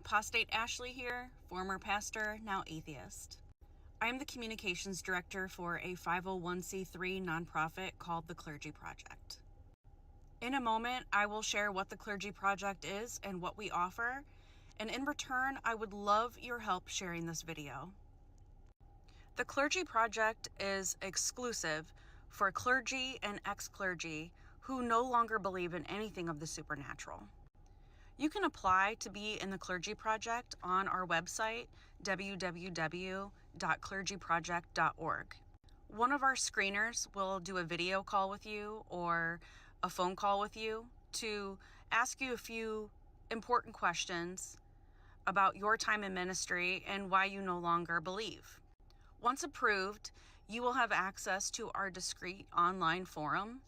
Apostate Ashley here, former pastor, now atheist. I am the communications director for a 501c3 nonprofit called the Clergy Project. In a moment, I will share what the Clergy Project is and what we offer, and in return, I would love your help sharing this video. The Clergy Project is exclusive for clergy and ex-clergy who no longer believe in anything of the supernatural. You can apply to be in the Clergy Project on our website, www.clergyproject.org. One of our screeners will do a video call with you or a phone call with you to ask you a few important questions about your time in ministry and why you no longer believe. Once approved, you will have access to our discreet online forum,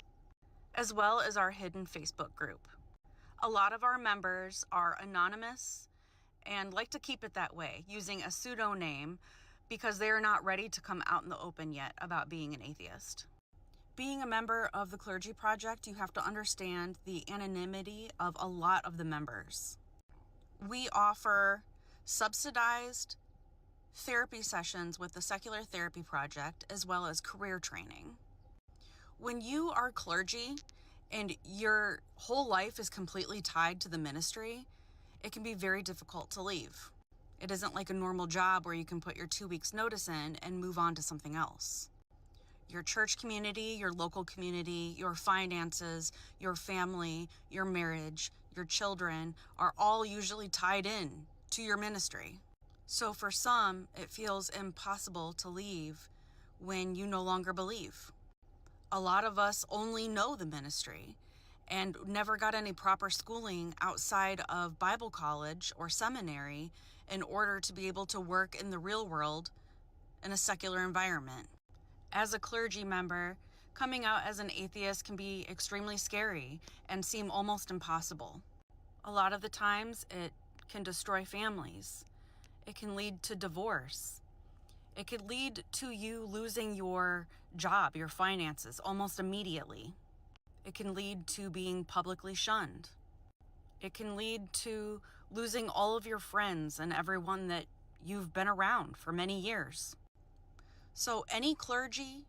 as well as our hidden Facebook group. A lot of our members are anonymous and like to keep it that way, using a pseudonym because they are not ready to come out in the open yet about being an atheist. Being a member of the Clergy Project, you have to understand the anonymity of a lot of the members. We offer subsidized therapy sessions with the Secular Therapy Project, as well as career training. When you are clergy and your whole life is completely tied to the ministry, it can be very difficult to leave. It isn't like a normal job where you can put your 2 weeks notice in and move on to something else. Your church community, your local community, your finances, your family, your marriage, your children are all usually tied in to your ministry. So for some, it feels impossible to leave when you no longer believe. A lot of us only know the ministry and never got any proper schooling outside of Bible college or seminary in order to be able to work in the real world in a secular environment. As a clergy member, coming out as an atheist can be extremely scary and seem almost impossible. A lot of the times it can destroy families. It can lead to divorce. It could lead to you losing your job, your finances, almost immediately. It can lead to being publicly shunned. It can lead to losing all of your friends and everyone that you've been around for many years. So any clergy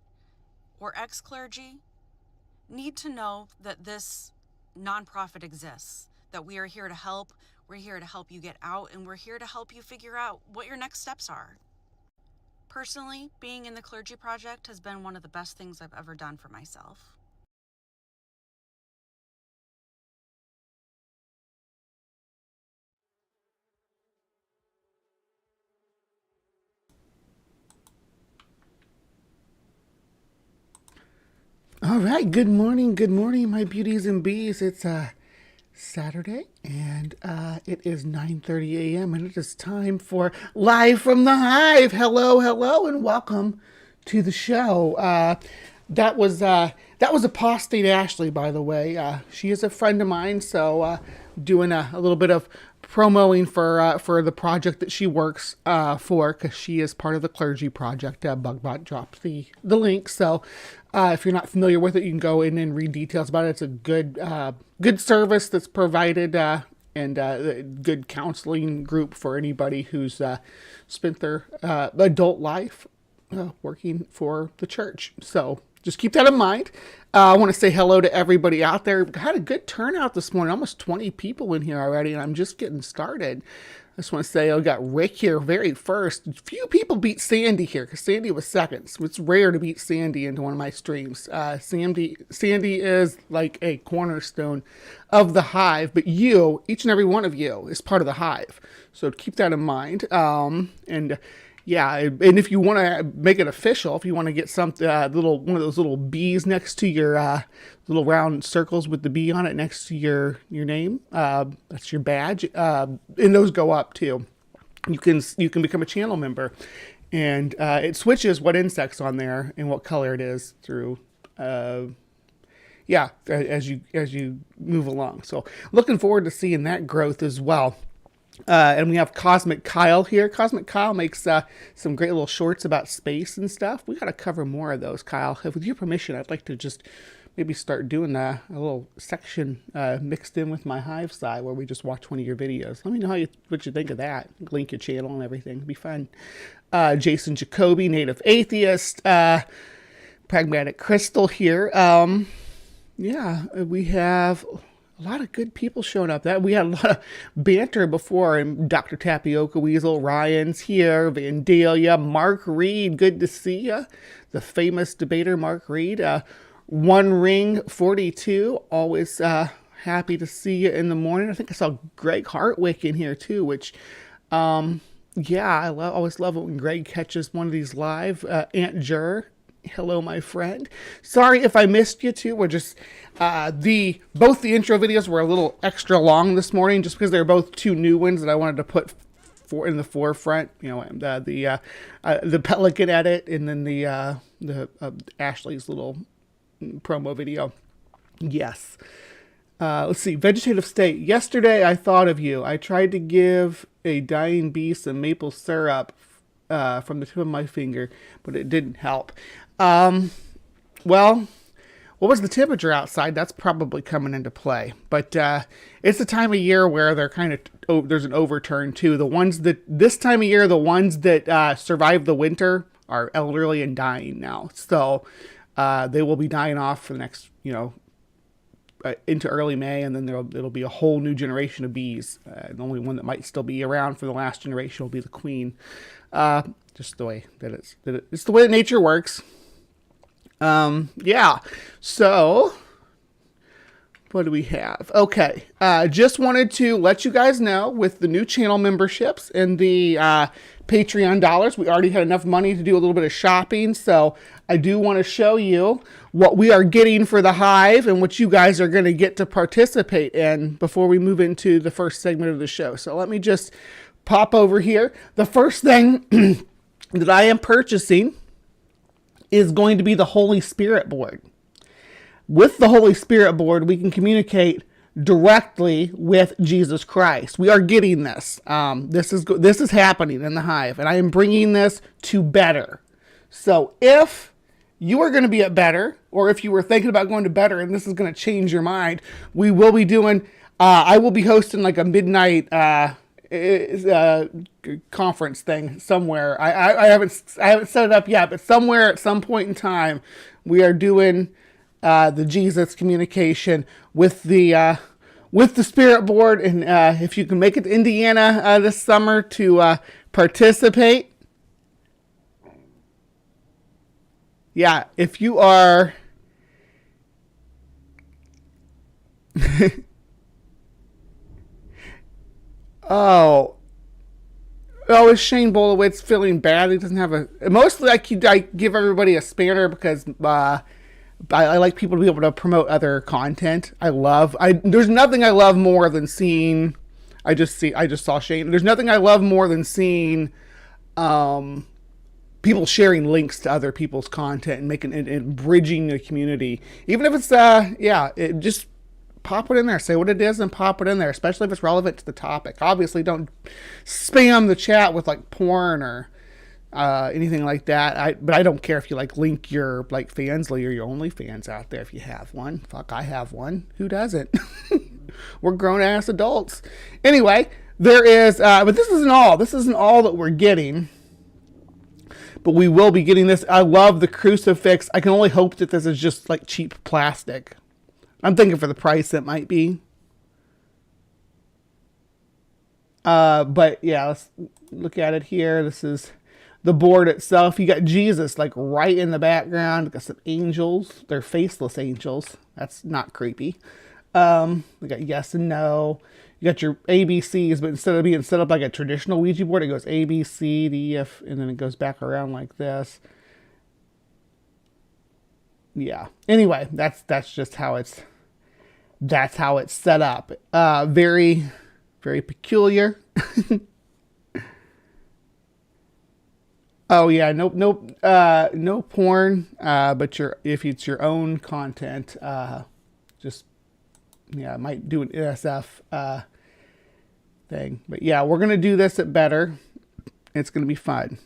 or ex-clergy need to know that this nonprofit exists, that we are here to help, we're here to help you get out, and we're here to help you figure out what your next steps are. Personally, being in the Clergy Project has been one of the best things I've ever done for myself. All right, good morning, my beauties and bees. It's Saturday, and it is 9:30 a.m., and it is time for Live from the Hive. Hello, and welcome to the show. That was Apostate Ashley, by the way. She is a friend of mine, so doing a little bit of promoting for the project that she works for, because she is part of the Clergy Project. Bugbot dropped the link, so if you're not familiar with it, you can go in and read details about it. It's a good service that's provided, and a good counseling group for anybody who's spent their adult life working for the church. So just keep that in mind. I want to say hello to everybody out there. We had a good turnout this morning, almost 20 people in here already, and I'm just getting started. I just want to say I got Rick here very first. A few people beat Sandy here, because Sandy was second. So it's rare to beat Sandy into one of my streams. Sandy is like a cornerstone of the Hive, but each and every one of you, is part of the Hive. So keep that in mind. Yeah, and if you want to make it official, if you want to get one of those little bees next to your little round circles with the bee on it next to your name, that's your badge, and those go up too. You can become a channel member, and it switches what insect's on there and what color it is through. Yeah, as you move along. So looking forward to seeing that growth as well. And we have Cosmic Kyle here. Cosmic Kyle makes some great little shorts about space and stuff. We got to cover more of those, Kyle. With your permission, I'd like to just maybe start doing a little section mixed in with my Hive side where we just watch one of your videos. Let me know what you think of that. Link your channel and everything. It'd be fun. Jason Jacoby, Native Atheist, Pragmatic Crystal here. Yeah, we have a lot of good people showing up. We had a lot of banter before, and Dr. Tapioca Weasel, Ryan's here, Vandalia, Mark Reed, good to see you. The famous debater, Mark Reed. One Ring 42, always happy to see you in the morning. I think I saw Greg Hartwick in here too, which, yeah, I always love it when Greg catches one of these live. Aunt Jur, hello, my friend. Sorry if I missed you too. We're just both the intro videos were a little extra long this morning, just because they're both two new ones that I wanted to put in the forefront. You know, the Pelican edit, and then the Ashley's little promo video. Yes. Let's see. Vegetative State. Yesterday I thought of you. I tried to give a dying bee some maple syrup from the tip of my finger, but it didn't help. Well, what was the temperature outside? That's probably coming into play. But it's the time of year where they're kind of, there's an overturn too. This time of year, the ones that survive the winter are elderly and dying now. So they will be dying off for the next, into early May, and then it'll be a whole new generation of bees. The only one that might still be around for the last generation will be the queen. Just the way that it's the way that nature works. Yeah. So what do we have? Okay. Just wanted to let you guys know, with the new channel memberships and the Patreon dollars, we already had enough money to do a little bit of shopping. So I do want to show you what we are getting for the Hive and what you guys are going to get to participate in before we move into the first segment of the show. So let me just pop over here. The first thing that I am purchasing is going to be the Holy Spirit board. With the Holy Spirit board, we can communicate directly with Jesus Christ. We are getting this. This is happening in the Hive, and I am bringing this to Better. So if you are going to be at Better, or if you were thinking about going to Better and this is going to change your mind, we will be doing, I will be hosting like a midnight conference thing somewhere. I haven't set it up yet, but somewhere at some point in time, we are doing the Jesus communication with the Spirit board. And if you can make it to Indiana this summer to participate, yeah, if you are Oh, is Shane Bolowitz feeling bad? He doesn't have mostly I give everybody a spanner because I like people to be able to promote other content. There's nothing I love more than seeing, I just saw Shane. There's nothing I love more than seeing people sharing links to other people's content and making it and bridging the community. Even if it's, just pop it in there, say what it is and pop it in there, especially if it's relevant to the topic. Obviously don't spam the chat with like porn or anything like that. But I don't care if you like link your like Fansly or your OnlyFans out there if you have one. Fuck, I have one. Who doesn't? We're grown ass adults. Anyway, there is, but this isn't all. This isn't all that we're getting. But we will be getting this. I love the crucifix. I can only hope that this is just like cheap plastic. I'm thinking for the price it might be. But yeah, let's look at it here. This is the board itself. You got Jesus like right in the background. Got some angels. They're faceless angels. That's not creepy. We got yes and no. You got your ABCs, but instead of being set up like a traditional Ouija board, it goes A, B, C, D, F, and then it goes back around like this. Yeah. Anyway, that's just how it's set up. Very, very peculiar. Oh yeah, no porn. But if it's your own content, just yeah, might do an NSF thing. But yeah, we're gonna do this at Better. It's gonna be fun.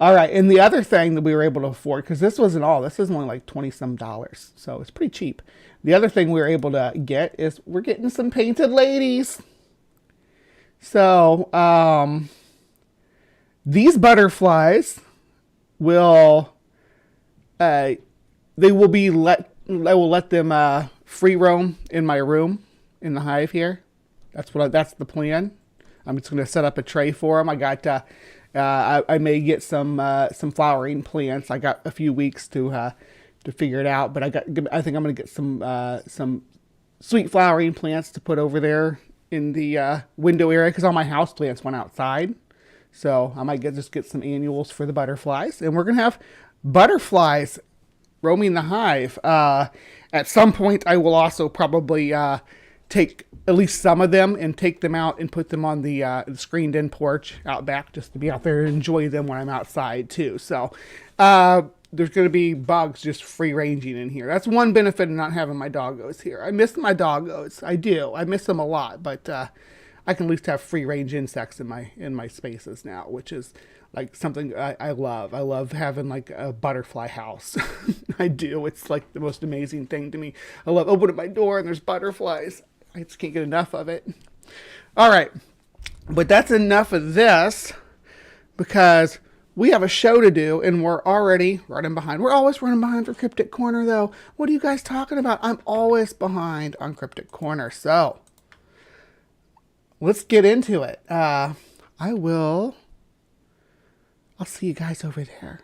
All right, and the other thing that we were able to afford, because this wasn't all, this is only like 20 some dollars, so it's pretty cheap. The other thing we were able to get is we're getting some painted ladies. So these butterflies will I will let them free roam in my room in the hive here. That's the plan. I'm just going to set up a tray for them. I got I may get some flowering plants. I got a few weeks to figure it out, but I think I'm going to get some sweet flowering plants to put over there in the window area, because all my house plants went outside. So I might just get some annuals for the butterflies, and we're going to have butterflies roaming the hive. At some point, I will also probably take at least some of them and take them out and put them on the screened-in porch out back, just to be out there and enjoy them when I'm outside too. So there's going to be bugs just free-ranging in here. That's one benefit of not having my doggos here. I miss my doggos. I do. I miss them a lot, but I can at least have free-range insects in my spaces now, which is like something I love. I love having like a butterfly house. I do. It's like the most amazing thing to me. I love opening my door and there's butterflies. I just can't get enough of it. All right. But that's enough of this, because we have a show to do and we're already running behind. We're always running behind for Cryptic Corner, though. What are you guys talking about? I'm always behind on Cryptic Corner. So let's get into it. I'll see you guys over there.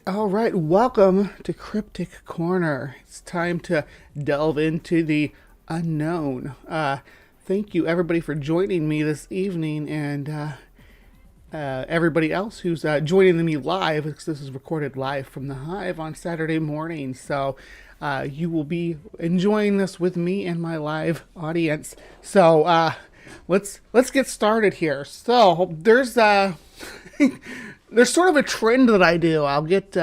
All right. Welcome to Cryptic Corner. It's time to delve into the unknown. Thank you, everybody, for joining me this evening, and everybody else who's joining me live, because this is recorded live from the Hive on Saturday morning. So you will be enjoying this with me and my live audience. So let's get started here. So there's there's sort of a trend that I do. I'll get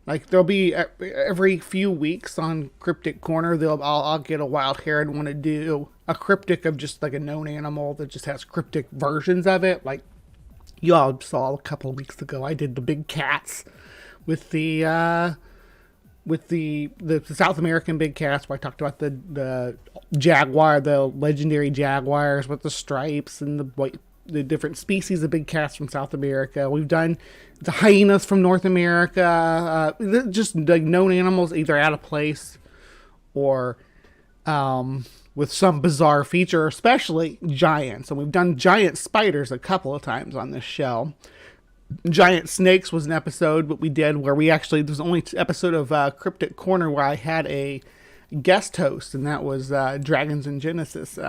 like there'll be every few weeks on Cryptic Corner, I'll get a wild hair and want to do a cryptic of just like a known animal that just has cryptic versions of it. Like you all saw a couple of weeks ago, I did the big cats with the South American big cats, where I talked about the jaguar, the legendary jaguars with the stripes and the different species of big cats from South America. We've done the hyenas from North America, just like known animals either out of place or with some bizarre feature, especially giants. And we've done giant spiders a couple of times on this show. Giant snakes was an episode that we did where there's only an episode of Cryptic Corner where I had a guest host, and that was Dragons in Genesis.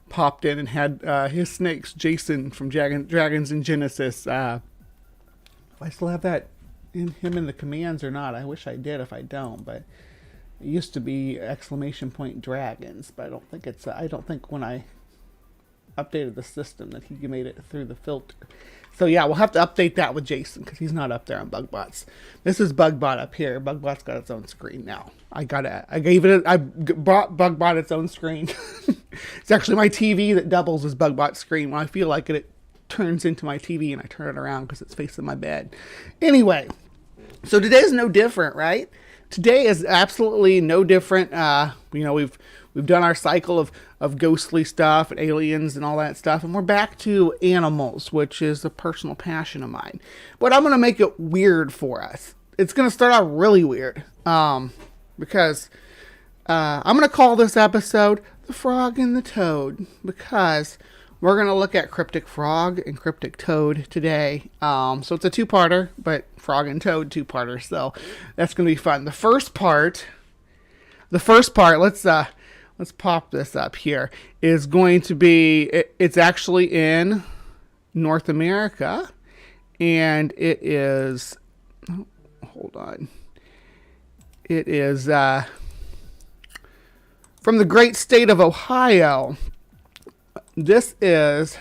Popped in and had his snakes, Jason from Dragons in Genesis. If I still have that in the commands or not, I wish I did. If I don't, but it used to be ! Dragons, but I don't think when I updated the system that he made it through the filter. So yeah, we'll have to update that with Jason, because he's not up there on BugBots. This is BugBot up here. BugBot's got its own screen now. I brought BugBot its own screen. It's actually my TV that doubles as BugBot's screen. When I feel like it turns into my TV and I turn it around because it's facing my bed. Anyway, so today's no different, right? today is absolutely no different. We've done our cycle of ghostly stuff and aliens and all that stuff, and we're back to animals, which is a personal passion of mine. But I'm gonna make it weird for us. It's gonna start out really weird, because I'm gonna call this episode "The Frog and the Toad," because we're going to look at cryptic frog and cryptic toad today. So it's a two-parter, but frog and toad two-parter. So that's going to be fun. The first part, let's pop this up here, is going to be, it's actually in North America, and it is, hold on. It is from the great state of Ohio. This is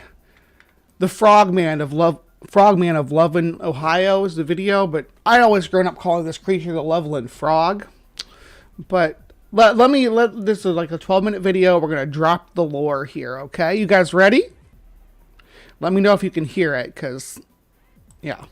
the Frogman of Loveland, Ohio is the video, but I always grown up calling this creature the Loveland Frog. But this is like a 12-minute video. We're going to drop the lore here, okay? You guys ready? Let me know if you can hear it, because, yeah.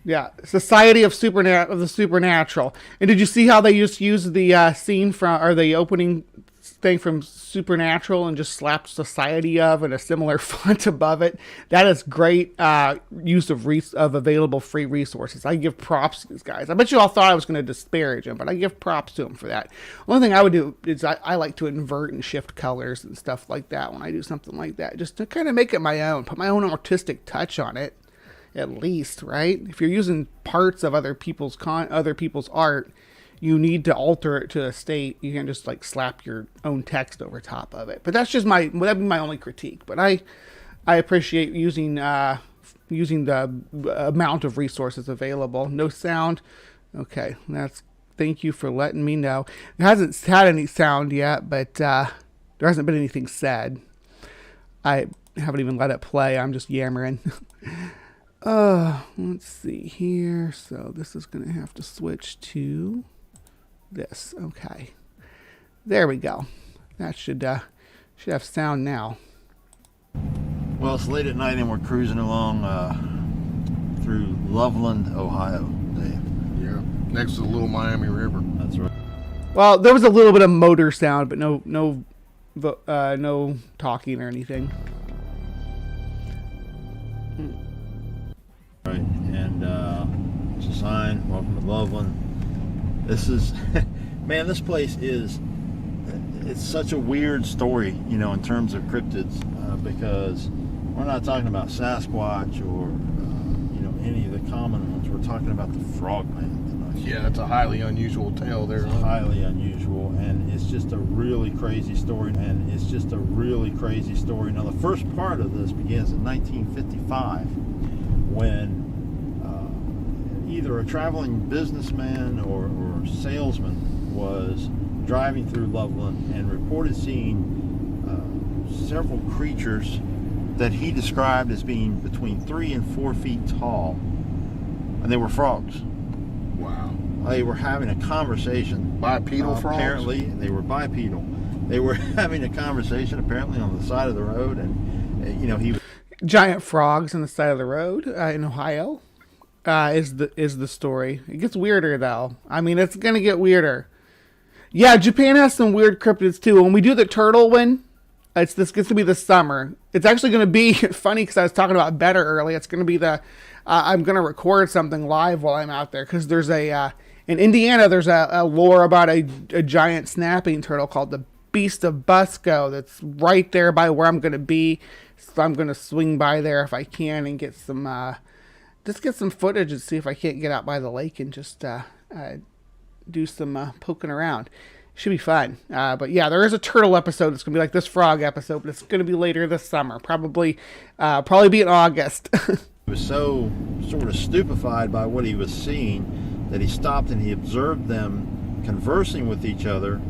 Yeah, Society of the Supernatural. And did you see how they just used the scene from, or the opening thing from Supernatural and just slapped Society of and a similar font above it? That is great use of available free resources. I give props to these guys. I bet you all thought I was going to disparage them, but I give props to them for that. One thing I would do is I like to invert and shift colors and stuff like that when I do something like that, just to kind of make it my own, put my own artistic touch on it, at least, right? If you're using parts of other people's art, you need to alter it to a state. You can just like slap your own text over top of it. But that's just that'd be my only critique. But I appreciate using the amount of resources available. No sound. Okay, thank you for letting me know. It hasn't had any sound yet, but there hasn't been anything said. I haven't even let it play. I'm just yammering. Let's see here. So this is going to have to switch to this. Okay, there we go. That should have sound now. Well, it's late at night and we're cruising along through Loveland, Ohio. Yeah, next to the Little Miami River. That's right. Well, there was a little bit of motor sound, but no talking or anything. Right, and it's a sign. Welcome to Loveland. This is, man, this place it's such a weird story, in terms of cryptids, because we're not talking about Sasquatch or, any of the common ones. We're talking about the Frogman tonight. Yeah, it's a highly unusual tale there. It's highly unusual, and it's just a really crazy story. Now, the first part of this begins in 1955, when either a traveling businessman or salesman was driving through Loveland and reported seeing several creatures that he described as being between 3 and 4 feet tall, and they were frogs. Wow. They were having a conversation. Bipedal frogs? Apparently, they were bipedal. They were having a conversation apparently on the side of the road, and he giant frogs on the side of the road in Ohio is the story. It gets weirder though. I mean, it's gonna get weirder. Yeah, Japan has some weird cryptids too. When we do the turtle one, it's going to be this summer. It's actually going to be funny because I was talking about better earlier. It's going to be I'm going to record something live while I'm out there, because there's in Indiana, there's a lore about a giant snapping turtle called the Beast of Busco that's right there by where I'm going to be. So I'm going to swing by there if I can and get some footage and see if I can't get out by the lake and just do some poking around. Should be fun. But yeah, there is a turtle episode. It's going to be like this frog episode, but it's going to be later this summer. Probably be in August. He was so sort of stupefied by what he was seeing that he stopped and he observed them conversing with each other.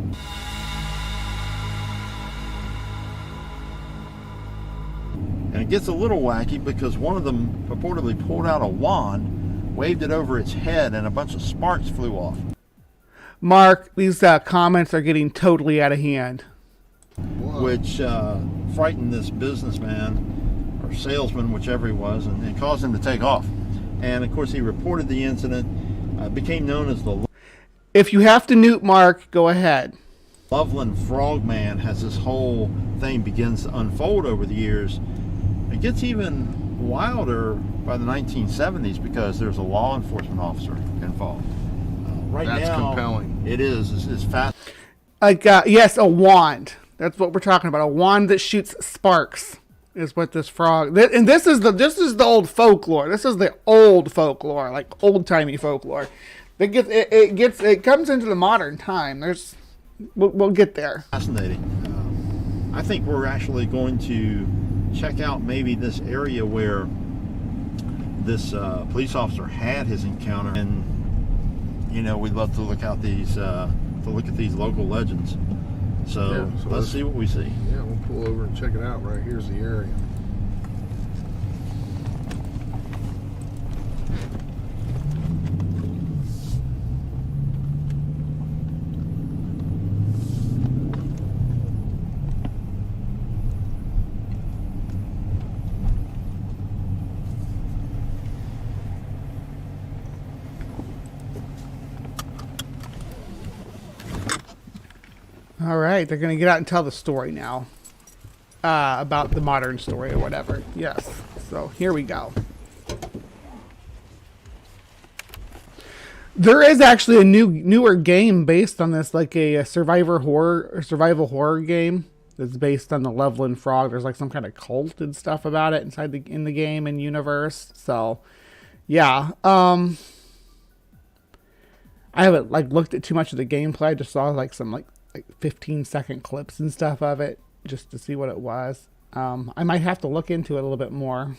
And it gets a little wacky because one of them purportedly pulled out a wand, waved it over its head, and a bunch of sparks flew off. Mark, these comments are getting totally out of hand. Whoa. Which frightened this businessman or salesman, whichever he was, and caused him to take off. And of course, he reported the incident. became known as the If you have to newt, Mark, go ahead. Loveland Frogman. Has this whole thing begins to unfold over the years. It gets even wilder by the 1970s because there's a law enforcement officer involved. Right That's now, compelling. it is. It's fast. Yes, a wand. That's what we're talking about. A wand that shoots sparks is what this frog. And this is the old folklore. This is the old folklore, like old timey folklore. It comes into the modern time. We'll get there. Fascinating. I think we're actually going to check out maybe this area where this police officer had his encounter, and we'd love to look out these look at these local legends. So, let's see what we see. Yeah, we'll pull over and check it out. Right here's the area. All right, they're going to get out and tell the story now. About the modern story or whatever. Yes. So here we go. There is actually a newer game based on this, like a survival horror game that's based on the Loveland Frog. There's like some kind of cult and stuff about it in the game and universe. So yeah. I haven't looked at too much of the gameplay. I just saw some 15-second clips and stuff of it just to see what it was. I might have to look into it a little bit more.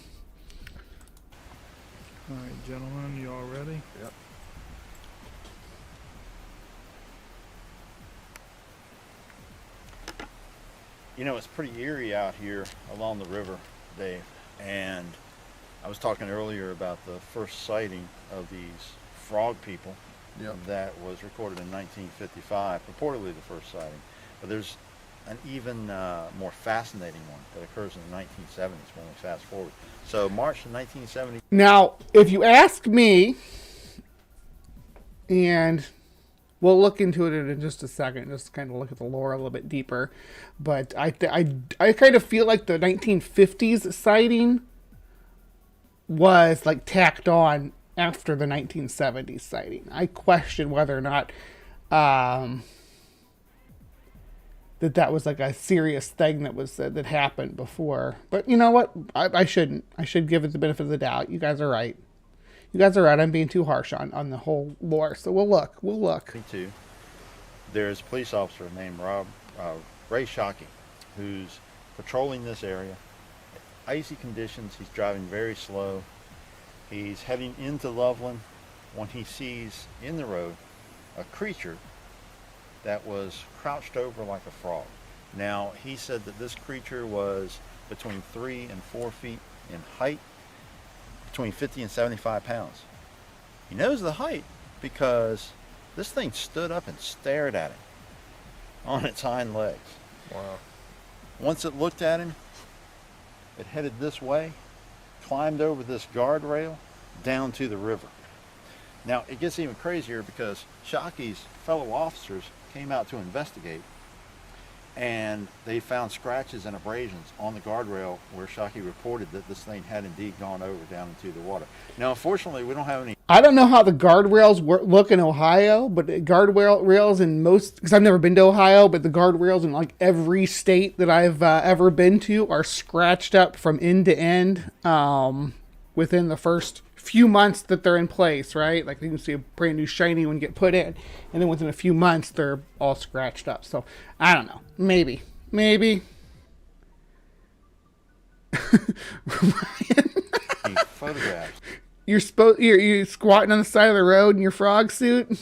All right, gentlemen, you all ready? Yep. It's pretty eerie out here along the river, Dave. And I was talking earlier about the first sighting of these frog people. Yep. That was recorded in 1955, purportedly the first sighting. But there's an even more fascinating one that occurs in the 1970s when we fast forward. So March of 1970. Now, if you ask me, and we'll look into it in just a second, just kind of look at the lore a little bit deeper, but I kind of feel like the 1950s sighting was tacked on after the 1970s sighting. I question whether or not that was a serious thing that happened before. But you know what? I shouldn't. I should give it the benefit of the doubt. You guys are right. I'm being too harsh on the whole lore. So we'll look. Me too. There's a police officer named Ray Shockey who's patrolling this area. Icy conditions. He's driving very slow. He's heading into Loveland when he sees in the road a creature that was crouched over like a frog. Now, he said that this creature was between 3 and 4 feet in height, between 50 and 75 pounds. He knows the height because this thing stood up and stared at him on its hind legs. Wow. Once it looked at him, it headed this way, climbed over this guardrail down to the river. Now, it gets even crazier because Shockey's fellow officers came out to investigate, and they found scratches and abrasions on the guardrail where Shockey reported that this thing had indeed gone over down into the water. Now, unfortunately, we don't have any. I don't know how the guardrails look in Ohio, but the rails in most, because I've never been to Ohio, but the guardrails in every state that I've ever been to are scratched up from end to end within the first few months that they're in place, right? You can see a brand new shiny one get put in, and then within a few months they're all scratched up. So I don't know, maybe Photographs. you're squatting on the side of the road in your frog suit.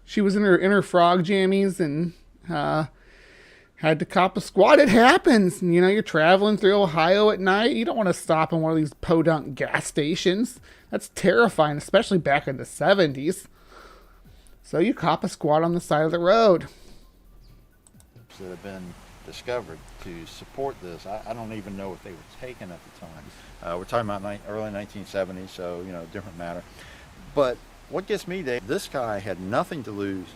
She was in her frog jammies and had to cop a squat. It happens. You're traveling through Ohio at night. You don't want to stop in one of these podunk gas stations. That's terrifying, especially back in the 70s. So you cop a squat on the side of the road. That have been discovered to support this. I don't even know if they were taken at the time. We're talking about early 1970s, so different matter. But what gets me, Dave, this guy had nothing to lose,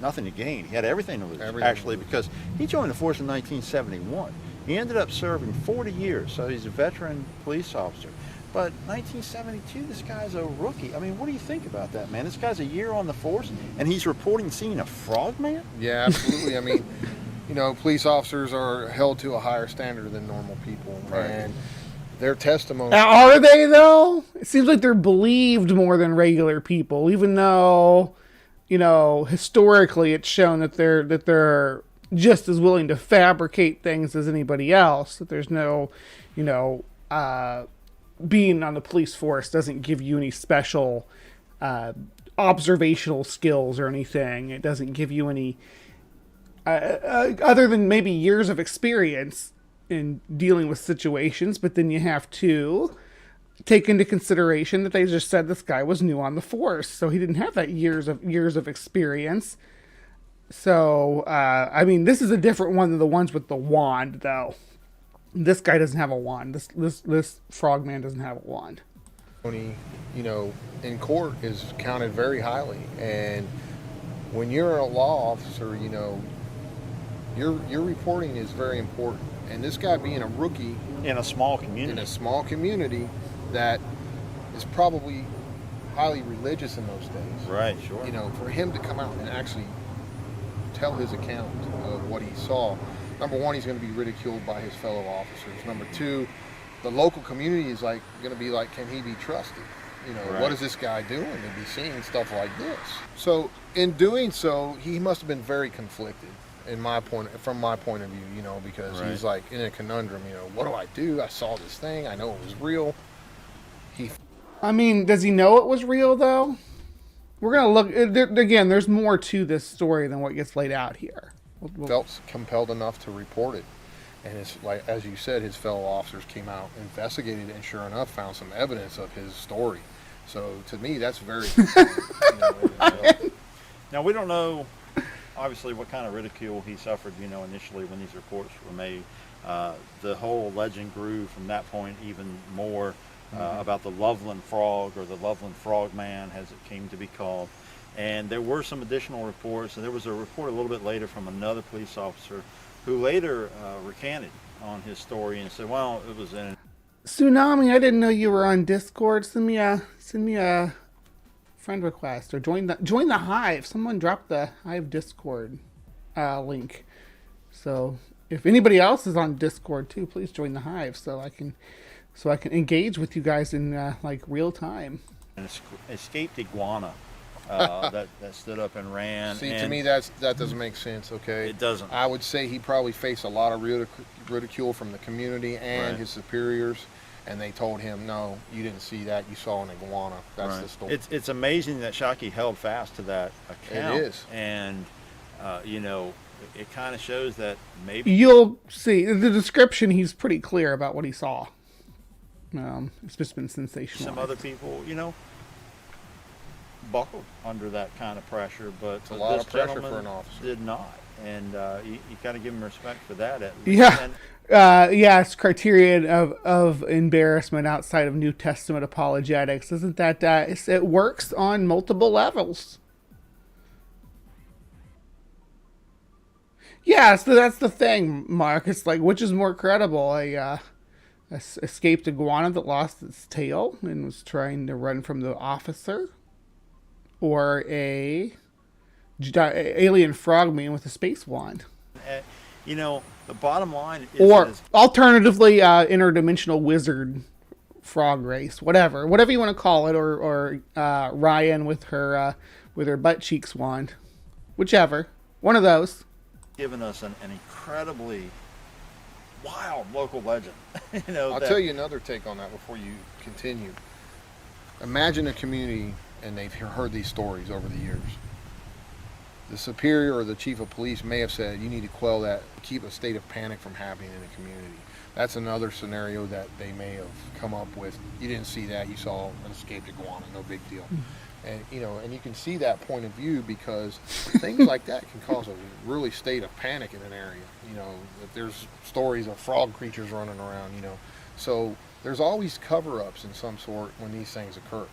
nothing to gain. He had everything to lose, Everything actually, to lose. because he joined the force in 1971. He ended up serving 40 years, so he's a veteran police officer. But 1972, this guy's a rookie. I mean, what do you think about that, man? This guy's a year on the force, and he's reporting seeing a frogman? Yeah, absolutely. I mean, you know, police officers are held to a higher standard than normal people. Right. And their testimony... Are they, though? It seems like they're believed more than regular people, even though, you know, historically it's shown that they're just as willing to fabricate things as anybody else, that there's no, you know, being on the police force doesn't give you any special observational skills or anything. It doesn't give you any, other than maybe years of experience in dealing with situations, but then you have to take into consideration that they just said this guy was new on the force, so he didn't have that years of experience. So, I mean, this is a different one than the ones with the wand, though. This guy doesn't have a wand. This frogman doesn't have a wand. You know, in court is counted very highly, and when you're a law officer, you know, your reporting is very important. And this guy being a rookie In a small community. in a small community that is probably highly religious in those days, Right, sure. you know, for him to come out and actually tell his account of what he saw, number one, he's going to be ridiculed by his fellow officers. Number two, the local community is like going to be like, can he be trusted? You know, Right. what is this guy doing to be seeing stuff like this? So in doing so, he must have been very conflicted from my point of view, you know, because Right. he's like in a conundrum, you know, what do I do? I saw this thing. I know it was real. I mean, does he know it was real, though? We're going to look... Again, there's more to this story than what gets laid out here. Felt compelled enough to report it. And it's like, as you said, his fellow officers came out, investigated, and sure enough, found some evidence of his story. So to me, that's very... you know, Now, we don't know, obviously, what kind of ridicule he suffered, you know, initially when these reports were made. The whole legend grew from that point even more about the Loveland Frog, or the Loveland Frogman, as it came to be called. And there were some additional reports, and there was a report a little bit later from another police officer who later recanted on his story and said, well, it was in... Tsunami, I didn't know you were on Discord. Send me a friend request, or join the Hive. Someone dropped the Hive Discord link. So if anybody else is on Discord too, please join the Hive so I can engage with you guys in like real time. An escaped iguana that stood up and ran. See, and to me, that doesn't make sense, okay? It doesn't. I would say he probably faced a lot of ridicule from the community and Right. his superiors, and they told him, no, you didn't see that, you saw an iguana. That's Right. the story. It's amazing that Shockey held fast to that account. It is. And, you know, it kind of shows that maybe... You'll see the description. He's pretty clear about what he saw. It's just been sensational. Some other people, you know, buckled under that kind of pressure, but It's a lot this of pressure gentleman for an officer. did not. And you got to give him respect for that, at least. Yeah. And Yes, criterion of embarrassment outside of New Testament apologetics. Isn't that it works on multiple levels? Yeah, so that's the thing, Mark. It's like, which is more credible? A escaped iguana that lost its tail and was trying to run from the officer, or a alien frogman with a space wand? you know, the bottom line is... Or alternatively, interdimensional wizard frog race, whatever you want to call it, or Ryan with her butt cheeks wand, whichever one of those. given us an incredibly wild local legend. You know, I'll tell you another take on that before you continue. Imagine a community, and they've heard these stories over the years. The superior or the chief of police may have said, you need to quell that, keep a state of panic from happening in the community. That's another scenario that they may have come up with. You didn't see that, you saw an escaped iguana, no big deal. And and you can see that point of view, because things like that can cause a really state of panic in an area. You know, that there's stories of frog creatures running around, so there's always cover-ups in some sort when these things occur.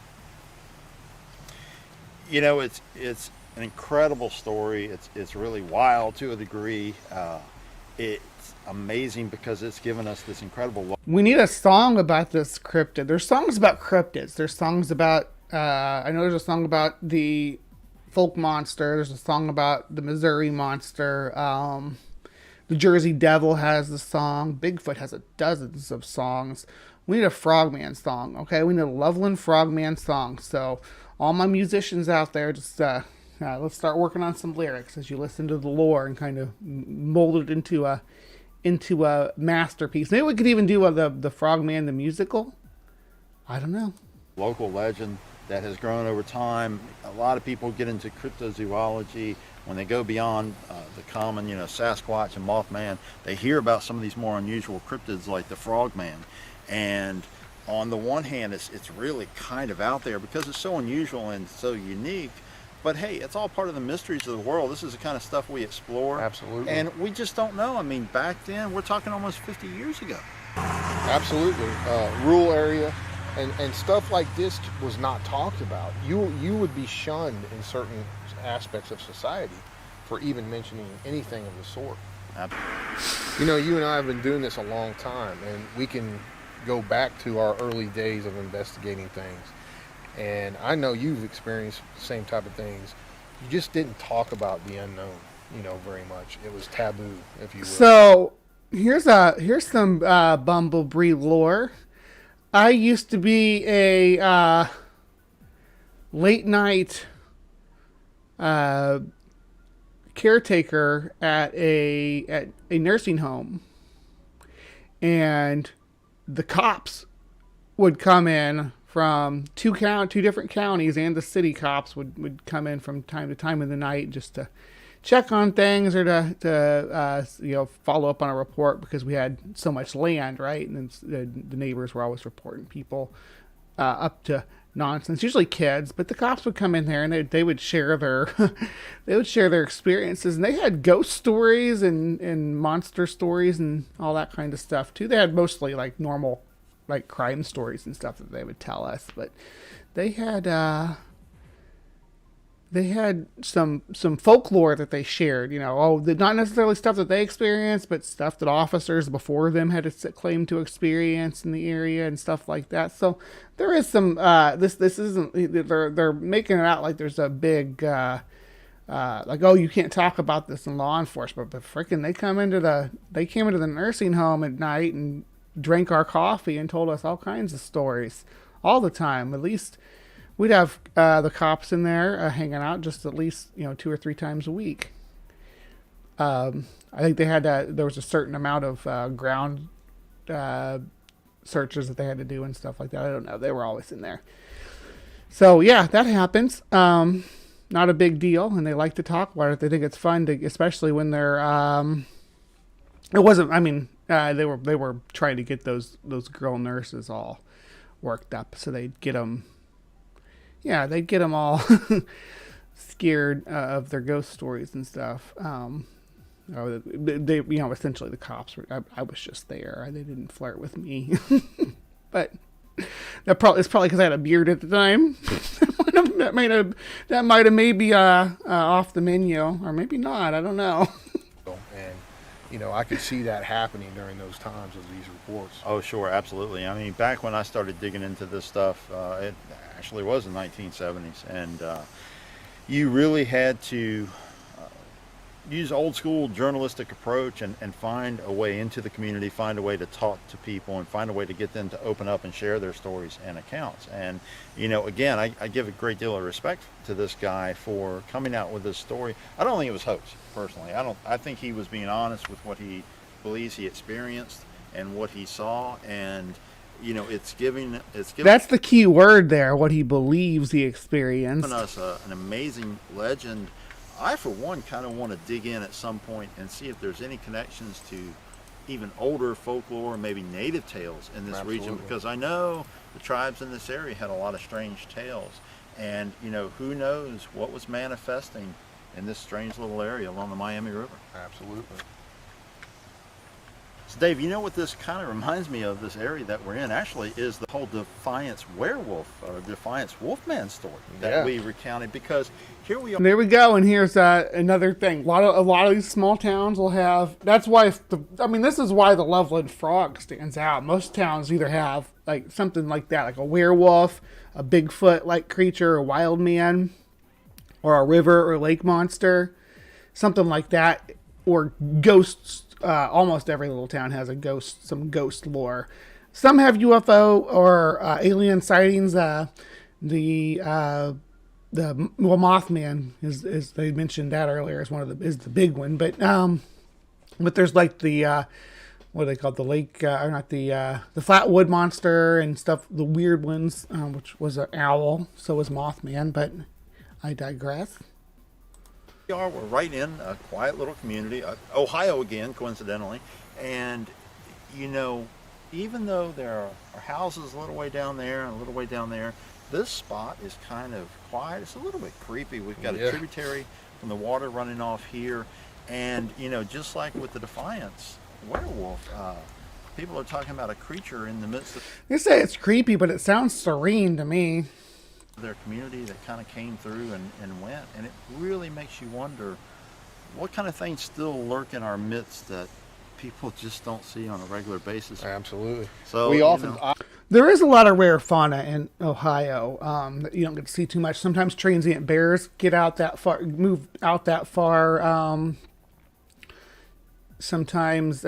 You know, it's an incredible story. It's really wild to a degree. It's amazing because it's given us this incredible. We need a song about this cryptid. There's songs about cryptids. There's songs about. I know there's a song about the folk monster. There's a song about the Missouri monster. The Jersey Devil has the song. Bigfoot has dozens of songs. We need a Frogman song, okay? We need a Loveland Frogman song. So, all my musicians out there, just let's start working on some lyrics as you listen to the lore and kind of mold it into a masterpiece. Maybe we could even do the Frogman the musical. I don't know. Local legend that has grown over time. A lot of people get into cryptozoology. When they go beyond the common, Sasquatch and Mothman, they hear about some of these more unusual cryptids like the Frogman. And on the one hand, it's really kind of out there because it's so unusual and so unique. But hey, it's all part of the mysteries of the world. This is the kind of stuff we explore. Absolutely. And we just don't know. I mean, back then, we're talking almost 50 years ago. Absolutely. Rural area. And stuff like this was not talked about. You would be shunned in certain aspects of society for even mentioning anything of the sort. Absolutely. You and I have been doing this a long time, and we can go back to our early days of investigating things. And I know you've experienced the same type of things. You just didn't talk about the unknown, very much. It was taboo, if you will. So here's some Bumblebee lore. I used to be a late night caretaker at a nursing home, and the cops would come in from two different counties, and the city cops would come in from time to time in the night just to check on things or to follow up on a report because we had so much land, right? And then the neighbors were always reporting people up to nonsense, usually kids, but the cops would come in there and they would share their experiences, and they had ghost stories and monster stories and all that kind of stuff too. They had mostly like normal like crime stories and stuff that they would tell us, but they had some folklore that they shared, not necessarily stuff that they experienced, but stuff that officers before them had claimed to experience in the area and stuff like that. So there is some, this isn't, they're making it out like there's a big, like, oh, you can't talk about this in law enforcement, but freaking they came into the nursing home at night and drank our coffee and told us all kinds of stories all the time. At least we'd have the cops in there hanging out just at least 2 or 3 times a week. I think they had there was a certain amount of ground searches that they had to do and stuff like that. I don't know. They were always in there. So yeah, that happens. Not a big deal, and they like to talk about it. They think it's fun to, especially when they're. It wasn't. I mean, they were trying to get those girl nurses all worked up, so they'd get them. Yeah, they'd get them all scared of their ghost stories and stuff. They, essentially the cops were. I was just there. They didn't flirt with me, but it's probably because I had a beard at the time. that might have maybe off the menu, or maybe not. I don't know. And I could see that happening during those times of these reports. Oh, sure, absolutely. I mean, back when I started digging into this stuff, it actually was the 1970s, and you really had to use old school journalistic approach and find a way into the community, find a way to talk to people, and find a way to get them to open up and share their stories and accounts. And again, I give a great deal of respect to this guy for coming out with this story. I don't think it was hoax, personally. I think he was being honest with what he believes he experienced and what he saw, and it's giving. That's the key word there. What he believes he experienced. Giving us an amazing legend. I, for one, kind of want to dig in at some point and see if there's any connections to even older folklore, maybe native tales in this region, because I know the tribes in this area had a lot of strange tales, and who knows what was manifesting in this strange little area along the Miami River. Absolutely. So Dave, you know what this kind of reminds me of, this area that we're in, actually, is the whole Defiance werewolf, or Defiance Wolfman story that we recounted, because here we are. There we go, and here's another thing. A lot of these small towns will have. That's why this is why the Loveland Frog stands out. Most towns either have like something like that, like a werewolf, a Bigfoot-like creature, a wild man, or a river or lake monster, something like that, or ghosts. Almost every little town has some ghost lore. Some have UFO or alien sightings. The Mothman is they mentioned that earlier as is the big one. But there's like the what are they called, the lake or not the Flatwood monster and stuff. The weird ones, which was an owl. So was Mothman. But I digress. We're right in a quiet little community, Ohio again, coincidentally, and you know, even though there are houses a little way down there and a little way down there, this spot is kind of quiet. It's a little bit creepy. We've got a tributary from the water running off here, and you know, just like with the Defiance werewolf, people are talking about a creature in the midst of. They say it's creepy, but it sounds serene to me. Their community that kind of came through and went, and it really makes you wonder what kind of things still lurk in our midst that people just don't see on a regular basis. Absolutely. So there is a lot of rare fauna in Ohio that you don't get to see too much. Sometimes transient bears move out that far. Sometimes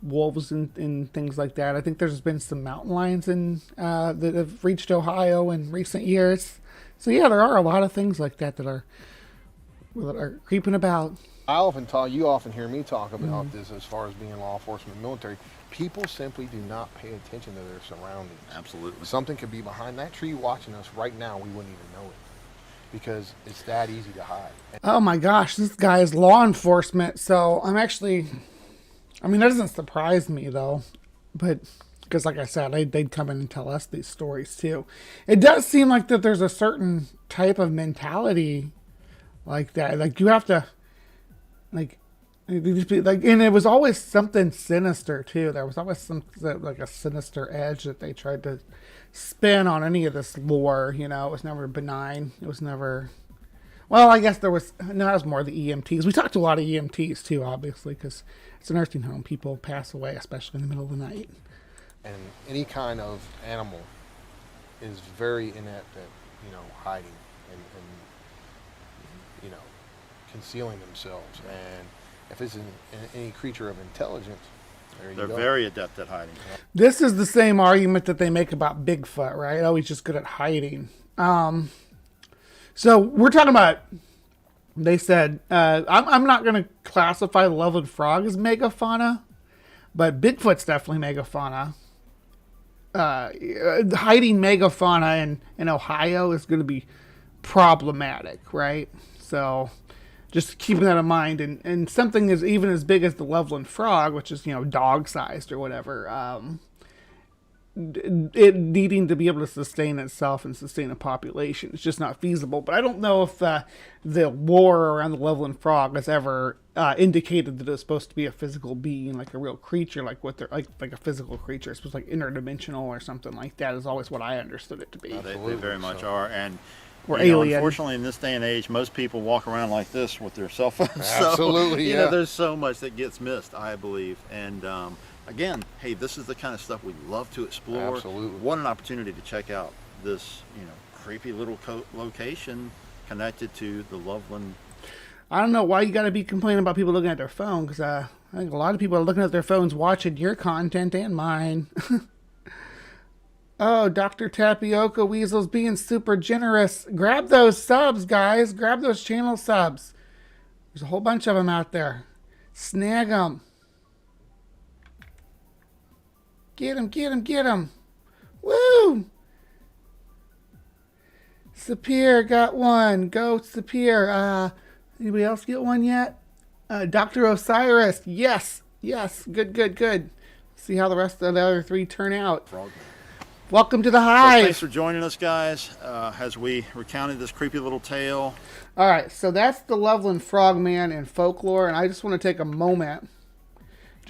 wolves and things like that. I think there's been some mountain lions that have reached Ohio in recent years. So yeah, there are a lot of things like that that are creeping about. You often hear me talk about this as far as being law enforcement, military. People simply do not pay attention to their surroundings. Absolutely. Something could be behind that tree watching us right now. We wouldn't even know it because it's that easy to hide. Oh my gosh, this guy is law enforcement. So I'm actually. That doesn't surprise me, though, but because, like I said, they'd come in and tell us these stories, too. It does seem like that there's a certain type of mentality like that. Like, you have to, and it was always something sinister, too. There was always like a sinister edge that they tried to spin on any of this lore, you know. It was never benign. It was never... Well, I guess that was more the EMTs. We talked to a lot of EMTs, too, obviously, because it's a nursing home. People pass away, especially in the middle of the night. And any kind of animal is very inept at, hiding and concealing themselves. And if it's any creature of intelligence, they're very adept at hiding. This is the same argument that they make about Bigfoot, right? Oh, he's just good at hiding. So we're talking about, they said, I'm not going to classify the Loveland Frog as megafauna, but Bigfoot's definitely megafauna. Hiding megafauna in Ohio is going to be problematic, right? So just keeping that in mind. And something is even as big as the Loveland Frog, which is, dog-sized or whatever, it needing to be able to sustain itself and sustain a population. It's just not feasible. But I don't know if the lore around the Loveland Frog has ever indicated that it's supposed to be a physical being, like a real creature, like what they're like a physical creature. It's supposed to like interdimensional or something like that. Is always what I understood it to be. They very much are, and or alien. Unfortunately, in this day and age, most people walk around like this with their cell phones. Absolutely, so, there's so much that gets missed, I believe, and. Again, hey, this is the kind of stuff we love to explore. Absolutely. What an opportunity to check out this, creepy little location connected to the Loveland. I don't know why you got to be complaining about people looking at their phone, because I think a lot of people are looking at their phones watching your content and mine. Oh, Dr. Tapioca Weasel's being super generous. Grab those subs, guys. Grab those channel subs. There's a whole bunch of them out there. Snag them. Get him, get him, get him. Woo! Sapir got one. Go, Sapir. Anybody else get one yet? Dr. Osiris. Yes. Yes. Good, good, good. See how the rest of the other three turn out. Welcome to the Hive. So thanks for joining us, guys, as we recounted this creepy little tale. All right. So that's the Loveland Frogman in folklore. And I just want to take a moment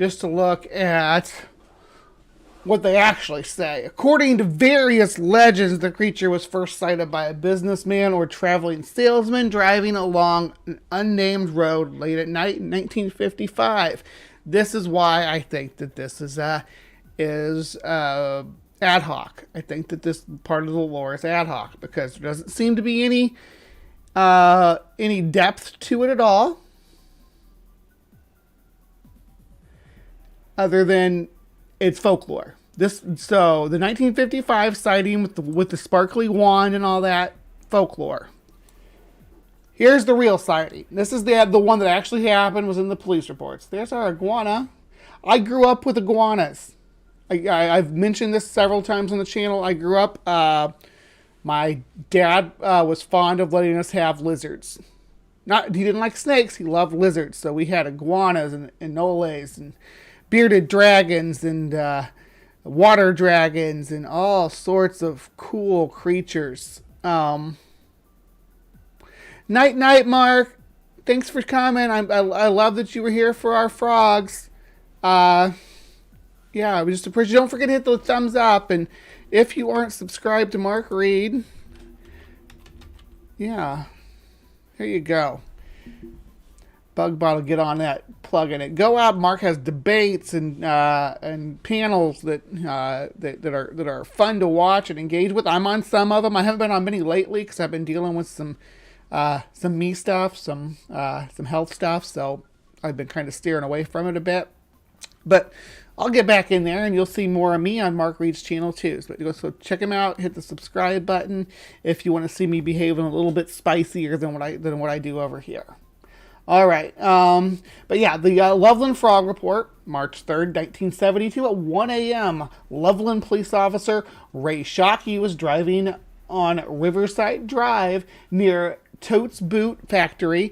just to look at what they actually say. According to various legends, the creature was first sighted by a businessman or traveling salesman driving along an unnamed road late at night in 1955. This is why I think that this is ad hoc. I think that this part of the lore is ad hoc because there doesn't seem to be any depth to it at all, other than it's folklore. The 1955 sighting with the sparkly wand and all that, folklore. Here's the real sighting. This is the one that actually happened, was in the police reports. There's our iguana. I grew up with iguanas. I've mentioned this several times on the channel. I grew up, my dad was fond of letting us have lizards. He didn't like snakes, he loved lizards. So we had iguanas and anoles and bearded dragons and water dragons and all sorts of cool creatures. Night, Mark. Thanks for coming. I love that you were here for our frogs. Yeah, we just appreciate. Don't forget to hit the thumbs up, and if you aren't subscribed to Mark Reed, yeah, here you go. Bug Bottle, get on that, plug in it. Go out. Mark has debates and panels that are fun to watch and engage with. I'm on some of them. I haven't been on many lately because I've been dealing with some me stuff, some health stuff. So I've been kind of steering away from it a bit. But I'll get back in there, and you'll see more of me on Mark Reed's channel too. So check him out. Hit the subscribe button if you want to see me behaving a little bit spicier than what I do over here. All right. But yeah, the Loveland Frog Report, March 3rd, 1972 at 1 a.m. Loveland police officer Ray Shockey was driving on Riverside Drive near Totes Boot Factory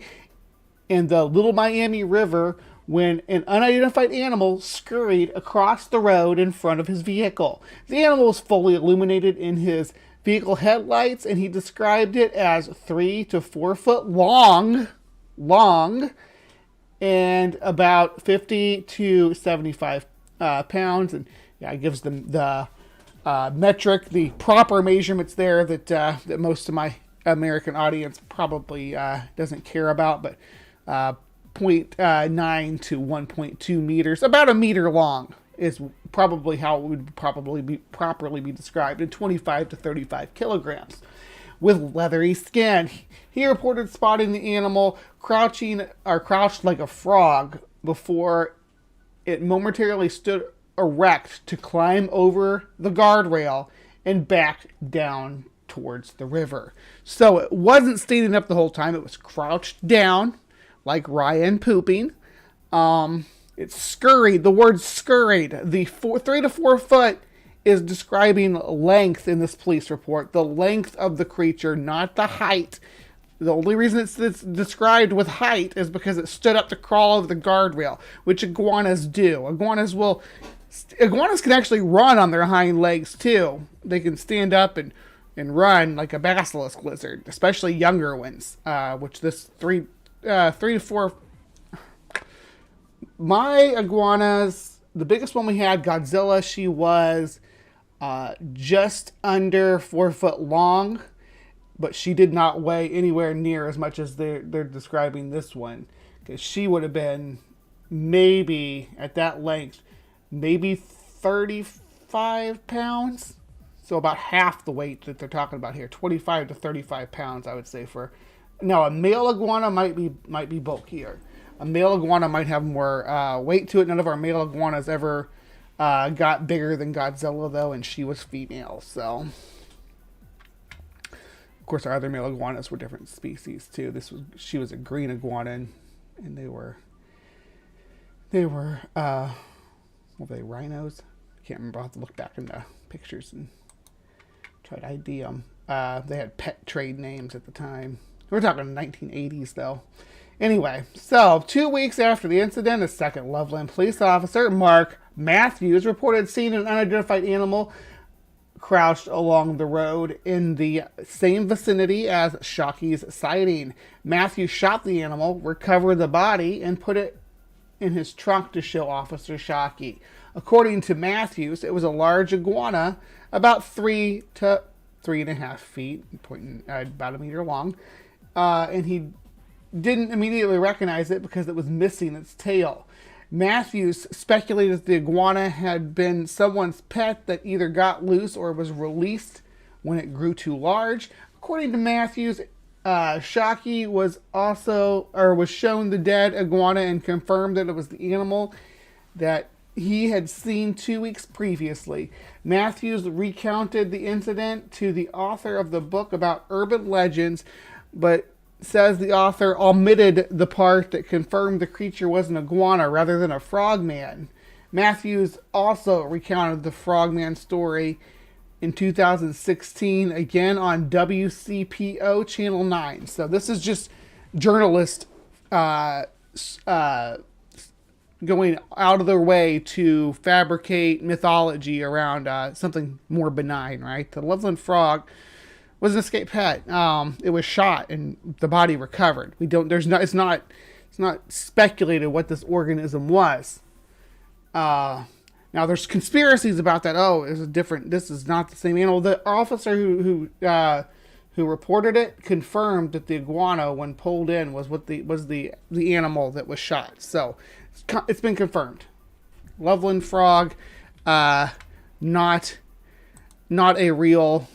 in the Little Miami River when an unidentified animal scurried across the road in front of his vehicle. The animal was fully illuminated in his vehicle headlights, and he described it as 3 to 4 foot long, and about 50 to 75 pounds. And yeah, it gives them the metric, the proper measurements there that most of my American audience probably doesn't care about, but 0.9 to 1.2 meters, about a meter long, is probably how it would properly be described, and 25 to 35 kilograms. With leathery skin. He reported spotting the animal crouched like a frog before it momentarily stood erect to climb over the guardrail and back down towards the river. So it wasn't standing up the whole time. It was crouched down like Ryan pooping. It scurried. The word scurried. The 3 to 4 foot is describing length in this police report. The length of the creature, not the height. The only reason it's described with height is because it stood up to crawl over the guardrail, which iguanas do. Iguanas can actually run on their hind legs too. They can stand up and run like a basilisk lizard, especially younger ones, which this 3 to 4. My iguanas, the biggest one we had, Godzilla, she was just under 4 foot long, but she did not weigh anywhere near as much as they're describing this one, because she would have been maybe at that length, maybe 35 pounds. So about half the weight that they're talking about here, 25 to 35 pounds, I would say. Now a male iguana might be bulkier. A male iguana might have more weight to it. None of our male iguanas ever got bigger than Godzilla, though, and she was female. So, of course, our other male iguanas were different species too. She was a green iguana, and they were rhinos? I can't remember. I'll have to look back in the pictures and try to ID them. They had pet trade names at the time. We're talking 1980s, though. Anyway, so 2 weeks after the incident, a second Loveland police officer, Mark Matthews, reported seeing an unidentified animal crouched along the road in the same vicinity as Shockey's sighting. Matthews shot the animal, recovered the body, and put it in his trunk to show Officer Shockey. According to Matthews, it was a large iguana, about 3 to 3.5 feet, about a meter long, and he didn't immediately recognize it because it was missing its tail. Matthews speculated the iguana had been someone's pet that either got loose or was released when it grew too large. According to Matthews, Shockey was shown the dead iguana and confirmed that it was the animal that he had seen 2 weeks previously. Matthews recounted the incident to the author of the book about urban legends, but says the author omitted the part that confirmed the creature was an iguana rather than a frogman. Matthews also recounted the frogman story in 2016, again on WCPO Channel 9. So this is just journalists going out of their way to fabricate mythology around something more benign, right? The Loveland frog was an escaped pet. It was shot and the body recovered. It's not speculated what this organism was. Now there's conspiracies about that. Oh, this is not the same animal. The officer who reported it confirmed that the iguana, when pulled in, was the animal that was shot. So it's been confirmed. Loveland frog, not a real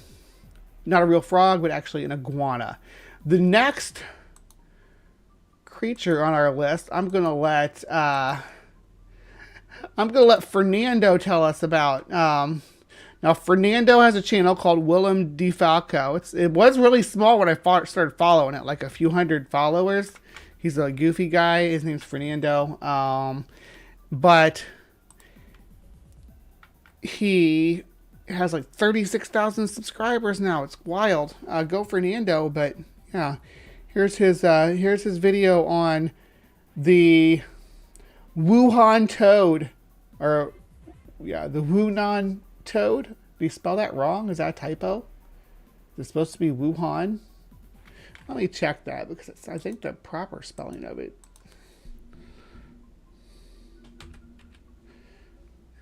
frog, but actually an iguana. The next creature on our list, I'm gonna let Fernando tell us about. Now, Fernando has a channel called Willem DeFalco. It was really small when I started following it, like a few hundred followers. He's a goofy guy. His name's Fernando. But he has like 36,000 subscribers now. It's wild. Go Fernando. But yeah, here's his video on the Wuhan toad, the Wunan toad. Did you spell that wrong? Is that a typo? Is it supposed to be Wuhan? Let me check that because it's, I think, the proper spelling of it.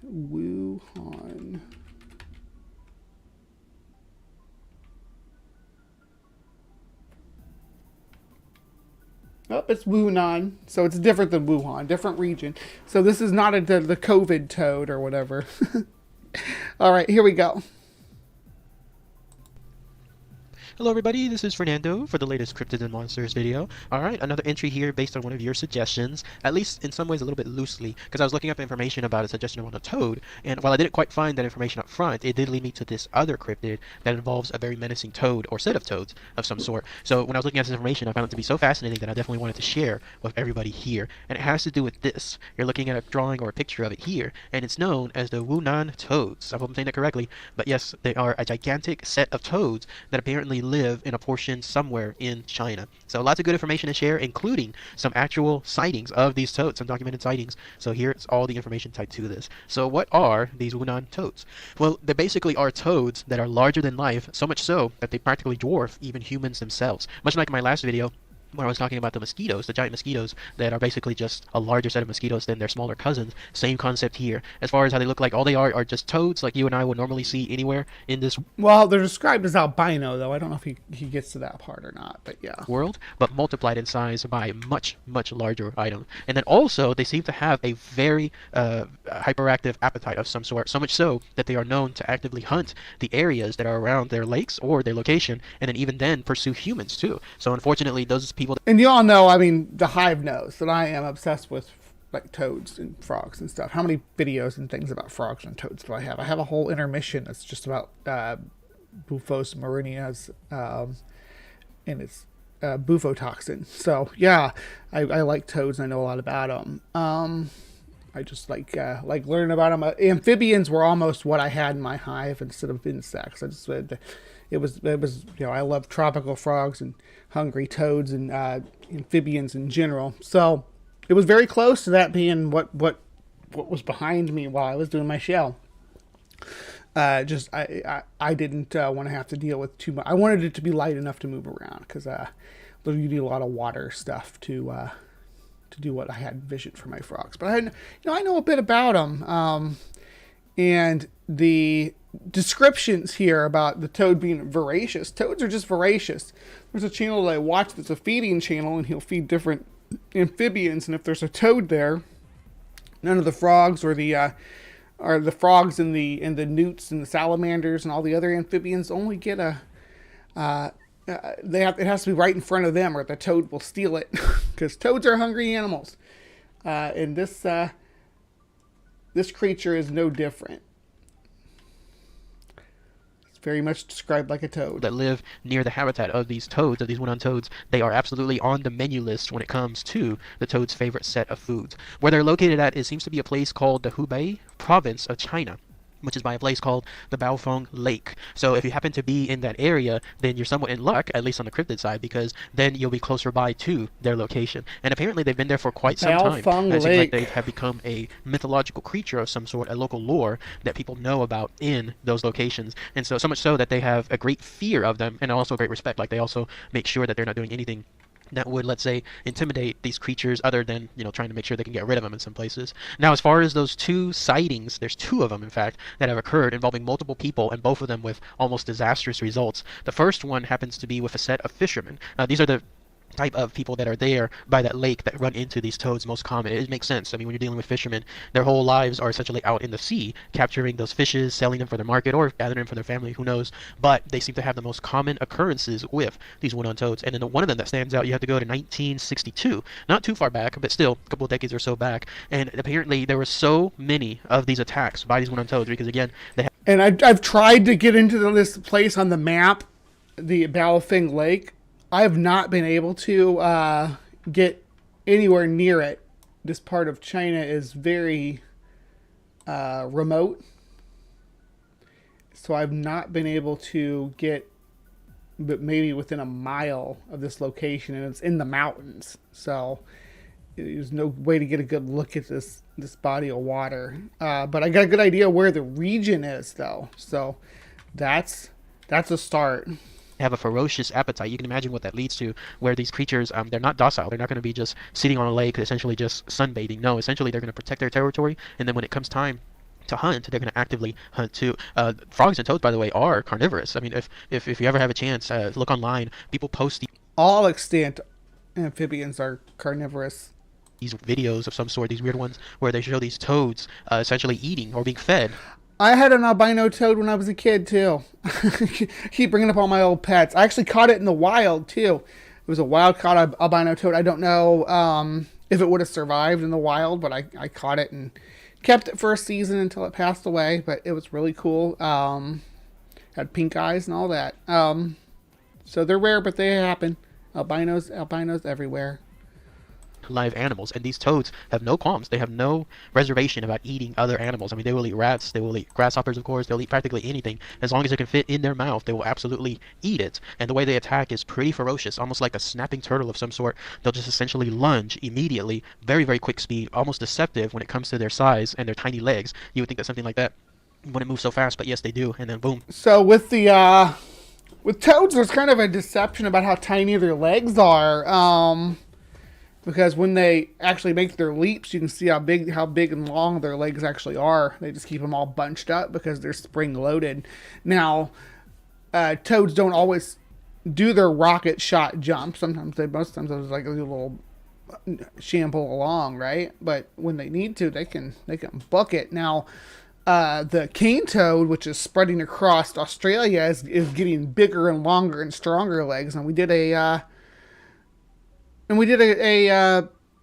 Wuhan. Oh, it's Wunan, so it's different than Wuhan, different region. So this is not the COVID toad or whatever. All right, here we go. Hello everybody, this is Fernando for the latest Cryptids and Monsters video. Alright, another entry here based on one of your suggestions, at least in some ways a little bit loosely, because I was looking up information about a suggestion on a toad, and while I didn't quite find that information up front, it did lead me to this other cryptid that involves a very menacing toad, or set of toads, of some sort. So when I was looking at this information, I found it to be so fascinating that I definitely wanted to share with everybody here, and it has to do with this. You're looking at a drawing or a picture of it here, and it's known as the Wunan toads. I hope I'm saying that correctly, but yes, they are a gigantic set of toads that apparently live in a portion somewhere in China. So lots of good information to share, including some actual sightings of these toads, some documented sightings. So here's all the information tied to this. So what are these Wunan toads? Well, they basically are toads that are larger than life, so much so that they practically dwarf even humans themselves. Much like in my last video, where I was talking about the mosquitoes, the giant mosquitoes that are basically just a larger set of mosquitoes than their smaller cousins. Same concept here. As far as how they look like, all they are just toads like you and I would normally see anywhere in this Well, they're described as albino, though. I don't know if he gets to that part or not, but yeah. world, but multiplied in size by a much, much larger item. And then also, they seem to have a very hyperactive appetite of some sort, so much so that they are known to actively hunt the areas that are around their lakes or their location, and then even then pursue humans too. So unfortunately, those people. And you all know, I mean, the Hive knows that I am obsessed with like toads and frogs and stuff. How many videos and things about frogs and toads do I have? I have a whole intermission that's just about Buphos marinias and its bufotoxin. So yeah, I like toads and I know a lot about them. I just like learning about them. Amphibians were almost what I had in my hive instead of insects. I just it was you know, I love tropical frogs and hungry toads and amphibians in general. So it was very close to that being what was behind me while I was doing my show. I didn't want to have to deal with too much. I wanted it to be light enough to move around because you need a lot of water stuff to to do what I had envisioned for my frogs. But I know a bit about them, and the descriptions here about the toad being voracious. Toads are just voracious. There's a channel that I watch that's a feeding channel, and he'll feed different amphibians, and if there's a toad there, none of the frogs or the frogs and the newts and the salamanders and all the other amphibians only get it has to be right in front of them, or the toad will steal it, because toads are hungry animals, and this creature is no different. Very much described like a toad. That live near the habitat of these toads, of these wood-on toads, they are absolutely on the menu list when it comes to the toad's favorite set of foods. Where they're located at, it seems to be a place called the Hubei province of China, which is by a place called the Baofeng Lake. So if you happen to be in that area, then you're somewhat in luck, at least on the cryptid side, because then you'll be closer by to their location. And apparently they've been there for quite some time. Baofeng It seems Lake. like they have become a mythological creature of some sort, a local lore that people know about in those locations. And so much so that they have a great fear of them and also a great respect. Like, they also make sure that they're not doing anything that would, let's say, intimidate these creatures, other than, trying to make sure they can get rid of them in some places. Now, as far as those two sightings, there's two of them, in fact, that have occurred involving multiple people, and both of them with almost disastrous results. The first one happens to be with a set of fishermen. These are the type of people that are there by that lake that run into these toads most common. It makes sense. I mean, when you're dealing with fishermen, their whole lives are essentially out in the sea, capturing those fishes, selling them for their market, or gathering them for their family, who knows. But they seem to have the most common occurrences with these wood-on toads. And then one of them that stands out, you have to go to 1962. Not too far back, but still a couple of decades or so back. And apparently there were so many of these attacks by these wood-on toads because, again, they have... And I've tried to get into this place on the map, the Baofeng Lake. I have not been able to get anywhere near it. This part of China is very remote, so I've not been able to get, but maybe within a mile of this location, and it's in the mountains. So there's no way to get a good look at this body of water. But I got a good idea where the region is, though. So that's a start. Have a ferocious appetite. You can imagine what that leads to, where these creatures, they're not docile. They're not going to be just sitting on a lake, essentially just sunbathing. No, essentially they're going to protect their territory, and then when it comes time to hunt, they're going to actively hunt too. Frogs and toads, by the way, are carnivorous. I mean, if you ever have a chance, look online. People post all extant amphibians are carnivorous. These videos of some sort, these weird ones, where they show these toads essentially eating or being fed. I had an albino toad when I was a kid, too. Keep bringing up all my old pets. I actually caught it in the wild, too. It was a wild-caught albino toad. I don't know if it would have survived in the wild, but I caught it and kept it for a season until it passed away. But it was really cool. Had pink eyes and all that. So they're rare, but they happen. Albinos everywhere. Live animals, and these toads have no qualms. They have no reservation about eating other animals. I mean, they will eat rats, they will eat grasshoppers, of course, they'll eat practically anything. As long as it can fit in their mouth, they will absolutely eat it. And the way they attack is pretty ferocious, almost like a snapping turtle of some sort. They'll just essentially lunge immediately, very, very quick speed, almost deceptive when it comes to their size and their tiny legs. You would think that something like that wouldn't move so fast, but yes, they do, and then boom. So with the with toads, there's kind of a deception about how tiny their legs are. Because when they actually make their leaps, you can see how big and long their legs actually are. They just keep them all bunched up because they're spring-loaded. Now, toads don't always do their rocket shot jump. Most times those like a little shamble along, right? But when they need to, they can book it. Now, the cane toad, which is spreading across Australia, is getting bigger and longer and stronger legs. And we did a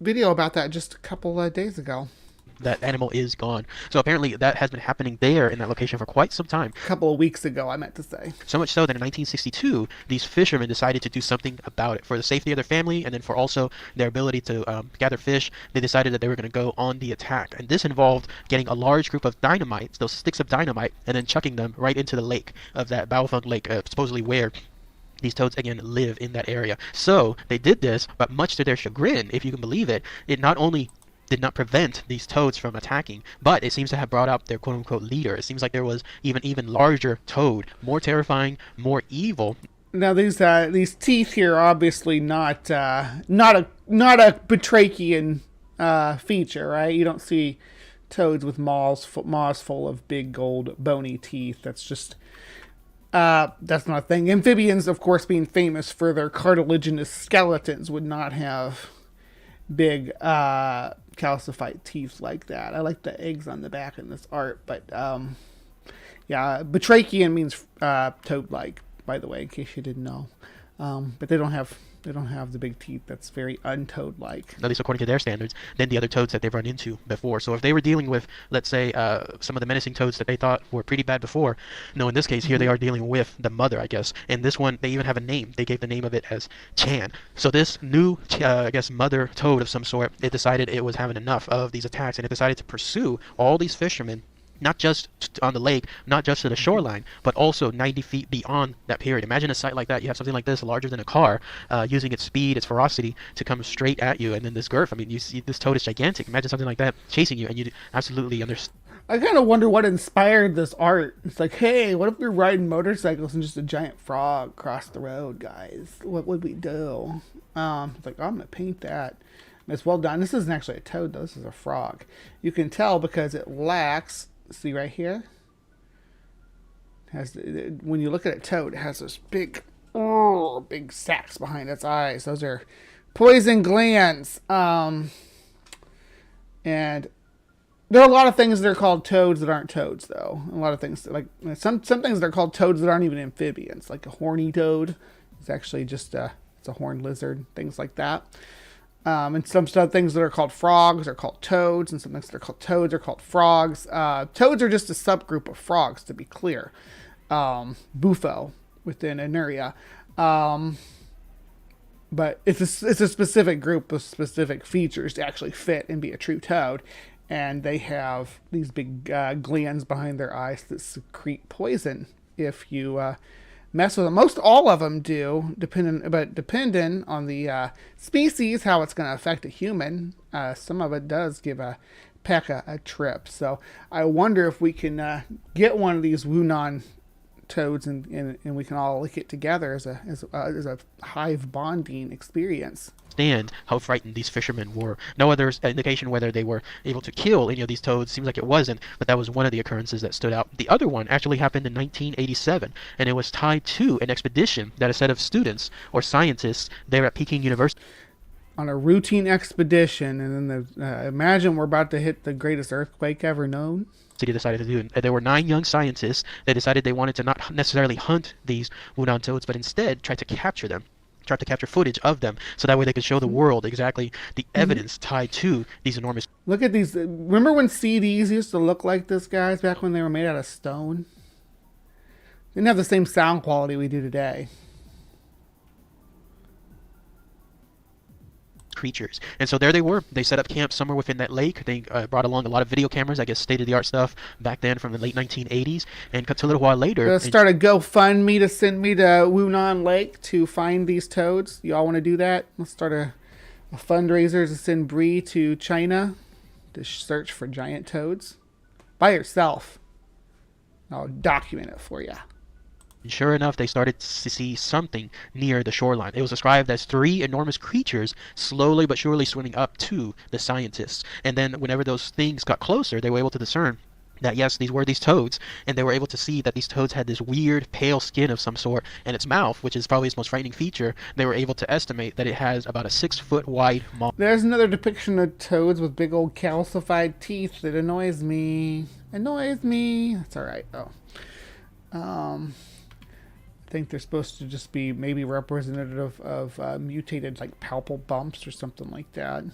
video about that just a couple of days ago. That animal is gone. So apparently that has been happening there in that location for quite some time. A couple of weeks ago, I meant to say. So much so that in 1962, these fishermen decided to do something about it. For the safety of their family, and then for also their ability to gather fish, they decided that they were going to go on the attack. And this involved getting a large group of dynamite, those sticks of dynamite, and then chucking them right into the lake of that Baofeng Lake, supposedly where these toads, again, live in that area. So they did this, but much to their chagrin, if you can believe it, it not only did not prevent these toads from attacking, but it seems to have brought out their quote-unquote leader. It seems like there was even larger toad, more terrifying, more evil. Now these teeth here are obviously not a batrachian feature, right? You don't see toads with maws full of big gold bony teeth. That's just that's not a thing. Amphibians, of course, being famous for their cartilaginous skeletons, would not have big calcified teeth like that. I like the eggs on the back in this art, but yeah, batrachian means toad-like, by the way, in case you didn't know. But they don't have the big teeth. That's very untoad-like. At least according to their standards, than the other toads that they've run into before. So if they were dealing with, let's say, some of the menacing toads that they thought were pretty bad before, no, in this case here they are dealing with the mother, I guess. And this one, they even have a name. They gave the name of it as Chan. So this new, I guess, mother toad of some sort, it decided it was having enough of these attacks, and it decided to pursue all these fishermen, not just on the lake, not just to the shoreline, but also 90 feet beyond that period. Imagine a sight like that. You have something like this, larger than a car, using its speed, its ferocity, to come straight at you. And then this girth, I mean, you see this toad is gigantic. Imagine something like that chasing you, and you absolutely understand. I kind of wonder what inspired this art. It's like, hey, what if we were riding motorcycles and just a giant frog crossed the road, guys? What would we do? It's like, oh, I'm going to paint that. It's well done. This isn't actually a toad, though. This is a frog. You can tell because it lacks... See right here? When you look at a toad, it has this big sacs behind its eyes. Those are poison glands. And there are a lot of things that are called toads that aren't toads, though. A lot of things, like some things that are called toads that aren't even amphibians. Like a horny toad is actually just it's a horned lizard. Things like that. And some things that are called frogs are called toads, and some things that are called toads are called frogs. Toads are just a subgroup of frogs, to be clear. Bufo within Anuria. But it's a specific group of specific features to actually fit and be a true toad. And they have these big glands behind their eyes that secrete poison if you... mess with them. Most all of them do, depending on the species, how it's going to affect a human. Some of it does give a peck a trip. So I wonder if we can get one of these Wunan toads and we can all lick it together as a hive bonding experience. Understand how frightened these fishermen were. No other indication whether they were able to kill any of these toads. Seems like it wasn't, but that was one of the occurrences that stood out. The other one actually happened in 1987, and it was tied to an expedition that a set of students or scientists there at Peking University On a routine expedition, and then imagine we're about to hit the greatest earthquake ever known. decided to do. And there were 9 young scientists that decided they wanted to not necessarily hunt these Wunan toads, but instead try to capture them. Tried to capture footage of them so that way they could show the world exactly the evidence tied to these enormous... Look at these. Remember when CDs used to look like this, guys, back when they were made out of stone? They didn't have the same sound quality we do today. Creatures. And so there they were. They set up camp somewhere within that lake. They brought along a lot of video cameras, I guess state-of-the-art stuff back then from the late 1980s. And cut to a little while later... Let's start a GoFundMe to send me to Wunan Lake to find these toads. You all want to do that? Let's start a fundraiser to send Bree to China to search for giant toads. By yourself. I'll document it for you. And sure enough, they started to see something near the shoreline. It was described as 3 enormous creatures slowly but surely swimming up to the scientists. And then whenever those things got closer, they were able to discern that yes, these were these toads, and they were able to see that these toads had this weird pale skin of some sort, and its mouth, which is probably its most frightening feature, they were able to estimate that it has about a 6-foot wide maw. There's another depiction of toads with big old calcified teeth that annoys me. That's alright though. I think they're supposed to just be maybe representative of mutated like palpal bumps or something like that.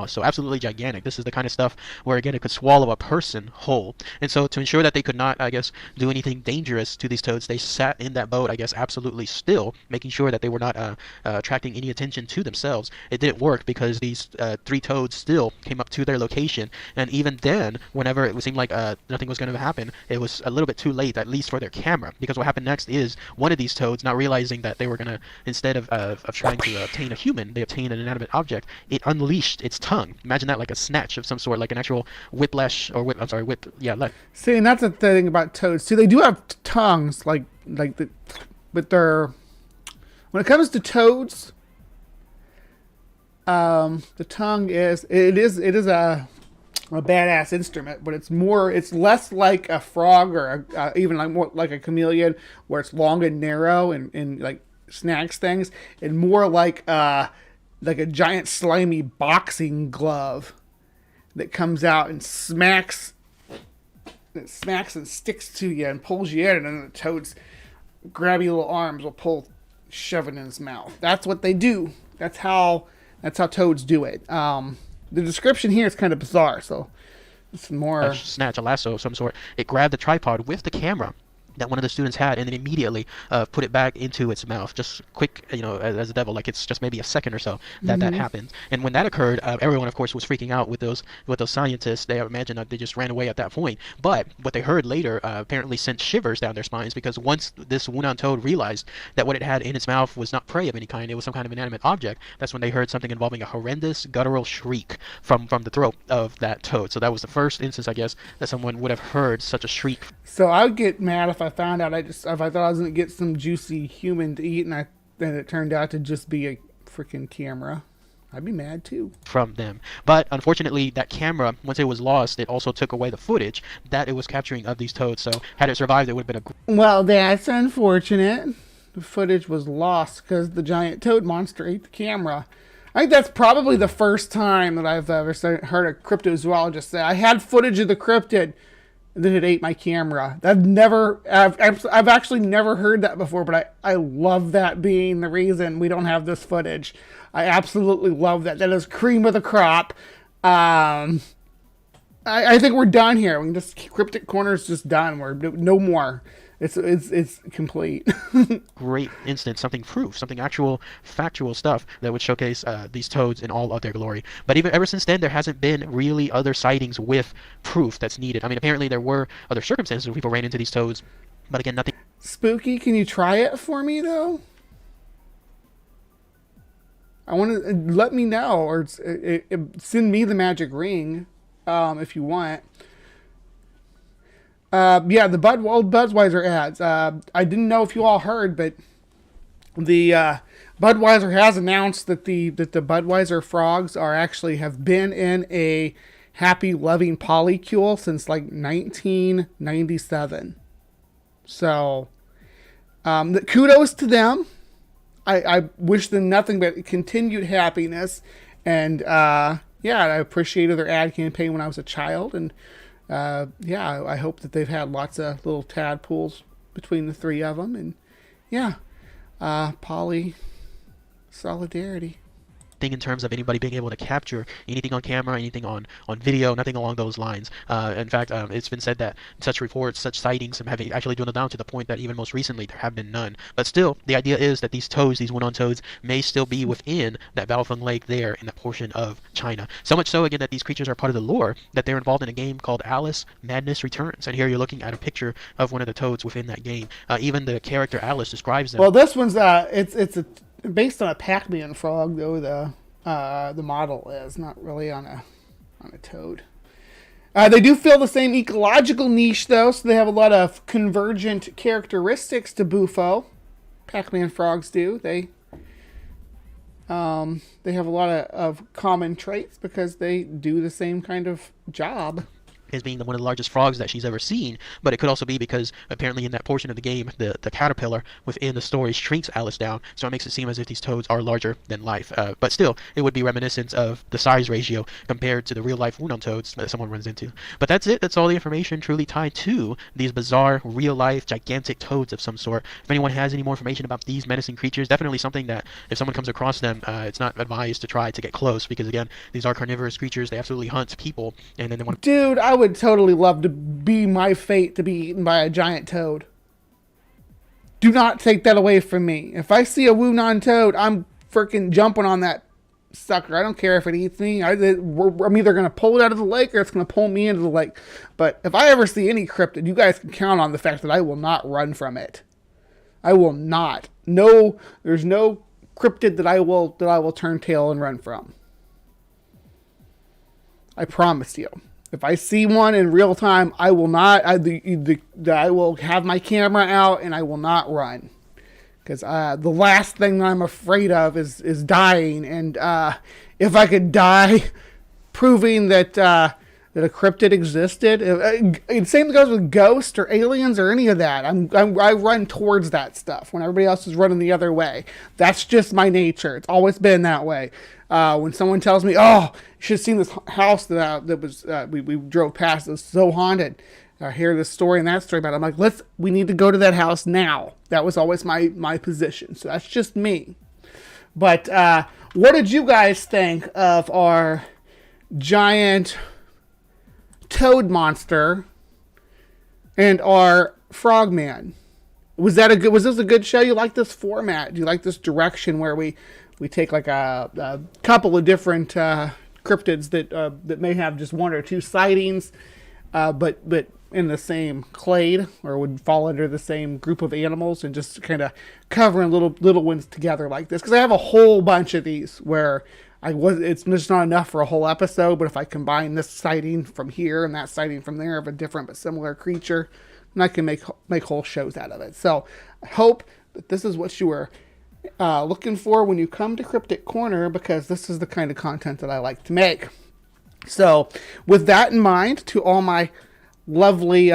So absolutely gigantic. This is the kind of stuff where, again, it could swallow a person whole. And so to ensure that they could not, I guess, do anything dangerous to these toads, they sat in that boat, I guess, absolutely still, making sure that they were not attracting any attention to themselves. It didn't work because these 3 toads still came up to their location. And even then, whenever it seemed like nothing was going to happen, it was a little bit too late, at least for their camera. Because what happened next is one of these toads, not realizing that they were going to, instead of trying to obtain a human, they obtained an inanimate object, it unleashed its tongue. Imagine that, like a snatch of some sort, like an actual whiplash or See, and that's the thing about toads too. They do have tongues, but they're When it comes to toads, the tongue is a badass instrument, but it's less like a frog or even like more like a chameleon, where it's long and narrow and like snags things, and more like a giant slimy boxing glove that comes out and smacks and sticks to you and pulls you in, and then the toad's grabby little arms will shove it in his mouth. That's what they do. That's how toads do it. The description here is kind of bizarre, so it's more a snatch, a lasso of some sort. It grabbed the tripod with the camera that one of the students had, and then immediately put it back into its mouth, just quick, as a devil. Like, it's just maybe a second or so that happened. And when that occurred, everyone, of course, was freaking out with those scientists. They imagine that they just ran away at that point. But what they heard later apparently sent shivers down their spines, because once this Wunan toad realized that what it had in its mouth was not prey of any kind, it was some kind of inanimate object, that's when they heard something involving a horrendous guttural shriek from the throat of that toad. So that was the first instance, I guess, that someone would have heard such a shriek. So I would get mad if I found out if I thought I was gonna get some juicy human to eat, and then it turned out to just be a freaking camera. I'd be mad too. From them. But unfortunately, that camera, once it was lost, it also took away the footage that it was capturing of these toads. So had it survived, it would have been Well, that's unfortunate. The footage was lost because the giant toad monster ate the camera. I think that's probably the first time that I've ever heard a cryptozoologist say, I had footage of the cryptid, and then it ate my camera. I've actually never heard that before, but I love that being the reason we don't have this footage. I absolutely love that. That is cream of the crop. I think we're done here. We can just Cryptic Corner's just done. We're no more. It's complete. great instance, something proof, something actual factual stuff that would showcase these toads in all of their glory. But even ever since then, there hasn't been really other sightings with proof that's needed. I mean, apparently there were other circumstances where people ran into these toads, but again, nothing. Spooky, can you try it for me though? I want to let me know, or send me the magic ring if you want. Yeah, the old Budweiser ads. I didn't know if you all heard, but the Budweiser has announced that the Budweiser frogs have been in a happy, loving polycule since like 1997. So, kudos to them. I wish them nothing but continued happiness, and I appreciated their ad campaign when I was a child, and I hope that they've had lots of little tadpoles between the three of them, and poly solidarity. Thing in terms of anybody being able to capture anything on camera, anything on video, nothing along those lines. In fact, it's been said that such reports, such sightings have actually dwindled down to the point that even most recently there have been none. But still, the idea is that these toads, these Wunan toads, may still be within that Baofeng Lake there in that portion of China. So much so, again, that these creatures are part of the lore, that they're involved in a game called Alice Madness Returns. And here you're looking at a picture of one of the toads within that game. Even the character Alice describes them. Well, this one's based on a Pac-Man frog, though. The model is not really on a toad. They do fill the same ecological niche, though, so they have a lot of convergent characteristics to Bufo. Pac-Man frogs do. They have a lot of common traits because they do the same kind of job. As being one of the largest frogs that she's ever seen, but it could also be because apparently in that portion of the game, the caterpillar within the story shrinks Alice down, so it makes it seem as if these toads are larger than life. But still, it would be reminiscent of the size ratio compared to the real-life Wunan toads that someone runs into. But that's it. That's all the information truly tied to these bizarre, real-life, gigantic toads of some sort. If anyone has any more information about these menacing creatures, definitely something that if someone comes across them, it's not advised to try to get close, because again, these are carnivorous creatures. They absolutely hunt people, and then they want. Dude, I would totally love to be my fate to be eaten by a giant toad. Do not take that away from me. If I see a Wunan toad, I'm freaking jumping on that sucker. I don't care if it eats me. I'm either going to pull it out of the lake or it's going to pull me into the lake. But if I ever see any cryptid, you guys can count on the fact that I will not run from it. I will not. No, there's no cryptid that I will turn tail and run from. I promise you. If I see one in real time, I will not. I will have my camera out and I will not run, because the last thing I'm afraid of is dying. And if I could die proving that that a cryptid existed, same goes with ghosts or aliens or any of that. I run towards that stuff when everybody else is running the other way. That's just my nature. It's always been that way. When someone tells me, "Oh, you should have seen this house that was we drove past. It was so haunted." I hear this story and that story about it. I'm like, we need to go to that house now. That was always my position. So that's just me. But what did you guys think of our giant toad monster and our frogman? Was this a good show? You like this format? Do you like this direction where we take like a couple of different cryptids that may have just one or two sightings, but in the same clade, or would fall under the same group of animals, and just kind of covering little ones together like this? Because I have a whole bunch of these where it's just not enough for a whole episode, but if I combine this sighting from here and that sighting from there of a different but similar creature, then I can make whole shows out of it. So I hope that this is what you were looking for when you come to Cryptic Corner, because this is the kind of content that I like to make. So with that in mind, to all my lovely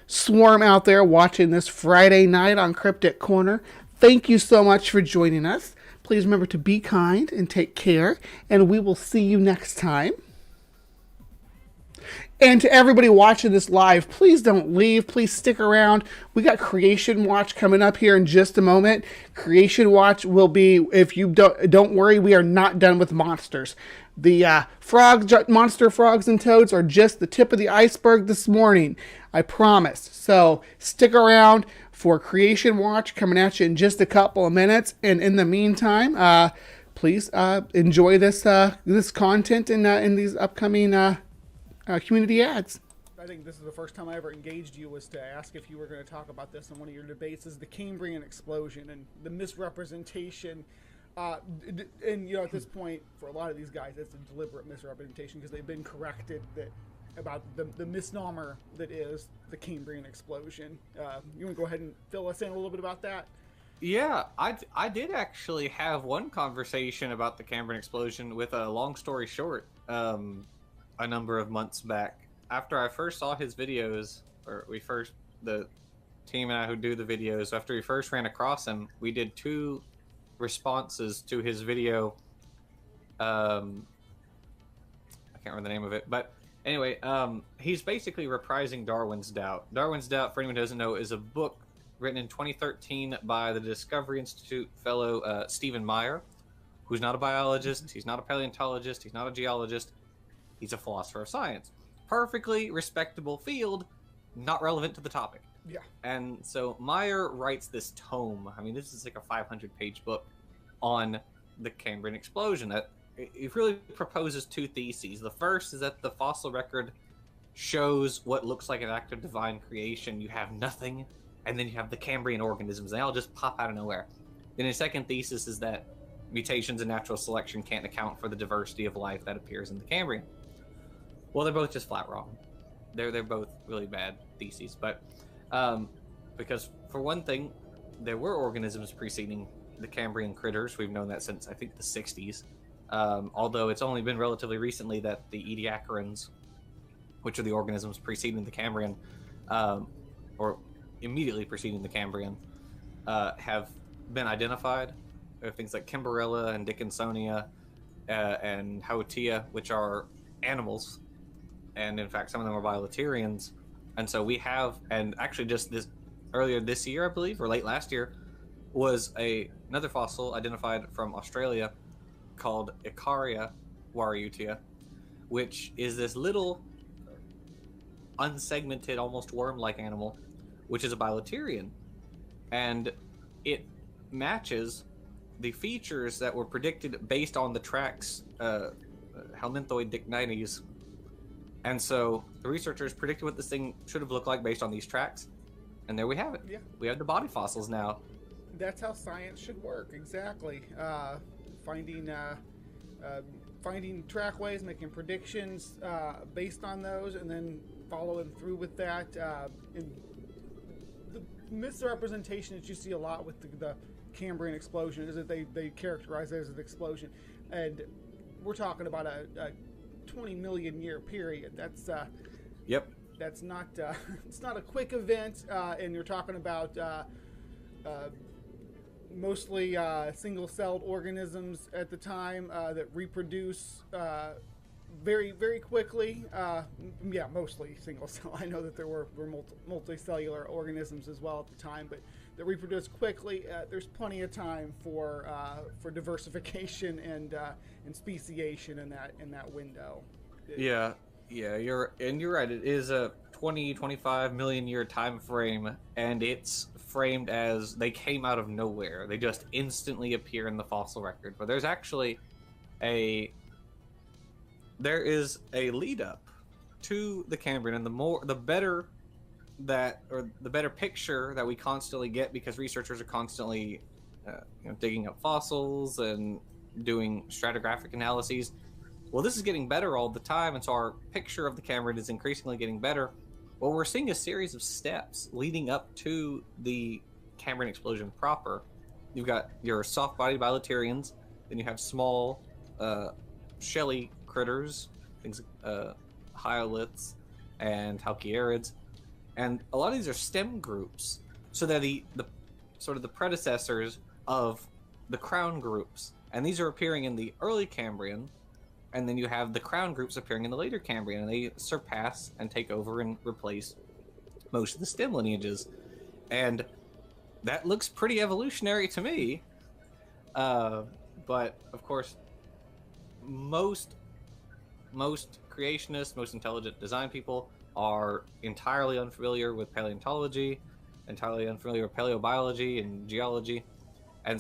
swarm out there watching this Friday night on Cryptic Corner, thank you so much for joining us. Please remember to be kind and take care, and we will see you next time. And to everybody watching this live, please don't leave. Please stick around. We got CreationWatch coming up here in just a moment. CreationWatch will be, if you don't worry, we are not done with monsters. The monster frogs and toads are just the tip of the iceberg this morning. I promise. So stick around for CreationWatch coming at you in just a couple of minutes. And in the meantime, please enjoy this content in these upcoming community ads. I think this is the first time I ever engaged you was to ask if you were going to talk about this in one of your debates, is the Cambrian explosion and the misrepresentation. And at this point, for a lot of these guys, it's a deliberate misrepresentation because they've been corrected about the misnomer that is the Cambrian explosion. You want to go ahead and fill us in a little bit about that? Yeah, I did actually have one conversation about the Cambrian explosion with a long story short a number of months back. After I first saw his videos, the team and I who do the videos, after we first ran across him, we did 2 responses to his video. I can't remember the name of it, but anyway, he's basically reprising Darwin's Doubt. Darwin's Doubt, for anyone who doesn't know, is a book written in 2013 by the Discovery Institute fellow Stephen Meyer, who's not a biologist, he's not a paleontologist, he's not a geologist, he's a philosopher of science. Perfectly respectable field, not relevant to the topic. Yeah. And so Meyer writes this tome. I mean, this is like a 500-page book on the Cambrian explosion. That it really proposes 2 theses. The first is that the fossil record shows what looks like an act of divine creation. You have nothing, and then you have the Cambrian organisms. They all just pop out of nowhere. Then his second thesis is that mutations and natural selection can't account for the diversity of life that appears in the Cambrian. Well, they're both just flat wrong. They're both really bad theses, but because for one thing, there were organisms preceding the Cambrian critters. We've known that since I think the 60s. Although it's only been relatively recently that the Ediacarans, which are the organisms preceding the Cambrian, or immediately preceding the Cambrian, have been identified. There are things like Kimberella and Dickinsonia and Hautia, which are animals. And in fact, some of them are bilaterians. And so we have, and actually just earlier this year, I believe, or late last year, was another fossil identified from Australia called Icaria wariutia, which is this little unsegmented, almost worm-like animal, which is a bilaterian. And it matches the features that were predicted based on the tracks Helminthoid dicnites. And so the researchers predicted what this thing should have looked like based on these tracks. And there we have it. Yeah. We have the body fossils now. That's how science should work, exactly. Finding trackways, making predictions based on those, and then following through with that. And the misrepresentation that you see a lot with the Cambrian explosion is that they characterize it as an explosion, and we're talking about a 20 million year period. That's Yep. that's not it's not a quick event, and you're talking about mostly single-celled organisms at the time that reproduce very, very quickly. Yeah, mostly single-cell. I know that there were multicellular organisms as well at the time, but that reproduce quickly. There's plenty of time for diversification and speciation in that window. Yeah, you're right. It is a 25 million year time frame, and it's framed as they came out of nowhere. They just instantly appear in the fossil record. But there's actually there is a lead up to the Cambrian, and the better picture that we constantly get, because researchers are constantly digging up fossils and doing stratigraphic analyses. Well, this is getting better all the time, and so our picture of the Cambrian is increasingly getting better. Well, we're seeing a series of steps leading up to the Cambrian explosion proper. You've got your soft-bodied bilaterians, then you have small, shelly critters, things hyoliths and halkyarids, and a lot of these are stem groups. So they're the sort of the predecessors of the crown groups, and these are appearing in the early Cambrian. And then you have the crown groups appearing in the later Cambrian, and they surpass and take over and replace most of the stem lineages. And that looks pretty evolutionary to me. But, of course, most creationists, most intelligent design people are entirely unfamiliar with paleontology, entirely unfamiliar with paleobiology and geology. And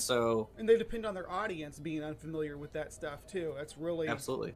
they depend on their audience being unfamiliar with that stuff too. That's really absolutely.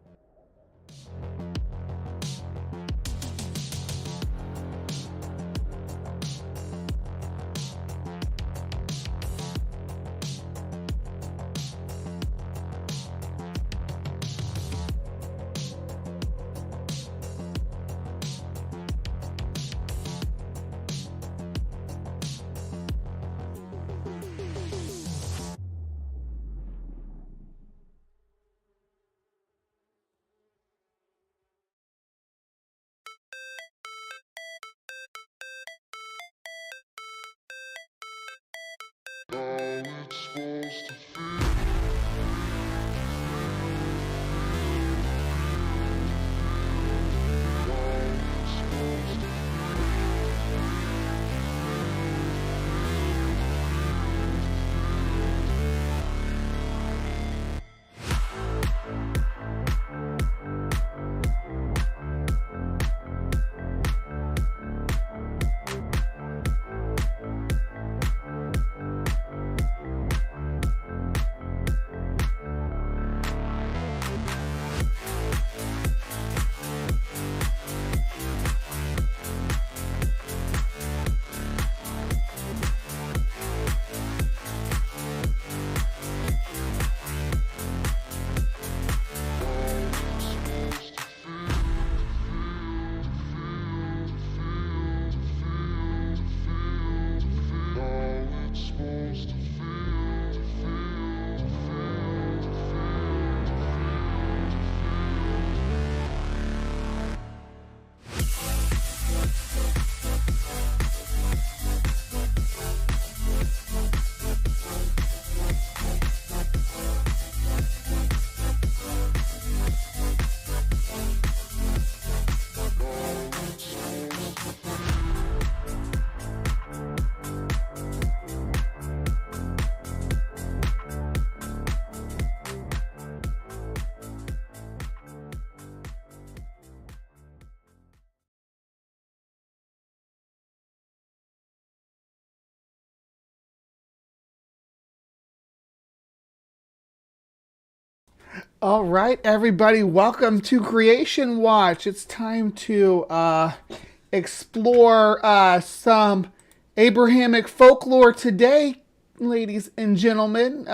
All right, everybody, welcome to Creation Watch. It's time to explore some Abrahamic folklore today, ladies and gentlemen.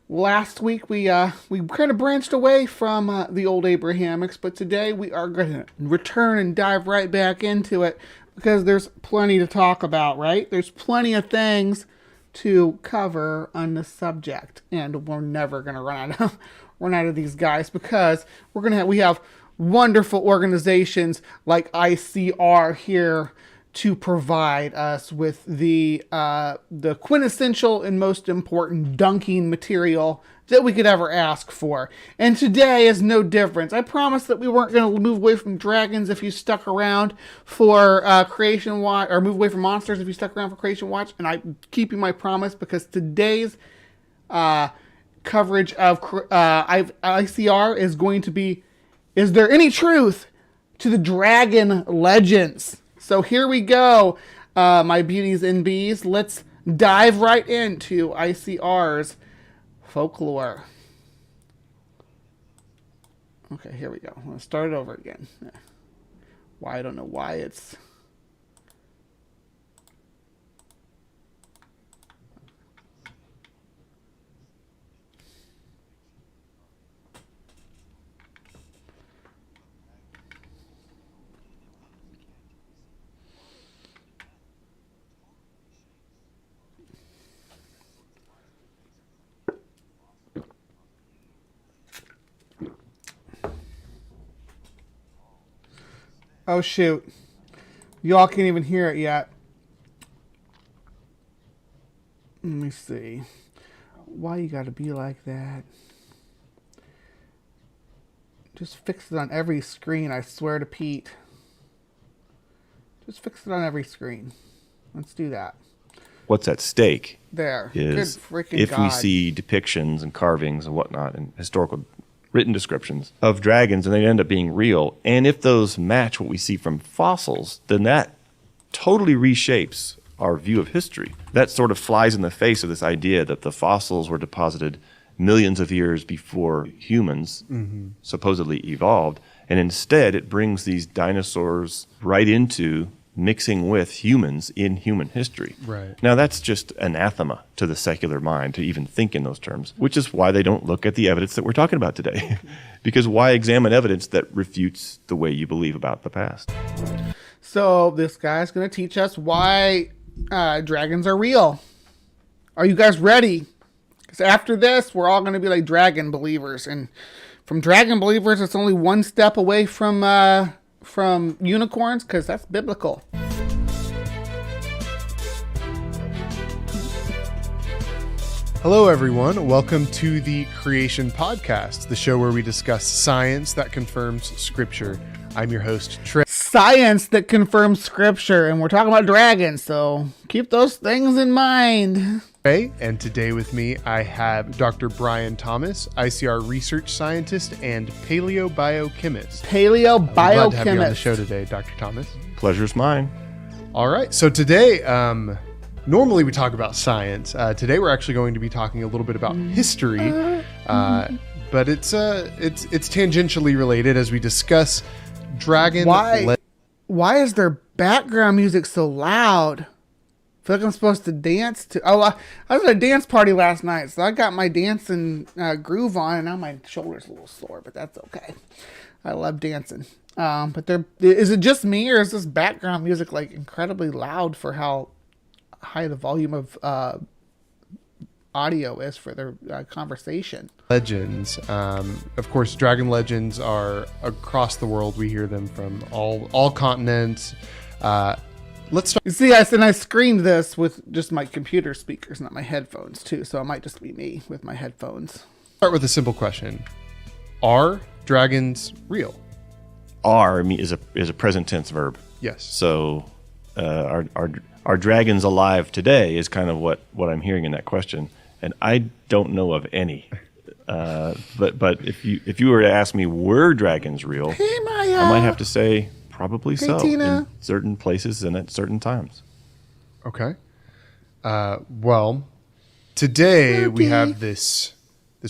Last week we kind of branched away from the old Abrahamics, but today we are going to return and dive right back into it because there's plenty to talk about, right? There's plenty of things to cover on this subject, and we're never going to run out of these guys, because we have wonderful organizations like ICR here to provide us with the quintessential and most important dunking material that we could ever ask for. And today is no difference. I promised that we weren't going to move away from dragons if you stuck around for CreationWatch, or move away from monsters if you stuck around for CreationWatch, and I'm keeping my promise, because today's coverage of ICR is going to be, is there any truth to the dragon legends? So here we go, my beauties and bees. Let's dive right into ICR's folklore. Okay, here we go. I'm going to start it over again. Why, I don't know why it's... Oh, shoot. Y'all can't even hear it yet. Let me see. Why you gotta be like that? Just fix it on every screen, I swear to Pete. Just fix it on every screen. Let's do that. What's at stake there is, good freaking if God. we see depictions and carvings and whatnot and historical written descriptions of dragons and they end up being real, and if those match what we see from fossils, then that totally reshapes our view of history. That sort of flies in the face of this idea that the fossils were deposited millions of years before humans supposedly evolved, and instead it brings these dinosaurs right into mixing with humans in human history. Right. Now that's just anathema to the secular mind to even think in those terms, which is why they don't look at the evidence that we're talking about today. Because why examine evidence that refutes the way you believe about the past? So this guy's going to teach us why dragons are real. Are you guys ready? Because after this, we're all going to be like dragon believers. And from dragon believers, it's only one step away from unicorns, because that's biblical. Hello, everyone. Welcome to the Creation Podcast, the show where we discuss science that confirms Scripture. I'm your host, Trey. Science that confirms Scripture, and we're talking about dragons, so keep those things in mind. And today with me, I have Dr. Brian Thomas, ICR research scientist and paleobiochemist. Paleobiochemist. Glad to have you on the show today, Dr. Thomas. Pleasure's mine. All right. So today, normally we talk about science. Today we're actually going to be talking a little bit about history, but it's tangentially related as we discuss dragon. Why is their background music so loud? I feel like I'm supposed to dance to. Oh, I was at a dance party last night, so I got my dancing groove on, and now my shoulder's a little sore, but that's okay. I love dancing. But is it just me, or is this background music like incredibly loud for how high the volume of audio is for their conversation? Legends. Of course, dragon legends are across the world. We hear them from all continents. Let's start. You see, I screened this with just my computer speakers, not my headphones, too. So it might just be me with my headphones. Start with a simple question: are dragons real? Are is a present tense verb. Yes. So, are dragons alive today? Is kind of what I'm hearing in that question, and I don't know of any. But if you were to ask me, were dragons real? Hey, Maya. I might have to say probably Hey, so. Tina. In certain places and at certain times. Okay. Well, today we Loki. have this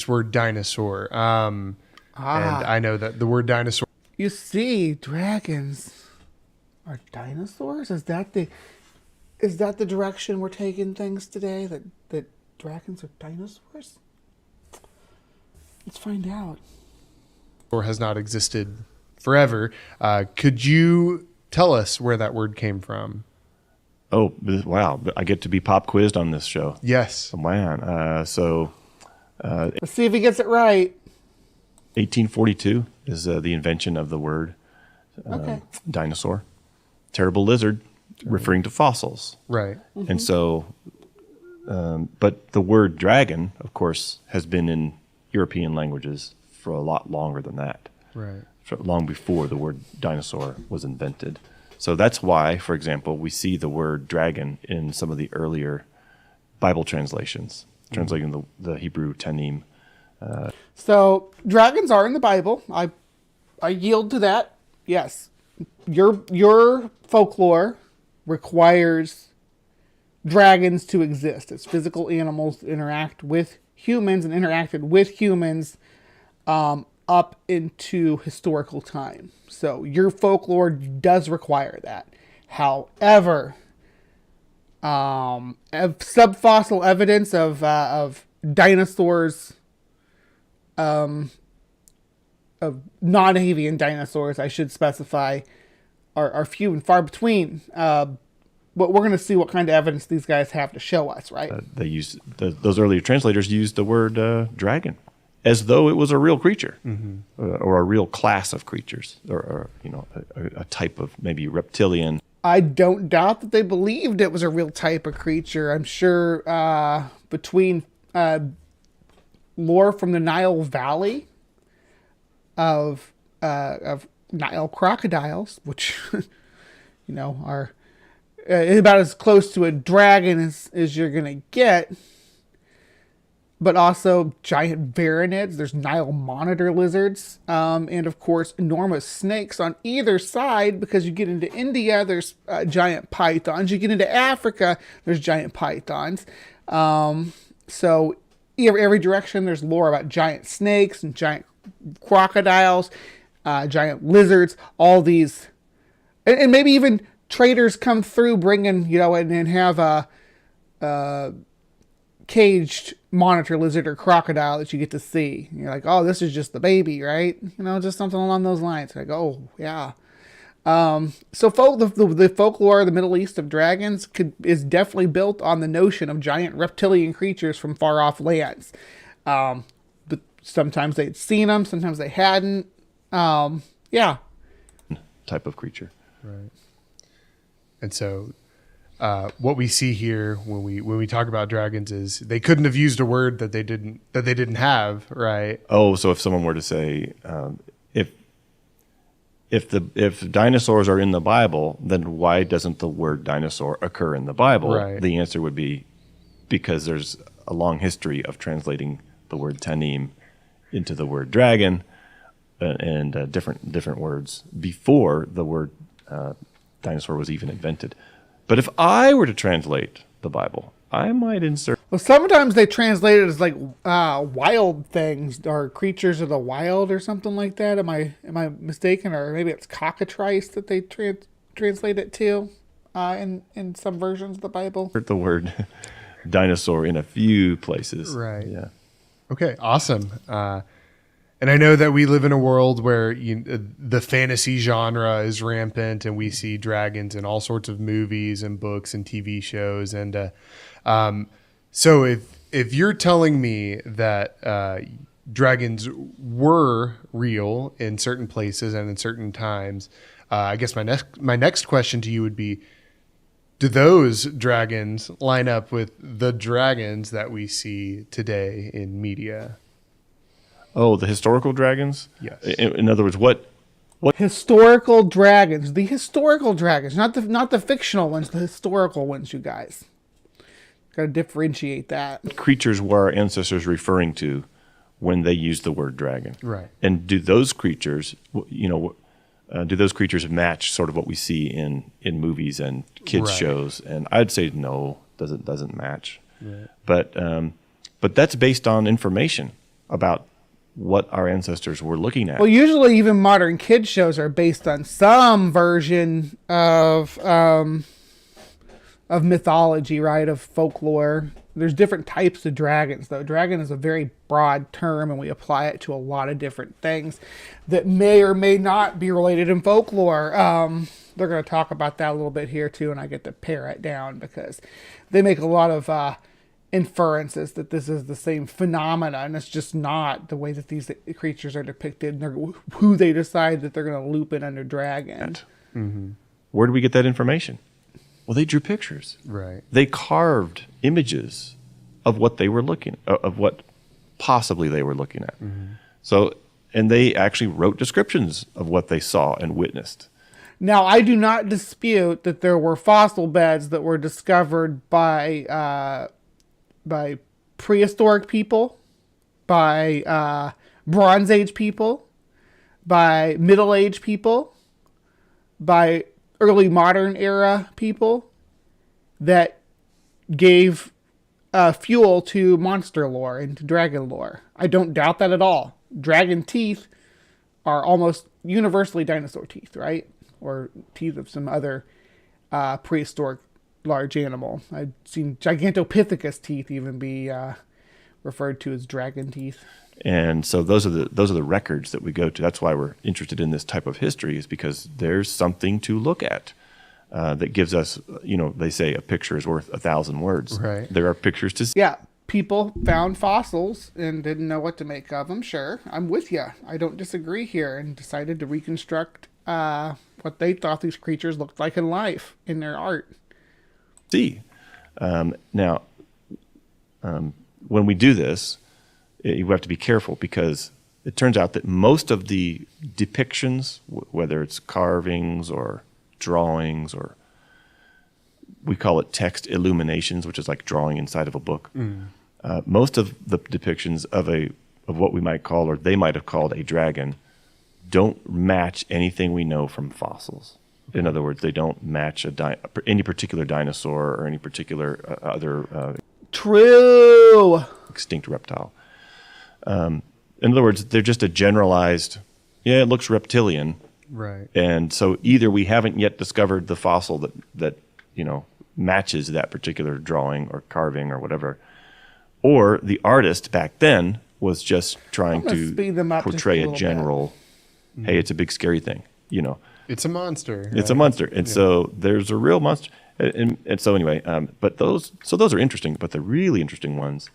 word dinosaur. And I know that the word dinosaur. You see, dragons are dinosaurs? Is that the direction we're taking things today? That dragons are dinosaurs? Let's find out. Or has not existed forever. Could you tell us where that word came from? Oh, wow. I get to be pop quizzed on this show. Yes. Oh, man. Let's see if he gets it right. 1842 is the invention of the word Okay. dinosaur. Terrible lizard, referring to fossils. Right. And so, but the word dragon, of course, has been in European languages for a lot longer than that. Right. Long before the word dinosaur was invented. So that's why, for example, we see the word dragon in some of the earlier Bible translations, translating the Hebrew Tanim. So dragons are in the Bible. I yield to that. Yes. Your folklore requires dragons to exist as physical animals that interact with humans and interacted with humans up into historical time. So your folklore does require that. However, subfossil evidence of dinosaurs, of non-avian dinosaurs, I should specify, are few and far between. But we're going to see what kind of evidence these guys have to show us, right? They used those earlier translators used the word dragon as though it was a real creature, or a real class of creatures, or a type of maybe reptilian. I don't doubt that they believed it was a real type of creature. I'm sure between lore from the Nile Valley of Nile crocodiles, which are about as close to a dragon as you're gonna get, but also giant varanids. There's Nile monitor lizards, and of course enormous snakes on either side. Because you get into India, there's giant pythons. You get into Africa, there's giant pythons. So every direction there's lore about giant snakes and giant crocodiles, giant lizards, all these, and maybe even traders come through bringing, and have a caged monitor lizard or crocodile that you get to see. And you're like, oh, this is just the baby, right? Just something along those lines. Like, oh, yeah. So the folklore of the Middle East of dragons is definitely built on the notion of giant reptilian creatures from far off lands. But sometimes they'd seen them, sometimes they hadn't. Yeah. Type of creature. Right. And so what we see here when we talk about dragons is they couldn't have used a word that they didn't have, right? Oh, so if someone were to say, if dinosaurs are in the Bible, then why doesn't the word dinosaur occur in the Bible? Right. The answer would be because there's a long history of translating the word tanim into the word dragon and different words before the word dinosaur was even invented. But if I were to translate the Bible, I might insert. Well, sometimes they translate it as like wild things or creatures of the wild or something like that. Am I mistaken? Or maybe it's cockatrice that they translate it to in some versions of the Bible. The word dinosaur in a few places. Right. Yeah. Okay. Awesome. And I know that we live in a world where the fantasy genre is rampant, and we see dragons in all sorts of movies and books and TV shows. And so if you're telling me that dragons were real in certain places and in certain times, I guess my next question to you would be, do those dragons line up with the dragons that we see today in media? Oh, the historical dragons? Yes. In other words, what Historical dragons. The historical dragons, not the fictional ones, the historical ones, you guys. Got to differentiate that. creatures were our ancestors referring to when they used the word dragon? Right. And do those creatures, match sort of what we see in movies and kids Right. shows? And I'd say no, doesn't match. Right. But that's based on information about what our ancestors were looking at. Well, usually even modern kids shows are based on some version of mythology, right? Of folklore. There's different types of dragons, though. Dragon is a very broad term, and we apply it to a lot of different things that may or may not be related in folklore. they're going to talk about that a little bit here too, and I get to pare it down because they make a lot of inferences that this is the same phenomena, and it's just not the way that these creatures are depicted, and who they decide that they're going to loop in under dragon. Where do we get that information? Well, they drew pictures. Right. They carved images of what they were of what possibly they were looking at. So, and they actually wrote descriptions of what they saw and witnessed. Now, I do not dispute that there were fossil beds that were discovered by prehistoric people, by Bronze Age people, by Middle Age people, by early modern era people that gave fuel to monster lore and to dragon lore. I don't doubt that at all. Dragon teeth are almost universally dinosaur teeth, right? Or teeth of some other prehistoric large animal. I've seen Gigantopithecus teeth even be referred to as dragon teeth. And so those are the records that we go to. That's why we're interested in this type of history, is because there's something to look at that gives us, they say a picture is worth 1,000 words. Right. There are pictures to see. Yeah, people found fossils and didn't know what to make of them. Sure, I'm with you. I don't disagree here, and decided to reconstruct what they thought these creatures looked like in life, in their art. See. Now, when we do this, you have to be careful, because it turns out that most of the depictions, whether it's carvings or drawings, or we call it text illuminations, which is like drawing inside of a book. Most of the depictions of what we might call, or they might have called, a dragon, don't match anything we know from fossils. In other words, they don't match any particular dinosaur or any particular other True. extinct reptile. In other words, they're just a generalized, it looks reptilian. Right. And so either we haven't yet discovered the fossil that matches that particular drawing or carving or whatever, or the artist back then was just trying to portray a general, hey, it's a big scary thing, It's a monster. Right? It's a monster. And so there's a real monster. And so anyway, but those are interesting, but the really interesting ones,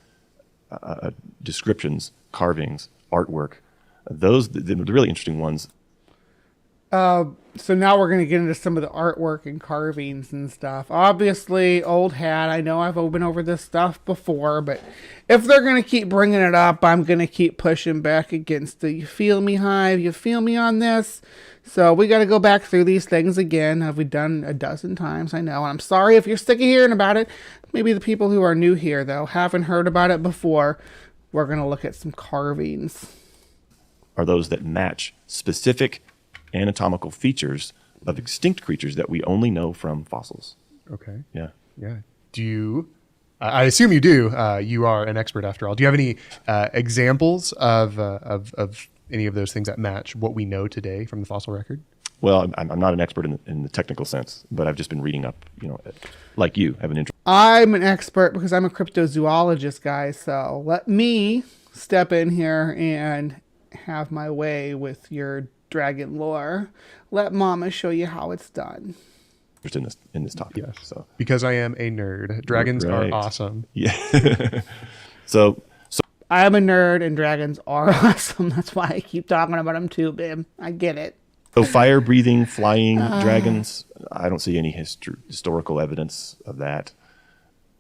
descriptions, carvings, artwork, the really interesting ones. So now we're going to get into some of the artwork and carvings and stuff. Obviously, old hat. I know I've been over this stuff before, but if they're going to keep bringing it up, I'm going to keep pushing back against the, you feel me, Hive? You feel me on this? So we got to go back through these things again. Have we done a dozen times? I know. And I'm sorry if you're sick of hearing about it. Maybe the people who are new here, though, haven't heard about it before. We're going to look at some carvings. Are those that match specific anatomical features of extinct creatures that we only know from fossils. Okay. Yeah. Yeah. Do you, I assume you do, you are an expert after all. Do you have any examples of any of those things that match what we know today from the fossil record? Well, I'm not an expert in the technical sense, but I've just been reading up, like you have an interest. I'm an expert because I'm a cryptozoologist, guys. So let me step in here and have my way with your dragon lore. Let Mama show you how it's done. In this topic. Yes. So because I am a nerd. Dragons are awesome. Yeah. so I am a nerd and dragons are awesome. That's why I keep talking about them too, babe. I get it. So fire-breathing, flying dragons, I don't see any historical evidence of that.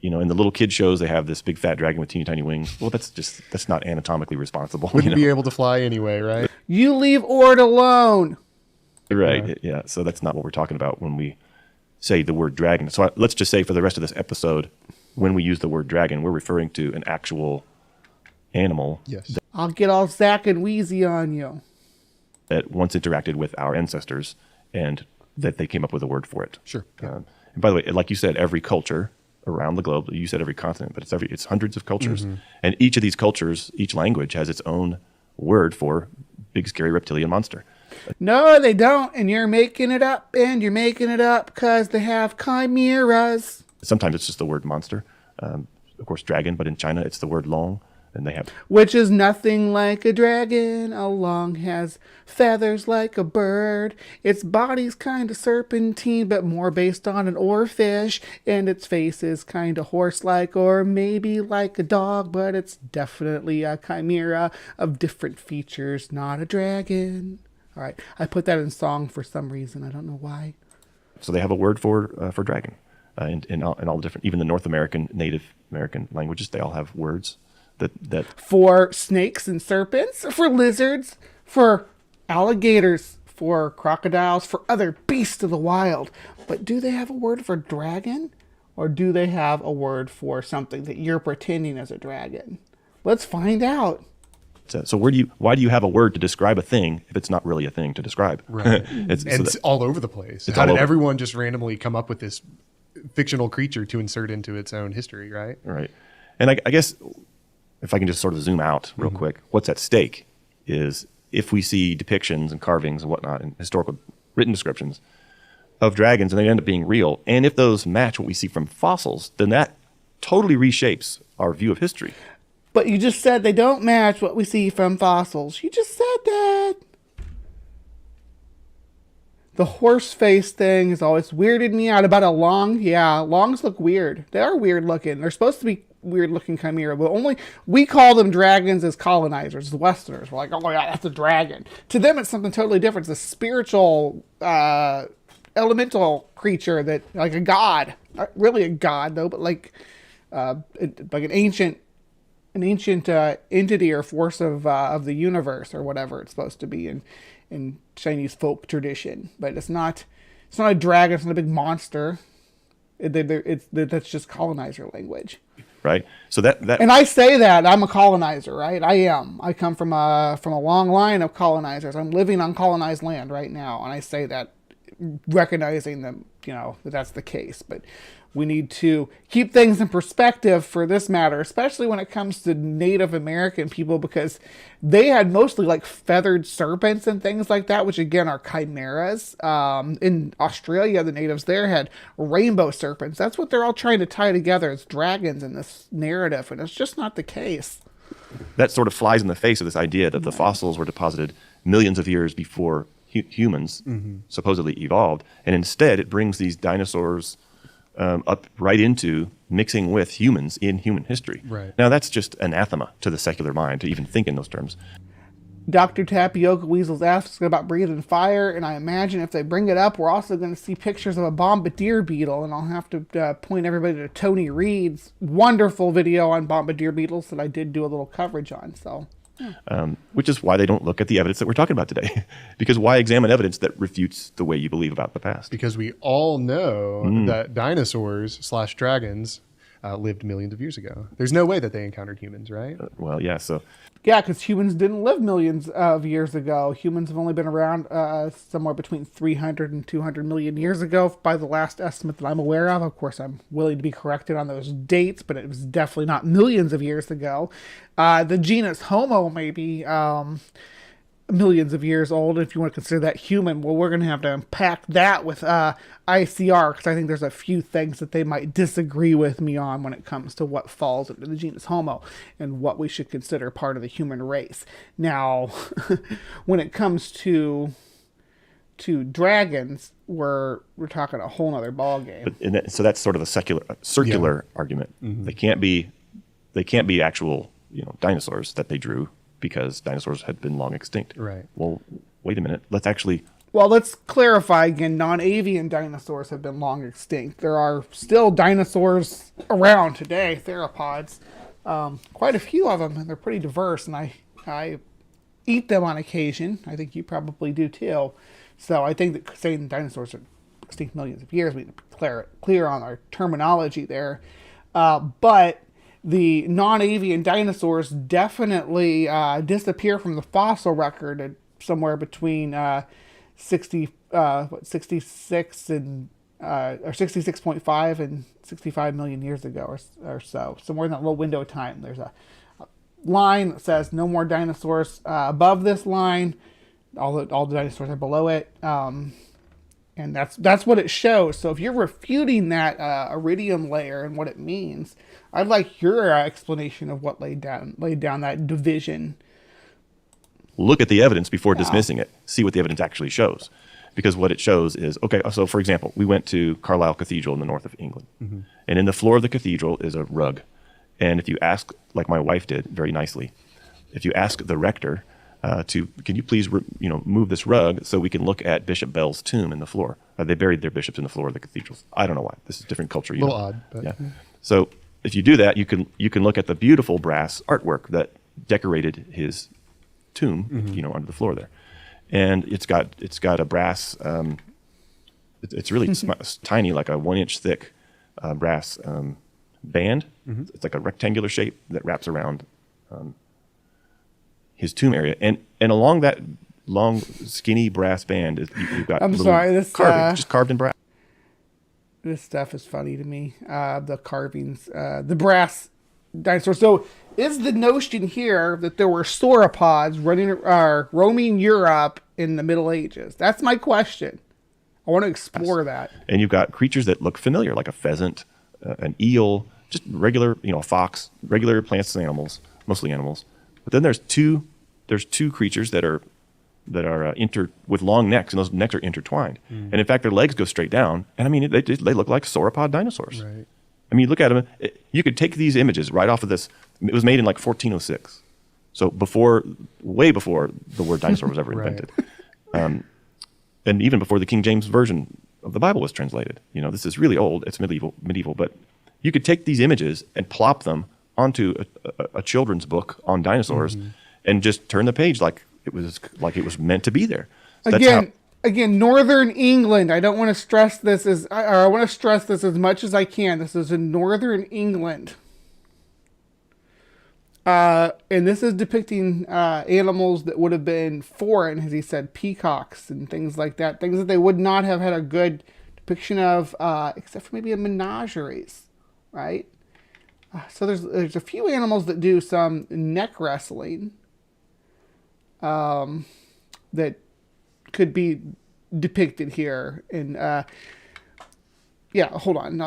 In the little kid shows, they have this big fat dragon with teeny tiny wings. Well, that's not anatomically responsible. Wouldn't be able to fly anyway, right? You leave Ord alone. Right. Yeah. So that's not what we're talking about when we say the word dragon. So let's just say for the rest of this episode, when we use the word dragon, we're referring to an actual animal. Yes. I'll get all Zack and Wheezy on you. That once interacted with our ancestors and that they came up with a word for it. Sure. Yeah. And by the way, like you said, every culture around the globe, you said every continent, but it's hundreds of cultures. Mm-hmm. And each of these cultures, each language has its own word for big, scary reptilian monster. No, they don't. And you're making it up. And you're making it up because they have chimeras. Sometimes it's just the word monster. Of course, dragon, but in China, it's the word long. And they have, Which is nothing like a dragon, along has feathers like a bird. Its body's kind of serpentine, but more based on an oarfish. And its face is kind of horse-like, or maybe like a dog, but it's definitely a chimera of different features, not a dragon. All right, I put that in song for some reason. I don't know why. so they have a word for dragon, in all different, even the North American, Native American languages. They all have words that For snakes and serpents, for lizards, for alligators, for crocodiles, for other beasts of the wild. But do they have a word for dragon? Or do they have a word for something that you're pretending is a dragon? Let's find out. So why do you have a word to describe a thing if it's not really a thing to describe? Right. it's all over the place. It's How all did over. everyone just randomly come up with this fictional creature to insert into its own history, right? Right. And I guess if I can just sort of zoom out real quick, what's at stake is if we see depictions and carvings and whatnot and historical written descriptions of dragons and they end up being real, and if those match what we see from fossils, then that totally reshapes our view of history. But you just said they don't match what we see from fossils. You just said that. The horse face thing has always weirded me out. About a long, longs look weird. They are weird looking. They're supposed to be weird looking chimera, but only we call them dragons as colonizers, the Westerners. We're like, oh yeah, that's a dragon. To them, it's something totally different. It's a spiritual, elemental creature that, like a god. Not really a god though, but like an ancient entity or force of the universe or whatever it's supposed to be in Chinese folk tradition. But it's not a dragon. It's not a big monster. That's just colonizer language. Right. So that And I say that I'm a colonizer, right? I am. I come from a long line of colonizers. I'm living on colonized land right now, and I say that recognizing that that's the case. But we need to keep things in perspective for this matter, especially when it comes to Native American people, because they had mostly like feathered serpents and things like that, which again are chimeras. In Australia, the natives there had rainbow serpents. That's what they're all trying to tie together as dragons in this narrative, and it's just not the case. that sort of flies in the face of this idea that the fossils were deposited millions of years before humans supposedly evolved, and instead it brings these dinosaurs up right into mixing with humans in human history. Right. Now that's just anathema to the secular mind to even think in those terms. Dr. Tapioca Weasels asks about breathing fire, and I imagine if they bring it up, we're also going to see pictures of a bombardier beetle, and I'll have to point everybody to Tony Reed's wonderful video on bombardier beetles that I did do a little coverage on. So, which is why they don't look at the evidence that we're talking about today. Because why examine evidence that refutes the way you believe about the past? Because we all know that dinosaurs/dragons lived millions of years ago. There's no way that they encountered humans, right? Well, yeah, so... Yeah, because humans didn't live millions of years ago. Humans have only been around somewhere between 300 and 200 million years ago by the last estimate that I'm aware of. Of course, I'm willing to be corrected on those dates, but it was definitely not millions of years ago. The genus Homo may be millions of years old, if you want to consider that human. Well, we're going to have to unpack that with ICR, because I think there's a few things that they might disagree with me on when it comes to what falls into the genus Homo and what we should consider part of the human race. Now, when it comes to dragons, we're talking a whole nother ballgame. So that's sort of a circular argument. They can't be actual dinosaurs that they drew, because dinosaurs had been long extinct. Right. Well, wait a minute. Let's clarify again. Non-avian dinosaurs have been long extinct. There are still dinosaurs around today, theropods. Quite a few of them, and they're pretty diverse, and I eat them on occasion. I think you probably do too. So I think that saying dinosaurs are extinct millions of years, we need to be clear on our terminology there. But the non-avian dinosaurs definitely disappear from the fossil record at somewhere between 66 and or 66.5 and 65 million years ago or so. Somewhere in that little window of time. There's a line that says no more dinosaurs above this line. All the dinosaurs are below it. And And that's what it shows. So if you're refuting that iridium layer and what it means, I'd like your explanation of what laid down that division. Look at the evidence before dismissing it. See what the evidence actually shows. Because what it shows is, okay, so for example, we went to Carlisle Cathedral in the north of England. Mm-hmm. And in the floor of the cathedral is a rug. And if you ask, like my wife did very nicely, if you ask the rector can you please move this rug so we can look at Bishop Bell's tomb in the floor? They buried their bishops in the floor of the cathedrals. I don't know why. This is different culture. A little odd. But yeah. So if you do that, you can look at the beautiful brass artwork that decorated his tomb, under the floor there. And it's got a brass, it's really tiny, like a 1-inch thick brass band. Mm-hmm. It's like a rectangular shape that wraps around his tomb area. And along that long, skinny brass band, you've got carving, just carved in brass. This stuff is funny to me. The carvings, the brass dinosaurs. So is the notion here that there were sauropods roaming Europe in the Middle Ages? That's my question. I want to explore that. And you've got creatures that look familiar, like a pheasant, an eel, just regular, a fox, regular plants and animals, mostly animals. But then there's two creatures that are with long necks, and those necks are intertwined. And in fact, their legs go straight down. And I mean, they look like sauropod dinosaurs. Right. I mean, you look at them. You could take these images right off of this. It was made in like 1406, so way before the word dinosaur was ever invented, and even before the King James version of the Bible was translated. This is really old. It's medieval, but you could take these images and plop them onto a children's book on dinosaurs, and just turn the page like it was meant to be there. So Again, Northern England. I don't want to stress this I want to stress this as much as I can. This is in Northern England. And this is depicting animals that would have been foreign, as he said, peacocks and things like that. Things that they would not have had a good depiction of, except for maybe a menageries, right? So there's a few animals that do some neck wrestling that could be depicted here. And hold on.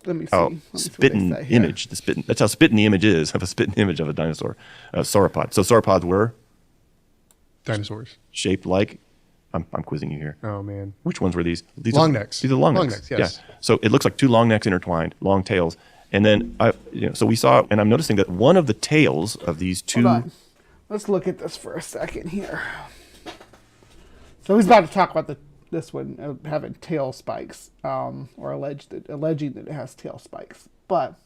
Let me see. Oh, spitting image. That's how spitting the image is. Have a spitting image of a dinosaur, sauropod. So sauropods were dinosaurs shaped like. I'm quizzing you here. Oh man, which ones were these? Long necks. These are long necks. Yes. Yeah. So it looks like two long necks intertwined, long tails, and then so we saw, and I'm noticing that one of the tails of these two. Hold on. Let's look at this for a second here. So he's about to talk about this one having tail spikes, or alleging that it has tail spikes. But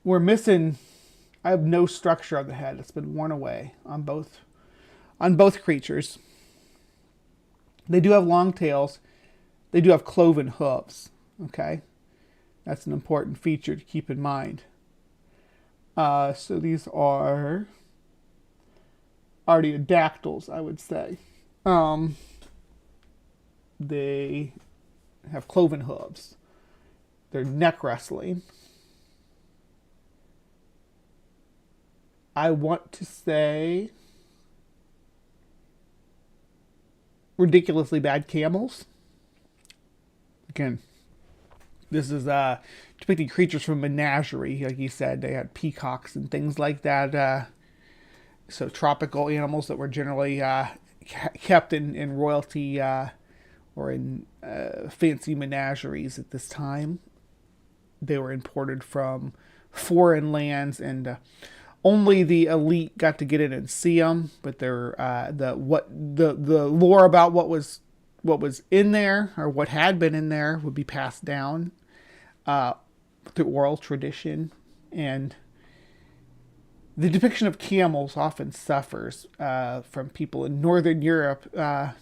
we're missing. I have no structure on the head. It's been worn away on both creatures. They do have long tails. They do have cloven hooves. Okay, that's an important feature to keep in mind. So these are artiodactyls, I would say. They have cloven hooves. They're neck wrestling. I want to say ridiculously bad camels. Again, this is depicting creatures from menagerie. Like he said, they had peacocks and things like that. So tropical animals that were generally kept in royalty or in fancy menageries at this time. They were imported from foreign lands, and only the elite got to get in and see them. But the lore about what was in there, or what had been in there, would be passed down through oral tradition. And the depiction of camels often suffers from people in Northern Europe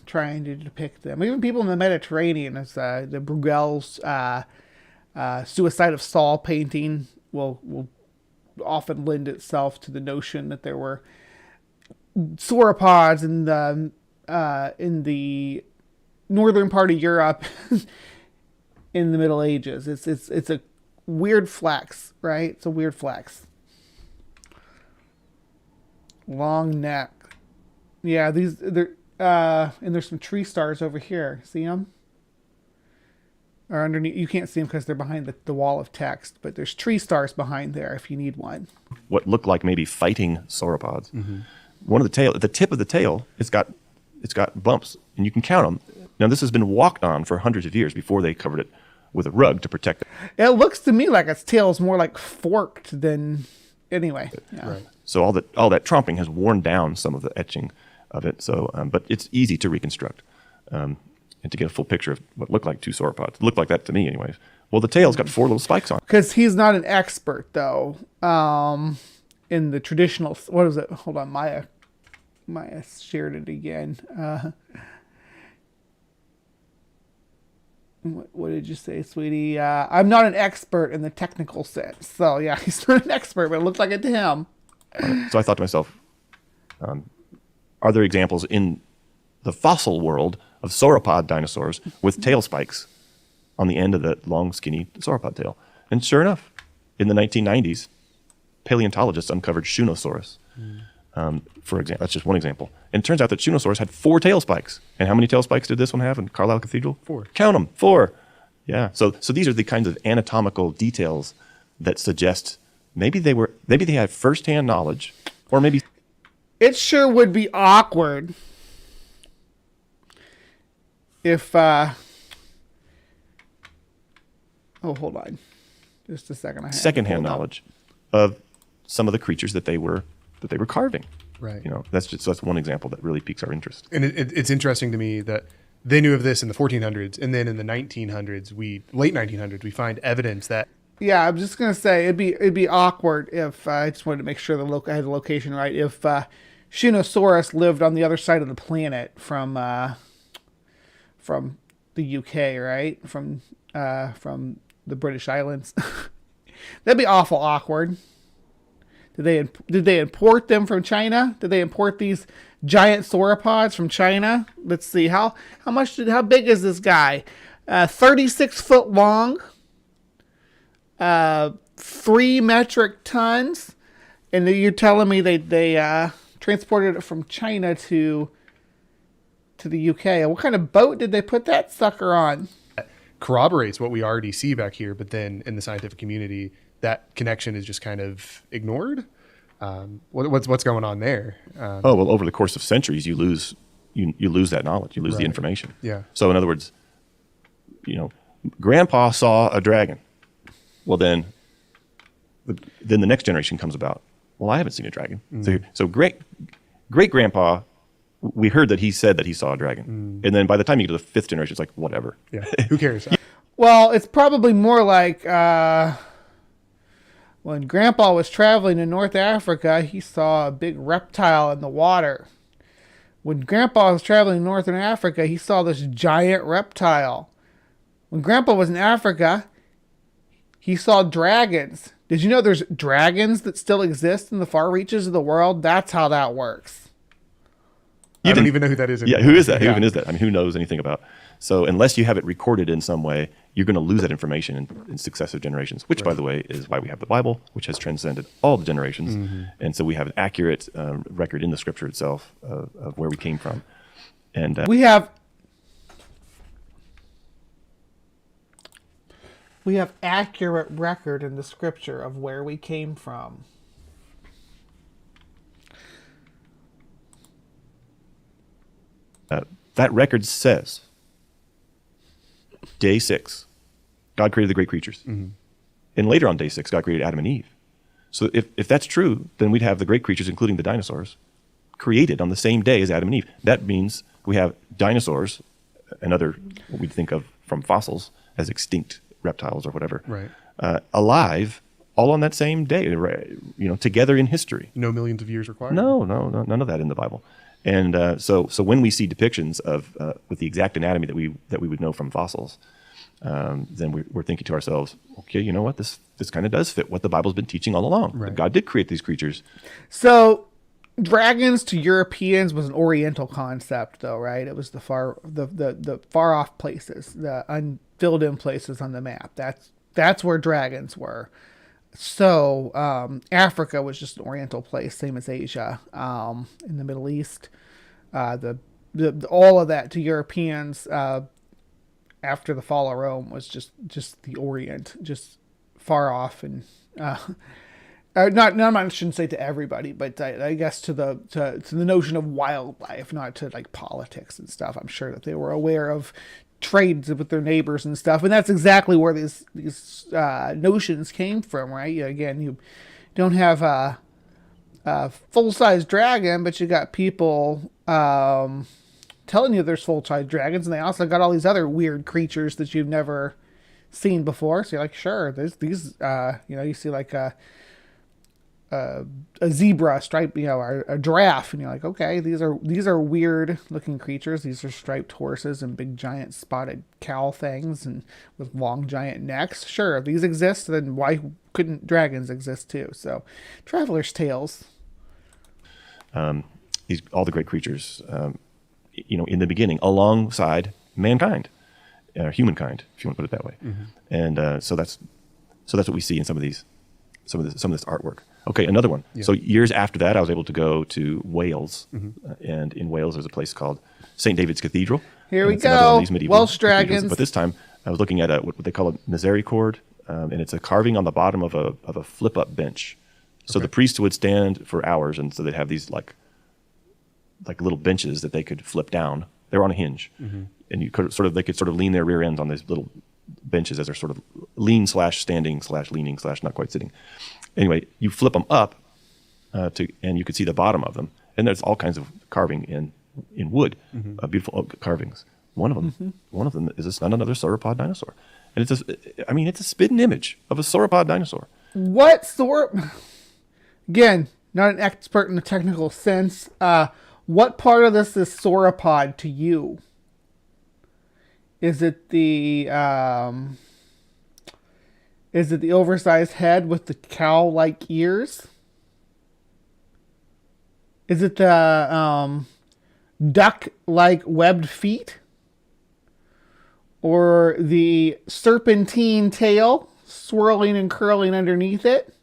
trying to depict them. Even people in the Mediterranean, as the Bruegel's Suicide of Saul painting will often lend itself to the notion that there were sauropods in the northern part of Europe in the Middle Ages. It's a weird flex, right? It's a weird flex. Long neck. Yeah, these and there's some tree stars over here. See them? Or underneath, you can't see them because they're behind the wall of text, but there's tree stars behind there if you need one. What looked like maybe fighting sauropods. One of the tip of the tail, it's got bumps, and you can count them. Now, this has been walked on for hundreds of years before they covered it with a rug to protect it. It looks to me like its tail is more like forked than anyway. Yeah. Right. So all that tromping has worn down some of the etching of it. So, but it's easy to reconstruct. And to get a full picture of what looked like two sauropods. It looked like that to me anyways. Well, the tail's got 4 little spikes on it. Because he's not an expert, though, in the traditional... What is it? Hold on, Maya shared it again. What did you say, sweetie? I'm not an expert in the technical sense. So, yeah, he's not an expert, but it looked like it to him. So I thought to myself, are there examples in the fossil world of sauropod dinosaurs with tail spikes on the end of the long, skinny sauropod tail? And sure enough, in the 1990s, paleontologists uncovered Shunosaurus. For example, that's just one example. And it turns out that Shunosaurus had 4 tail spikes. And how many tail spikes did this one have in Carlisle Cathedral? 4. Count them, 4. Yeah. So these are the kinds of anatomical details that suggest maybe they had firsthand knowledge, or maybe It sure would be awkward if oh, hold on just a second. secondhand knowledge of some of the creatures that they were carving. Right. That's one example that really piques our interest. And it's interesting to me that they knew of this in the 1400s, and then in the 1900s, late 1900s, we find evidence that. Yeah, I'm just gonna say it'd be awkward if I just wanted to make sure I had the location right. If Shunosaurus lived on the other side of the planet from the UK, right? From the British Islands, that'd be awful awkward. Did they import them from China? Did they import these giant sauropods from China? Let's see how big is this guy? 36 foot long. 3 metric tons, and you're telling me they transported it from China to the UK. What kind of boat did they put that sucker on? Corroborates what we already see back here, but then in the scientific community, that connection is just kind of ignored. What's going on there? Well, over the course of centuries, you lose that knowledge, you lose the information. Yeah. So in other words, Grandpa saw a dragon. Well, then the next generation comes about. Well, I haven't seen a dragon. So great grandpa, we heard that he said that he saw a dragon, and then by the time you get to the 5th generation, it's like whatever. Yeah. Who cares? Well, it's probably more like when Grandpa was traveling in North Africa, he saw a big reptile in the water. When Grandpa was traveling in Northern Africa, he saw this giant reptile. When Grandpa was in Africa, he saw dragons. Did you know there's dragons that still exist in the far reaches of the world? That's how that works. I don't even know who that is anymore. Yeah, who is that? Who even is that? I mean, who knows anything about? So unless you have it recorded in some way, you're going to lose that information in successive generations, which, by the way, is why we have the Bible, which has transcended all the generations. And so we have an accurate record in the Scripture itself of where we came from. And we have accurate record in the Scripture of where we came from. That record says, day 6, God created the great creatures. And later on day 6, God created Adam and Eve. So if that's true, then we'd have the great creatures, including the dinosaurs, created on the same day as Adam and Eve. That means we have dinosaurs and other, what we'd think of from fossils as extinct reptiles or whatever, Right. Alive all on that same day, together in history. No millions of years required. No, none of that in the Bible. And so when we see depictions of with the exact anatomy that we would know from fossils, then we're thinking to ourselves, okay, you know what? This kind of does fit what the Bible's been teaching all along. Right. God did create these creatures. So, dragons to Europeans was an Oriental concept, though, right? It was the far off places, the unfilled in places on the map. That's where dragons were. So, Africa was just an Oriental place, same as Asia. In the Middle East, the all of that to Europeans after the fall of Rome was just the Orient, just far off, and I shouldn't say to everybody, but I guess to the notion of wildlife, not to like politics and stuff. I'm sure that they were aware of trades with their neighbors and stuff, and that's exactly where these notions came from, right? Again, you don't have a full-size dragon, but you got people telling you there's full-size dragons, and they also got all these other weird creatures that you've never seen before. So you're like, sure, there's these, you see like a zebra striped, or a giraffe, and you're like, okay, these are weird looking creatures. These are striped horses and big giant spotted cow things and with long giant necks. Sure, if these exist, then why couldn't dragons exist too? So, traveler's tales. All the great creatures, in the beginning, alongside mankind, humankind, if you want to put it that way. Mm-hmm. And so that's what we see in some of this artwork. Okay, another one. Yeah. So years after that, I was able to go to Wales, and in Wales there's a place called St. David's Cathedral. Here we go, Welsh dragons. But this time I was looking at what they call a misericord, and it's a carving on the bottom of a flip-up bench. So the priest would stand for hours, and so they'd have these like little benches that they could flip down. They were on a hinge, and they could sort of lean their rear ends on these little benches as they're sort of lean/standing/leaning/ not quite sitting. Anyway, you flip them up and you could see the bottom of them, and there's all kinds of carving in wood, beautiful oak carvings. One of them is none another sauropod dinosaur, and it's a spitting image of a sauropod dinosaur. What Again, not an expert in the technical sense. What part of this is sauropod to you? Is it the oversized head with the cow-like ears? Is it the duck-like webbed feet? Or the serpentine tail swirling and curling underneath it?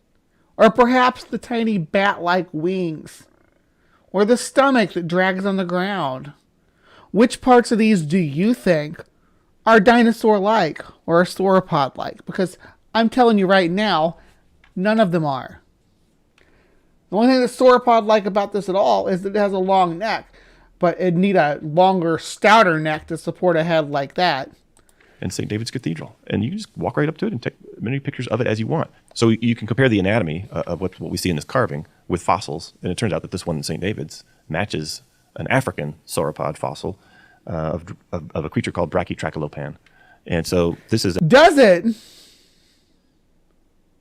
Or perhaps the tiny bat-like wings? Or the stomach that drags on the ground? Which parts of these do you think are dinosaur-like or sauropod-like? Because I'm telling you right now, none of them are. The only thing that's sauropod-like about this at all is that it has a long neck, but it'd need a longer, stouter neck to support a head like that. And St. David's Cathedral. And you can just walk right up to it and take as many pictures of it as you want. So you can compare the anatomy of what we see in this carving with fossils. And it turns out that this one in St. David's matches an African sauropod fossil of a creature called Brachytrachelopan. And so this is... Does it?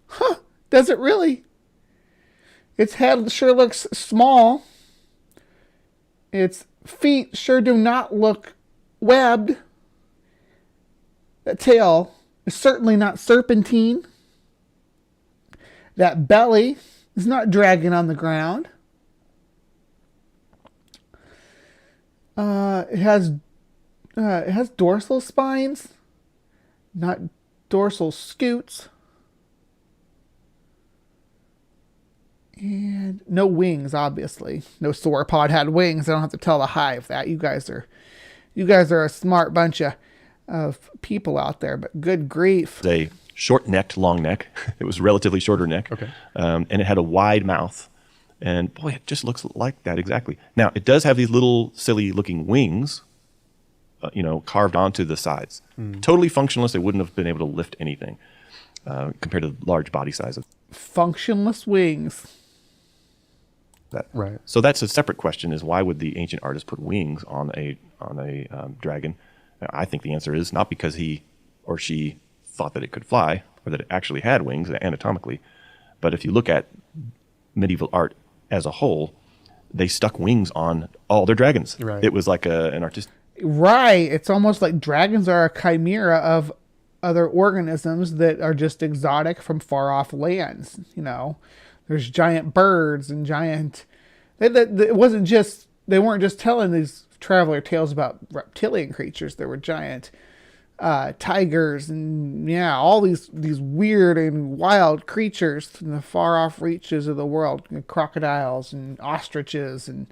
Huh. Does it really? Its head sure looks small. Its feet sure do not look webbed. That tail is certainly not serpentine. That belly is not dragging on the ground. It has dorsal spines, not dorsal scutes. And no wings, obviously. No sauropod had wings. I don't have to tell the Hive that. You guys are a smart bunch of people out there, but good grief. A short-necked, long neck. It was relatively shorter neck. Okay. And it had a wide mouth. And boy, it just looks like that exactly. Now, it does have these little silly-looking wings, carved onto the sides. Totally functionless. They wouldn't have been able to lift anything compared to the large body size. Functionless wings. Right. So that's a separate question: is why would the ancient artist put wings on a dragon? I think the answer is not because he or she thought that it could fly or that it actually had wings anatomically, but if you look at medieval art as a whole, they stuck wings on all their dragons. Right. It was like an artist. Right. It's almost like dragons are a chimera of other organisms that are just exotic from far off lands. There's giant birds and giant. It wasn't just. They weren't just telling these traveler tales about reptilian creatures. There were giant tigers and all these weird and wild creatures from the far off reaches of the world. Crocodiles and ostriches and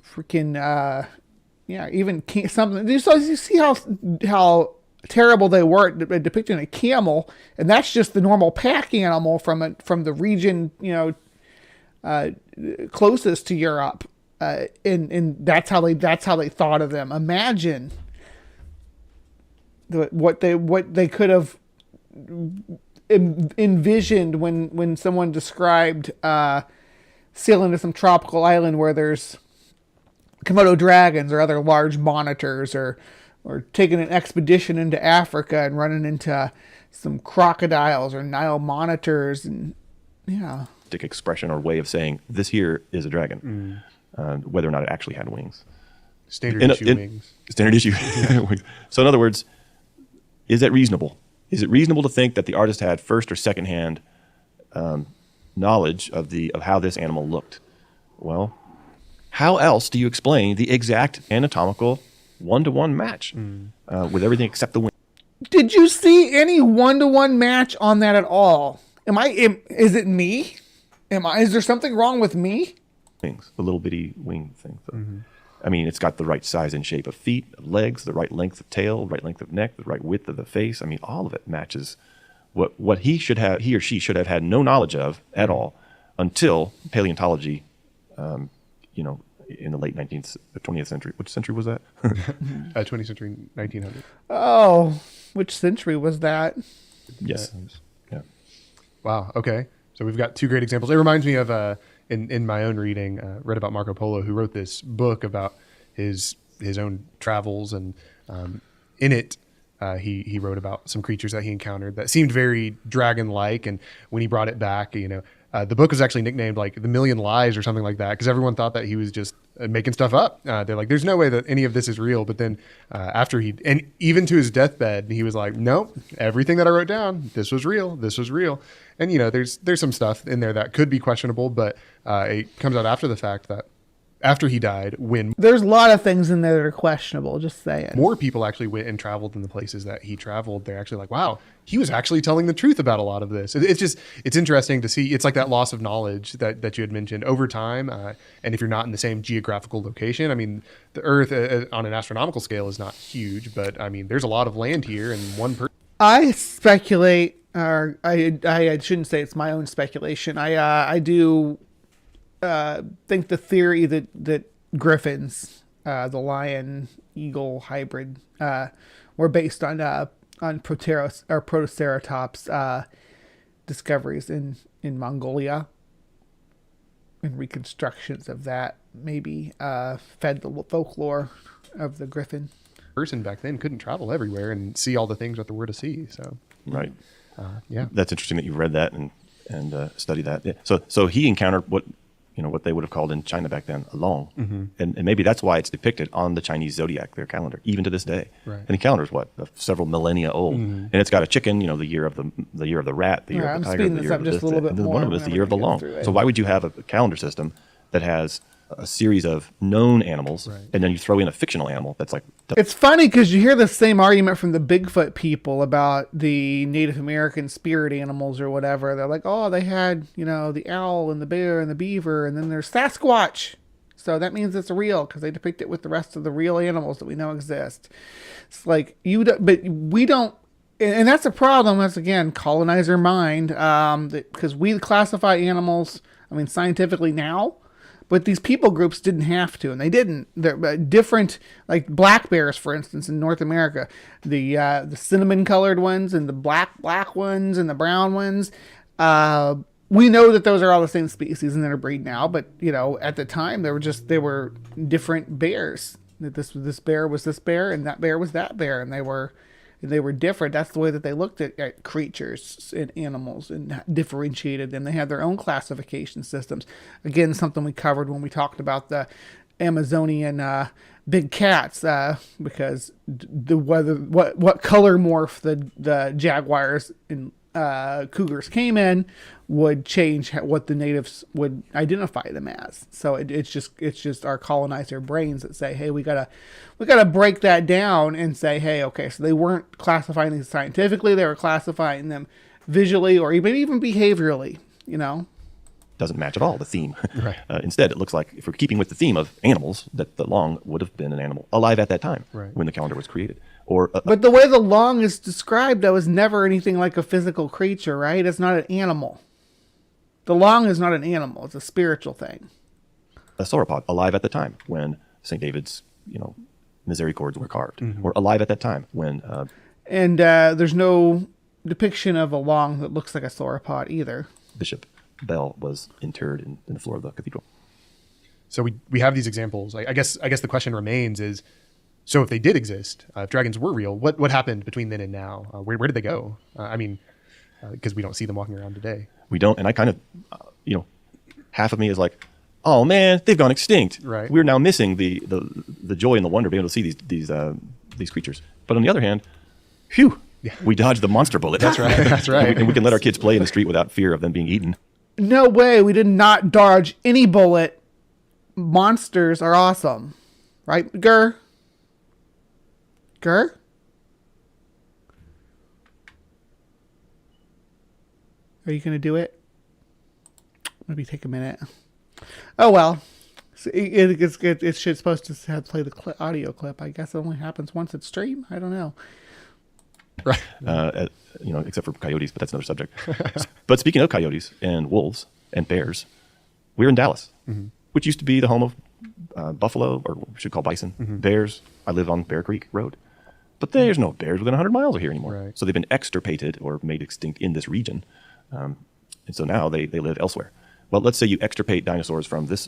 freaking even something. You see how terrible they were at depicting a camel, and that's just the normal pack animal from the region, closest to Europe, and that's how they thought of them. Imagine what they could have envisioned when someone described sailing to some tropical island where there's Komodo dragons or other large monitors, or taking an expedition into Africa and running into some crocodiles or Nile monitors, and expression or way of saying this here is a dragon, whether or not it actually had wings. Standard issue wings. Standard issue. So in other words, is that reasonable? Is it reasonable to think that the artist had first or second hand knowledge of how this animal looked? Well, how else do you explain the exact anatomical one-to-one match with everything except the wing? Did you see any one-to-one match on that at all? Is it me? Is there something wrong with me? Wings, the little bitty wing thing. So, I mean, it's got the right size and shape of feet, legs, the right length of tail, right length of neck, the right width of the face. I mean, all of it matches what he or she should have had no knowledge of at all until paleontology, in the late 20th century. Which century was that? 20th century, 1900. Oh, which century was that? Yes. Yeah. Wow. Okay. So we've got two great examples. It reminds me of in my own reading, read about Marco Polo, who wrote this book about his own travels, and in it he wrote about some creatures that he encountered that seemed very dragon-like, and when he brought it back, the book was actually nicknamed like The Million Lies or something like that, because everyone thought that he was just making stuff up. They're like, there's no way that any of this is real. But then after and even to his deathbed, he was like, nope, everything that I wrote down, this was real. This was real. And, there's some stuff in there that could be questionable, but it comes out after the fact that after he died, when there's a lot of things in there that are questionable, just saying. More people actually went and traveled in the places that he traveled. They're actually like, wow, he was actually telling the truth about a lot of this. It's interesting to see. It's like that loss of knowledge that you had mentioned over time. And if you're not in the same geographical location, I mean, the Earth on an astronomical scale is not huge, but I mean, there's a lot of land here, and one person. I speculate, or I shouldn't say it's my own speculation. I do think the theory that griffins, the lion eagle hybrid, were based on Protoceratops discoveries in Mongolia, and reconstructions of that maybe fed the folklore of the griffin. Person back then couldn't travel everywhere and see all the things that there were to see. So right, yeah, that's interesting that you've read that and studied that. Yeah. So he encountered what they would have called in China back then a long, and maybe that's why it's depicted on the Chinese zodiac, their calendar, even to this day. Right. And the calendar is several millennia old, and it's got a chicken, the year of the rat, the year of the tiger, the year of this, and then one of them is the year of the long. So why would you have a calendar system that has a series of known animals, and then you throw in a fictional animal that's like... It's funny because you hear the same argument from the Bigfoot people about the Native American spirit animals or whatever. They're like, oh, they had, the owl and the bear and the beaver, and then there's Sasquatch. So that means it's real because they depict it with the rest of the real animals that we know exist. It's like, but we don't, and that's a problem. That's, again, colonizer mind, because we classify animals, scientifically now, but these people groups didn't have to, and they didn't. They're different, like black bears, for instance, in North America. The cinnamon-colored ones and the black ones and the brown ones. We know that those are all the same species and interbreed now, but at the time they were different bears. That this bear was this bear, and that bear was that bear, and they were different. That's the way that they looked at creatures and animals and differentiated them. They had their own classification systems. Again, something we covered when we talked about the Amazonian big cats, because what color morph the jaguars and cougars came in would change what the natives would identify them as. So it's just our colonizer brains that say, hey, we gotta break that down and say, hey, okay, so they weren't classifying these scientifically, they were classifying them visually or even behaviorally, doesn't match at all the theme. Right. Instead, it looks like, if we're keeping with the theme of animals, that the long would have been an animal alive at that time when the calendar was created. Or But the way the long is described, that was never anything like a physical creature, right? It's not an animal. The long is not an animal. It's a spiritual thing. a sauropod alive at the time when St. David's, misericords were carved, or alive at that time when... And there's no depiction of a long that looks like a sauropod either. Bishop Bell was interred in the floor of the cathedral. So we have these examples. I guess the question remains is, so if they did exist, if dragons were real, what happened between then and now? Where did they go? Because we don't see them walking around today. We don't, and I kind of, half of me is like, oh man, they've gone extinct. Right. We're now missing the joy and the wonder of being able to see these creatures. But on the other hand, phew, we dodged the monster bullet. That's right. That's right. And we can let our kids play in the street without fear of them being eaten. No way. We did not dodge any bullet. Monsters are awesome. Right, Gur? Gur? Are you going to do it? Maybe take a minute. Oh, well. It's supposed to play the audio clip. I guess it only happens once it's streamed. I don't know. Right. Except for coyotes, but that's another subject. But speaking of coyotes and wolves and bears, we're in Dallas, which used to be the home of buffalo, or we should call bison, bears. I live on Bear Creek Road. But there's no bears within 100 miles of here anymore. Right. So they've been extirpated or made extinct in this region. And so now they live elsewhere. Well, let's say you extirpate dinosaurs from this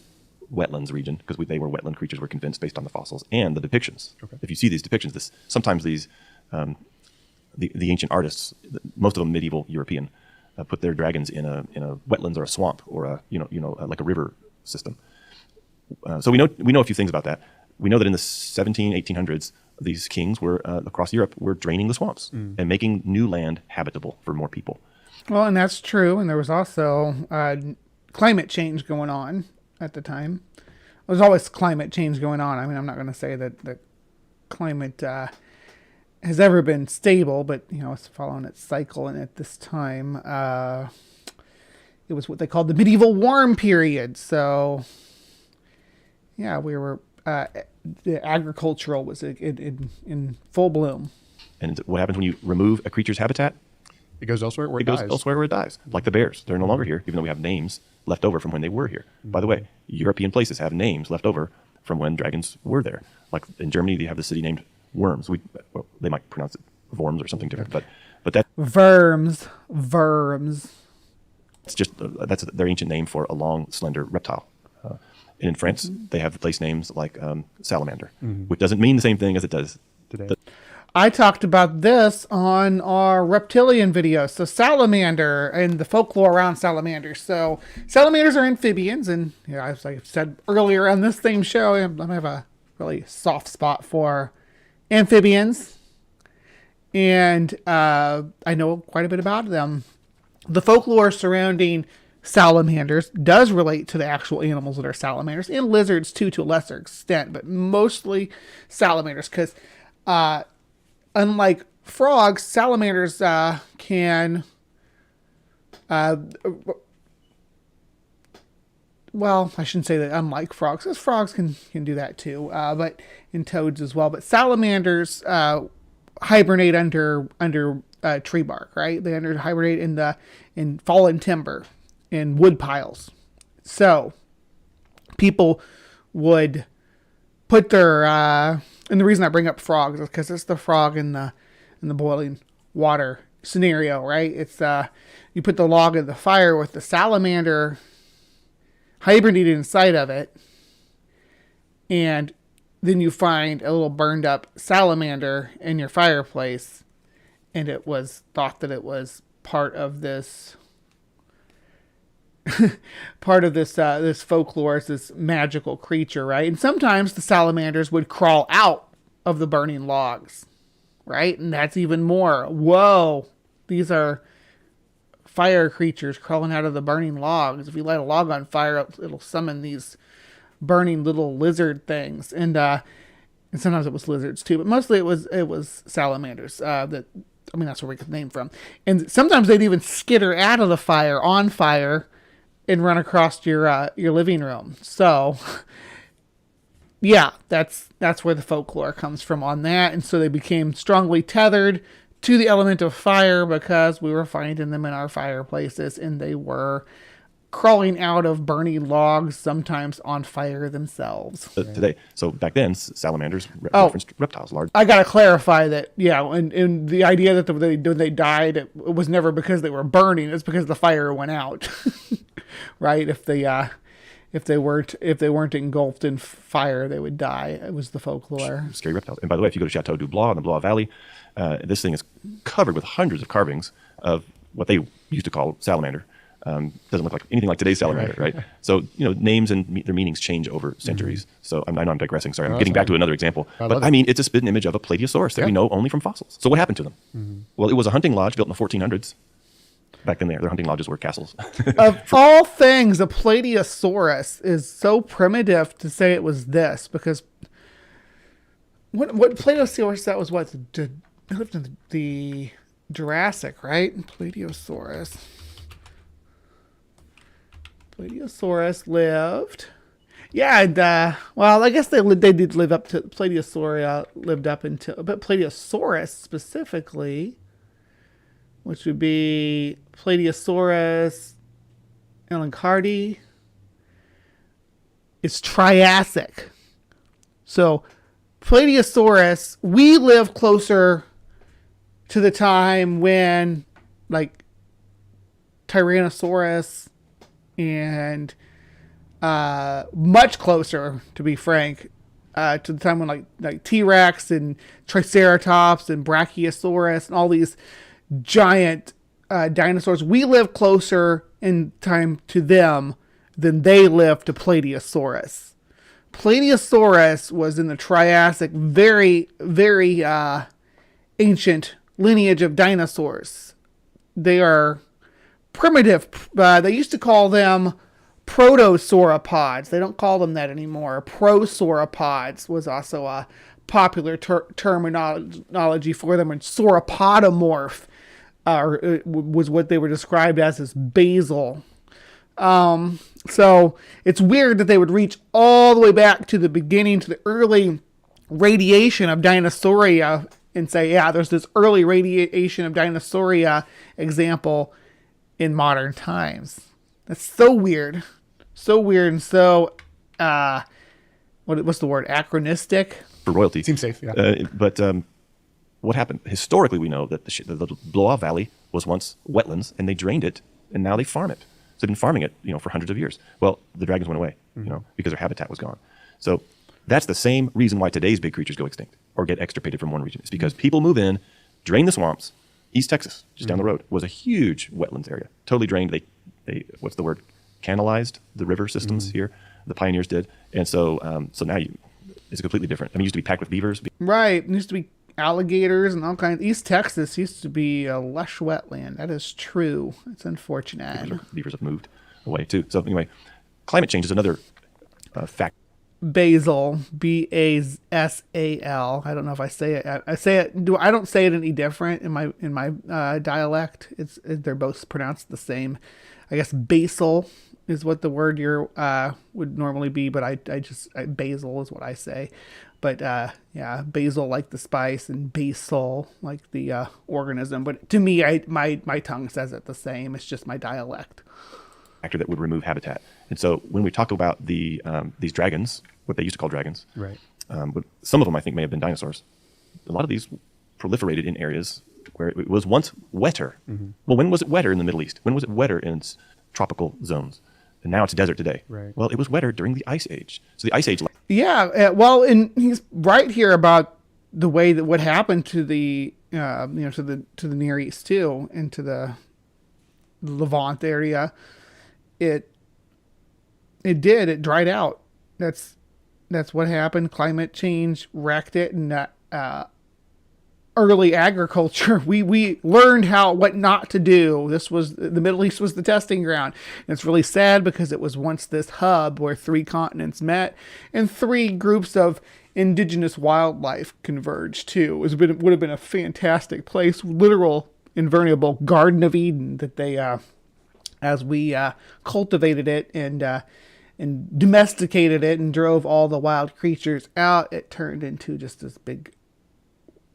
wetlands region, because they were wetland creatures, we're convinced, based on the fossils and the depictions. Okay. If you see these depictions, sometimes these... The ancient artists, most of them medieval European, put their dragons in a wetlands or a swamp or like a river system. So we know a few things about that. We know that in the 1800s, these kings were across Europe were draining the swamps and making new land habitable for more people. Well, and that's true. And there was also climate change going on at the time. There's always climate change going on. I mean, I'm not going to say that the climate has ever been stable, but it's following its cycle. And at this time, it was what they called the medieval warm period. So, yeah, we were the agricultural was in full bloom. And what happens when you remove a creature's habitat? It goes elsewhere where it goes dies. elsewhere where it dies. Like the bears, they're no longer here, even though we have names left over from when they were here. By the way, European places have names left over from when dragons were there. Like in Germany, they have the city named Worms. They might pronounce it Worms or something different, but that Verms. It's just that's their ancient name for a long, slender reptile. And in France, they have place names like salamander, which doesn't mean the same thing as it does today. I talked about this on our reptilian video. So salamander and the folklore around salamanders. So salamanders are amphibians, and as I said earlier on this same show, I have a really soft spot for amphibians, and I know quite a bit about them. The folklore surrounding salamanders does relate to the actual animals that are salamanders, and lizards too, to a lesser extent, but mostly salamanders, because unlike frogs, salamanders can well, I shouldn't say that unlike frogs, because frogs can do that too, but in toads as well. But salamanders hibernate under tree bark, right? They hibernate in fallen timber, in wood piles. So people would put their and the reason I bring up frogs is because it's the frog in the boiling water scenario, right? It's you put the log in the fire with the salamander hibernated inside of it, and then you find a little burned up salamander in your fireplace, and it was thought that it was part of this this folklore, this magical creature, right? And sometimes the salamanders would crawl out of the burning logs, right? And that's even more, whoa, these are fire creatures crawling out of the burning logs. If you light a log on fire, it'll summon these burning little lizard things, and sometimes it was lizards too, but mostly it was salamanders. That's where we get the name from. And sometimes they'd even skitter out of the fire on fire and run across your living room. So yeah, that's where the folklore comes from on that. And so they became strongly tethered to the element of fire because we were finding them in our fireplaces, and they were crawling out of burning logs, sometimes on fire themselves. Today, so back then, salamanders referenced reptiles, large. I gotta clarify that, yeah, and the idea that when they died, it was never because they were burning; it's because the fire went out, right? If they weren't engulfed in fire, they would die. It was the folklore. Scary reptiles. And by the way, if you go to Chateau du Blois in the Blois Valley, this thing is covered with hundreds of carvings of what they used to call salamander. Doesn't look like anything like today's salamander, right? So, names and their meanings change over centuries. So I know I'm digressing. Sorry, I'm getting back to another example. But I mean, it's a spitting image of a Plateosaurus that we know only from fossils. So what happened to them? Well, it was a hunting lodge built in the 1400s. Back then, their hunting lodges were castles. Of all things, a Plateosaurus is so primitive to say it was this, because what Plateosaurus, that was what? It lived in the Jurassic, right? Plateosaurus lived. Yeah, and, well, I guess they did live up to, Plateosauria lived up until, but Plateosaurus specifically, which would be Plateosaurus elencardi, is Triassic. So Plateosaurus, we live closer to the time when, like, Tyrannosaurus and much closer, to be frank, to the time when like T-Rex and Triceratops and Brachiosaurus and all these giant dinosaurs, we live closer in time to them than they lived to Plateosaurus. Plateosaurus was in the Triassic, very, very ancient lineage of dinosaurs. They are primitive. They used to call them protosauropods. They don't call them that anymore. Prosauropods was also a popular terminology for them, and sauropodomorph was what they were described as basal. So it's weird that they would reach all the way back to the beginning, to the early radiation of Dinosauria, and say, yeah, there's this early radiation of Dinosauria example in modern times. That's so weird. So weird, and so, what's the word? Anachronistic? For royalty. Seems safe, yeah. But what happened? Historically, we know that the Blois Valley was once wetlands, and they drained it, and now they farm it. So they've been farming it, for hundreds of years. Well, the dragons went away, because their habitat was gone. So that's the same reason why today's big creatures go extinct or get extirpated from one region. It's because people move in, drain the swamps. East Texas, just down the road, was a huge wetlands area. Totally drained. They what's the word? Canalized the river systems here. The pioneers did. And so so now it's completely different. I mean, it used to be packed with beavers. Right. It used to be alligators and all kinds. East Texas used to be a lush wetland. That is true. It's unfortunate. Beavers have moved away too. So anyway, climate change is another fact. Basal, Basal. I don't know if I say it. I say it. I don't say it any different in my dialect. They're both pronounced the same. I guess basal is what the word would normally be, but I basil is what I say. But yeah, basil like the spice, and basal like the organism. But to me, my tongue says it the same. It's just my dialect. Factor that would remove habitat. And so when we talk about these dragons, what they used to call dragons, right? But some of them I think may have been dinosaurs. A lot of these proliferated in areas where it was once wetter. Well, when was it wetter in the Middle East? When was it wetter in tropical zones? And now it's desert today. Right. Well, it was wetter during the Ice Age. So the Ice Age. Yeah. Well, and he's right here about the way that what happened to the to the Near East too, and to the Levant area. It dried out. That's what happened. Climate change wrecked it, and early agriculture. We learned what not to do. The Middle East was the testing ground. And it's really sad because it was once this hub where 3 continents met and 3 groups of indigenous wildlife converged too. Would have been a fantastic place, literal invernable Garden of Eden that they as we cultivated it and domesticated it and drove all the wild creatures out, it turned into just this big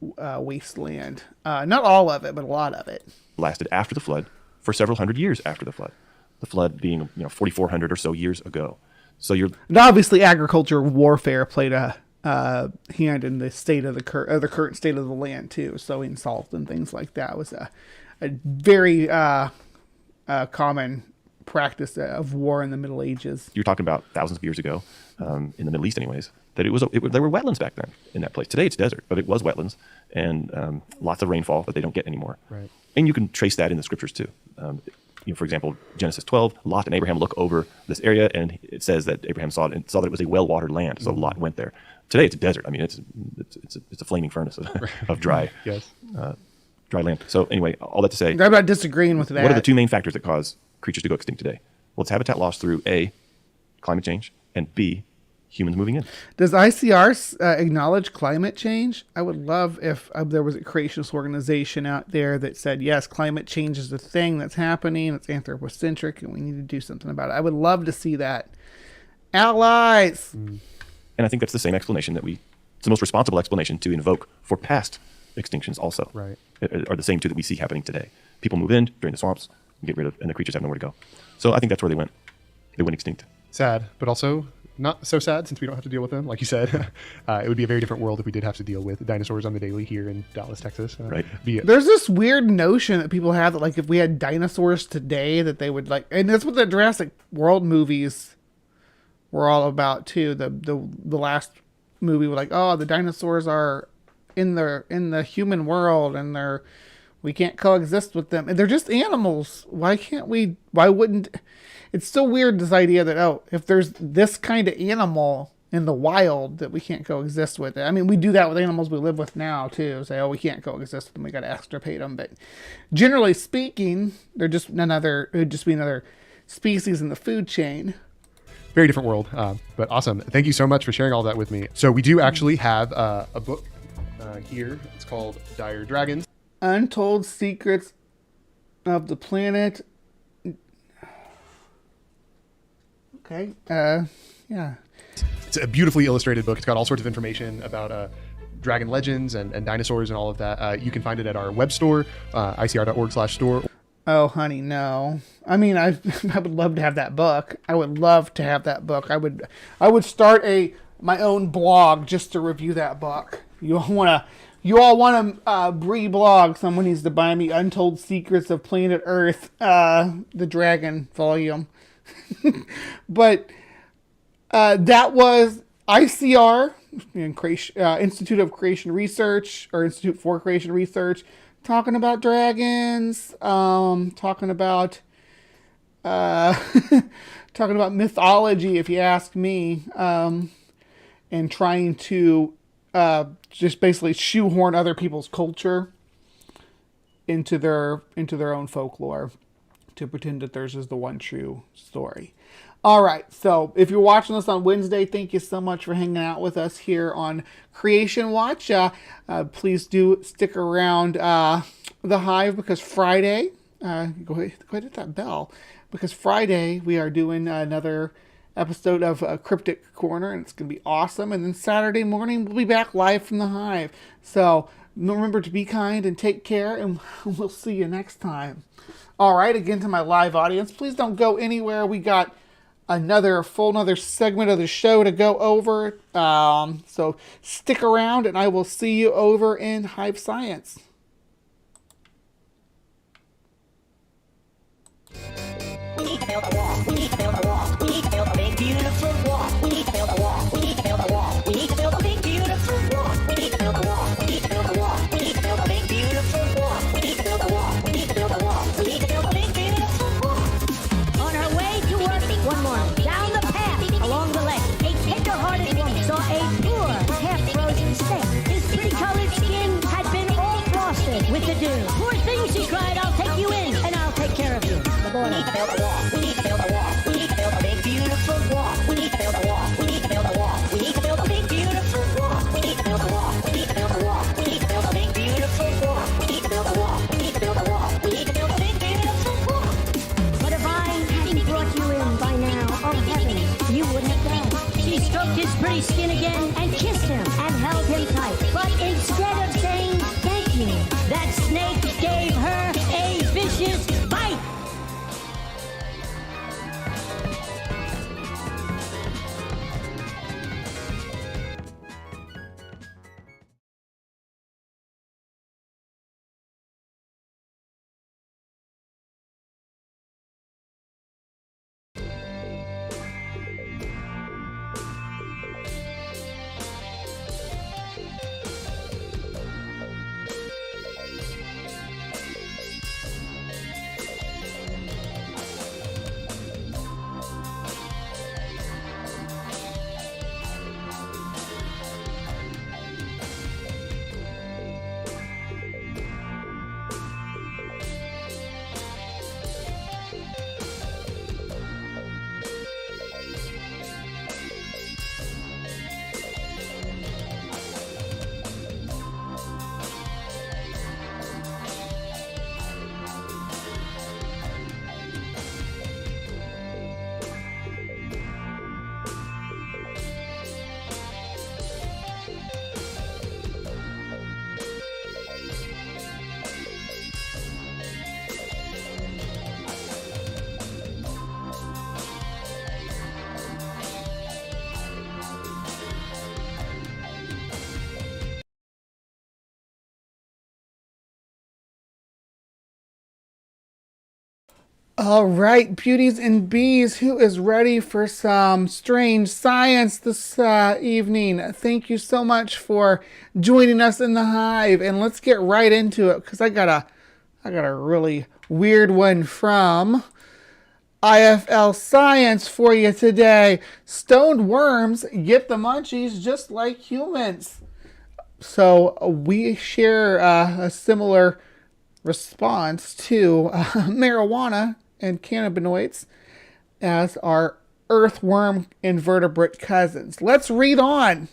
wasteland. Not all of it, but a lot of it. Lasted after the flood for several hundred years after the flood. The flood being 4,400 or so years ago. So and obviously agriculture warfare played a hand in the state of the current state of the land too. Sowing salt and things like that was a very common practice of war in the Middle Ages. You're talking about thousands of years ago, in the Middle East anyways, that there were wetlands back then in that place. Today it's desert, but it was wetlands and lots of rainfall that they don't get anymore. Right. And you can trace that in the scriptures too. For example, Genesis 12, Lot and Abraham look over this area, and it says that Abraham saw that it was a well-watered land, so Lot went there. Today it's a desert. I mean, it's a flaming furnace of dry, Yes. Dry land. So anyway, all that to say, I'm not disagreeing with that. what are the two main factors that cause creatures to go extinct today? Well, it's habitat loss through A, climate change, and B, humans moving in. Does ICR acknowledge climate change? I would love if there was a creationist organization out there that said, yes, climate change is a thing that's happening. It's anthropocentric, and we need to do something about it. I would love to see that. Allies! And I think that's the same explanation it's the most responsible explanation to invoke for past extinctions also. Right. Are the same two that we see happening today. People move in during the swamps, get rid of, and the creatures have nowhere to go. So I think that's where they went. They went extinct. Sad, but also not so sad since we don't have to deal with them. Like you said, it would be a very different world if we did have to deal with dinosaurs on the daily here in Dallas, Texas. Right. There's this weird notion that people have that, like, if we had dinosaurs today, that they would, like, and that's what the Jurassic World movies were all about too. The last movie was like, oh, the dinosaurs are in the human world, and we can't coexist with them, and they're just animals. Why wouldn't? It's so weird, this idea that, if there's this kind of animal in the wild that we can't coexist with it. I mean, we do that with animals we live with now too. Say, we can't coexist with them, we got to extirpate them. But generally speaking, it would just be another species in the food chain. Very different world, but awesome. Thank you so much for sharing all that with me. So we do actually have a book here. It's called Dire Dragons. Untold Secrets of the Planet. Okay. Yeah. It's a beautifully illustrated book. It's got all sorts of information about dragon legends and dinosaurs and all of that. You can find it at our web store, icr.org/store. Oh, honey, no. I mean, I would love to have that book. I would love to have that book. I would start my own blog just to review that book. You all want to blog? Someone needs to buy me Untold Secrets of Planet Earth, the Dragon volume. But that was ICR, Institute of Creation Research, or Institute for Creation Research, talking about dragons, talking about mythology, if you ask me, and trying to just basically shoehorn other people's culture into their own folklore to pretend that theirs is the one true story. All right, so if you're watching this on Wednesday, thank you so much for hanging out with us here on Creation Watch. Please do stick around the Hive, because Friday, go ahead hit that bell, because Friday we are doing another episode of CryptoCorner, and it's going to be awesome. And then Saturday morning, we'll be back live from the Hive. So remember to be kind and take care, and we'll see you next time. All right, again, to my live audience, please don't go anywhere. We got another segment of the show to go over. So stick around, and I will see you over in HiveScience. We need to build a wall. We need to build a wall. We need to build a big, beautiful wall. We need to build a wall. We need to build a wall. We need to build a big, beautiful wall. We need to build a wall. We need to build a wall. We need to build a big, beautiful wall. We need to build a wall. We need to build a wall. We need to build a big, beautiful wall. On her way to work one morning, down the path along the lake, a tender-hearted woman saw a poor, half-frozen snake. His pretty-colored skin had been all frosted with the dew. Poor thing, she cried, I'll take you in, and I'll take care of you. The boy. We need to build a wall. We need to build a wall. We need to build a big, beautiful wall. We need to build a wall. We need to build a wall. We need to build a big, beautiful wall. We need to build a wall. We need to build a wall. We need to build a big, beautiful wall. We need to build a wall. We need to build a wall. We need to build a big, beautiful wall. But if I nice skin again and kissed him and held him tight. But instead of saying thank you, that snake gave her a vicious bite. All right, beauties and bees, who is ready for some strange science this evening? Thank you so much for joining us in the Hive, and let's get right into it because I got a really weird one from HiveScience for you today. Stoned worms get the munchies just like humans. So we share a similar response to marijuana and cannabinoids as our earthworm invertebrate cousins. Let's read on.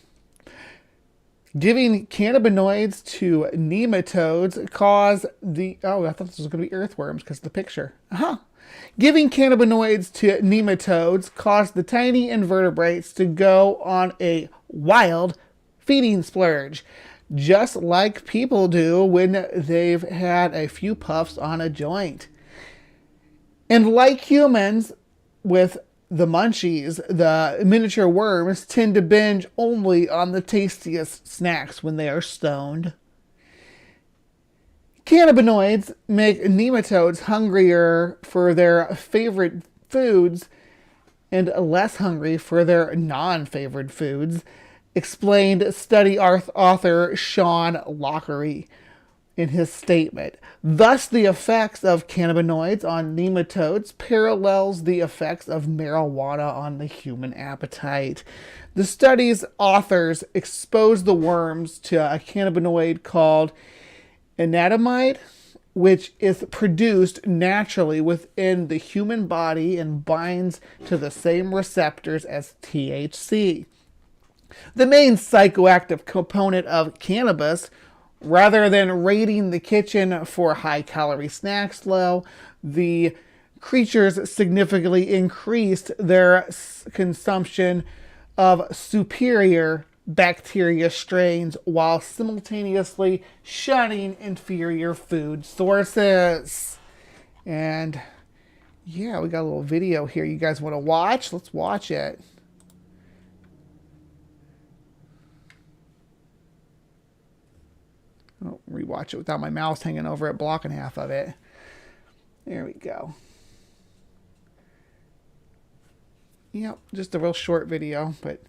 Giving cannabinoids to nematodes cause the... Oh, I thought this was going to be earthworms because of the picture. Giving cannabinoids to nematodes caused the tiny invertebrates to go on a wild feeding splurge, just like people do when they've had a few puffs on a joint. And like humans, with the munchies, the miniature worms tend to binge only on the tastiest snacks when they are stoned. Cannabinoids make nematodes hungrier for their favorite foods and less hungry for their non-favorite foods, explained study author Sean Lockery in his statement. Thus, the effects of cannabinoids on nematodes parallels the effects of marijuana on the human appetite. The study's authors exposed the worms to a cannabinoid called anandamide, which is produced naturally within the human body and binds to the same receptors as THC. The main psychoactive component of cannabis, rather than raiding the kitchen for high-calorie snacks, though, the creatures significantly increased their consumption of superior bacteria strains while simultaneously shunning inferior food sources. And yeah, we got a little video here you guys want to watch? Let's watch it. I'll rewatch it without my mouse hanging over it, blocking half of it. There we go. Yep, just a real short video, but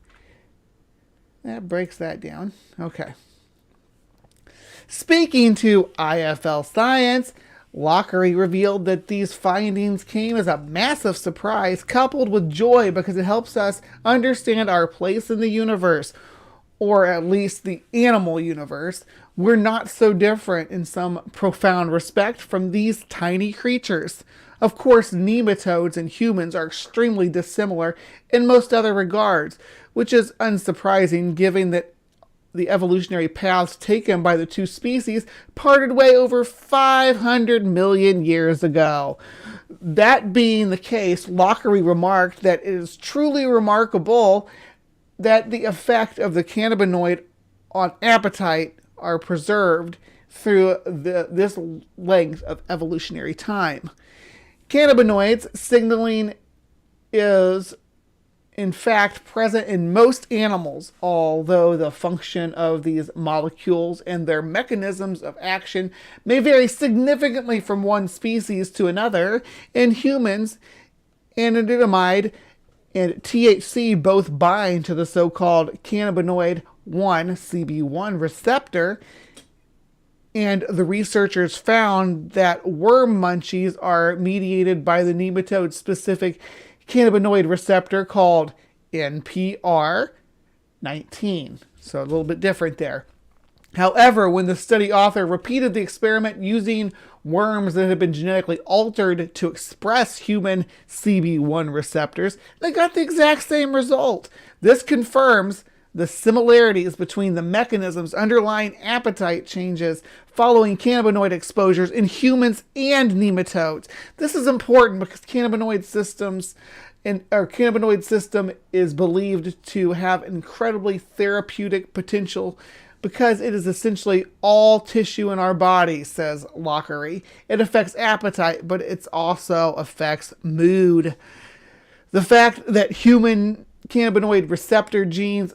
that breaks that down. Okay. Speaking to HiveScience, Lockery revealed that these findings came as a massive surprise, coupled with joy, because it helps us understand our place in the universe, or at least the animal universe. We're not so different in some profound respect from these tiny creatures. Of course, nematodes and humans are extremely dissimilar in most other regards, which is unsurprising given that the evolutionary paths taken by the two species parted way over 500 million years ago. That being the case, Lockery remarked that it is truly remarkable that the effect of the cannabinoid on appetite are preserved through this length of evolutionary time. Cannabinoids signaling is in fact present in most animals, although the function of these molecules and their mechanisms of action may vary significantly from one species to another. In humans, anandamide and THC both bind to the so-called cannabinoid 1 CB1 receptor, and the researchers found that worm munchies are mediated by the nematode-specific cannabinoid receptor called NPR19. So a little bit different there. However, when the study author repeated the experiment using worms that had been genetically altered to express human CB1 receptors, they got the exact same result. This confirms the similarities between the mechanisms underlying appetite changes following cannabinoid exposures in humans and nematodes. This is important because cannabinoid system is believed to have incredibly therapeutic potential because it is essentially all tissue in our body, says Lockery. It affects appetite, but it also affects mood. The fact that human cannabinoid receptor gene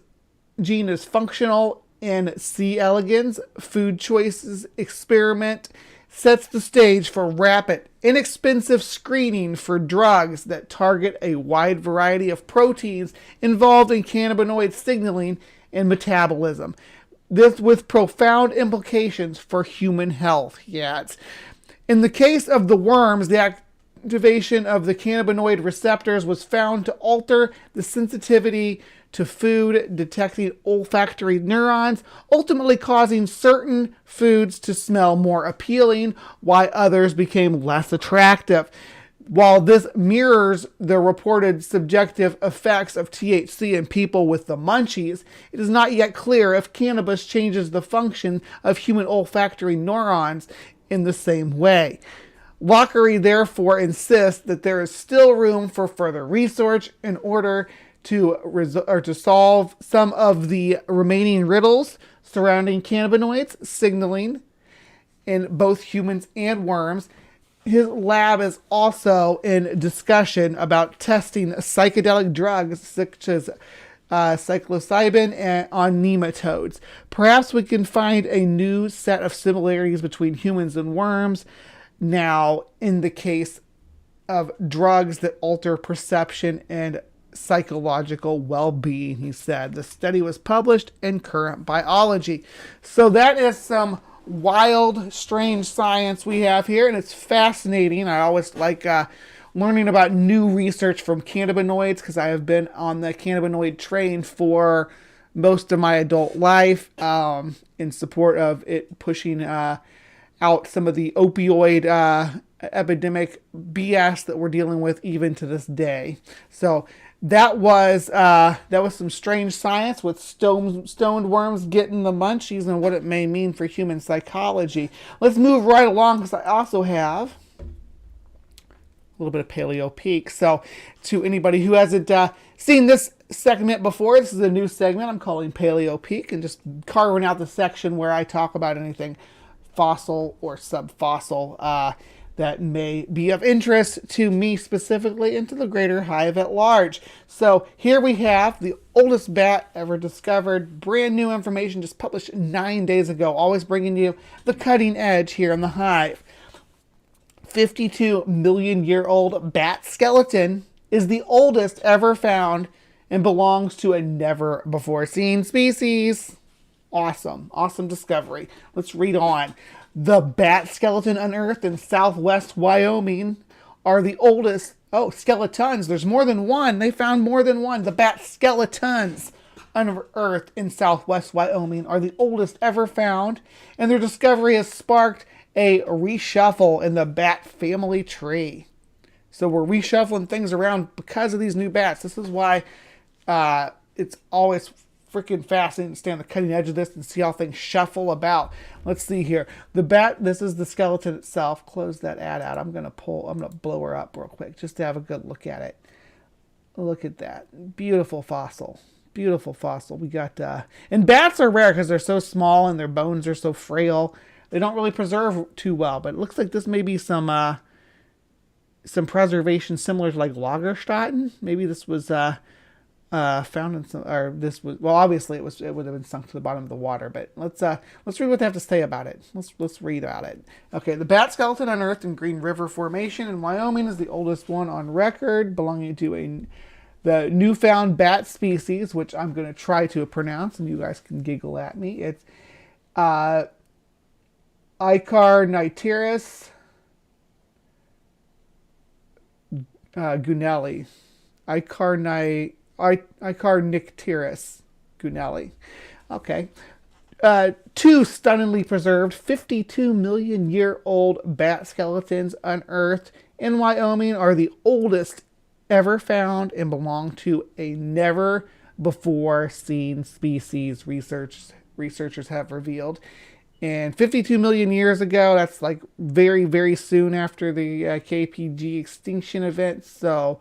is functional in C. elegans food choices experiment sets the stage for rapid, inexpensive screening for drugs that target a wide variety of proteins involved in cannabinoid signaling and metabolism. This with profound implications for human health. In the case of the worms, the activation of the cannabinoid receptors was found to alter the sensitivity to food detecting olfactory neurons, ultimately causing certain foods to smell more appealing, while others became less attractive. While this mirrors the reported subjective effects of THC in people with the munchies, it is not yet clear if cannabis changes the function of human olfactory neurons in the same way. Lockery therefore insists that there is still room for further research in order to solve some of the remaining riddles surrounding cannabinoids signaling in both humans and worms. His lab is also in discussion about testing psychedelic drugs such as psilocybin on nematodes. Perhaps we can find a new set of similarities between humans and worms now in the case of drugs that alter perception and psychological well-being, he said. The study was published in Current Biology. So that is some wild, strange science we have here, and it's fascinating. I always like learning about new research from cannabinoids because I have been on the cannabinoid train for most of my adult life in support of it pushing out some of the opioid epidemic BS that we're dealing with even to this day. So that was some strange science with stoned worms getting the munchies and what it may mean for human psychology. Let's move right along because I also have a little bit of Paleo Peak. So to anybody who hasn't seen this segment before, this is a new segment I'm calling Paleo Peak, and just carving out the section where I talk about anything fossil or subfossil that may be of interest to me specifically and to the greater hive at large. So here we have the oldest bat ever discovered. Brand new information just published 9 days ago. Always bringing you the cutting edge here in the hive. 52 million year old bat skeleton is the oldest ever found and belongs to a never before seen species. Awesome discovery. Let's read on. The bat skeleton unearthed in southwest Wyoming are the oldest. Oh, skeletons. There's more than one. They found more than one. The bat skeletons unearthed in southwest Wyoming are the oldest ever found, and their discovery has sparked a reshuffle in the bat family tree. So we're reshuffling things around because of these new bats. This is why it's always freaking fascinating to stay on the cutting edge of this and see how things shuffle about. Let's see here. The bat, this is the skeleton itself. Close that ad out. I'm going to blow her up real quick just to have a good look at it. Look at that. Beautiful fossil. Beautiful fossil. We got, and bats are rare because they're so small and their bones are so frail. They don't really preserve too well, but it looks like this may be some preservation similar to like Lagerstätten. Maybe this was found in some, or this was, well, obviously it would have been sunk to the bottom of the water. But let's read what they have to say about it. Let's read about it. Okay, the bat skeleton unearthed in Green River Formation in Wyoming is the oldest one on record, belonging to the newfound bat species, which I'm going to try to pronounce, and you guys can giggle at me. It's Icarnityrus gunelli. Icarnictyrus gunelli. Okay. Two stunningly preserved 52 million year old bat skeletons unearthed in Wyoming are the oldest ever found and belong to a never before seen species, researchers have revealed. And 52 million years ago, that's like very, very soon after the KPG extinction event. So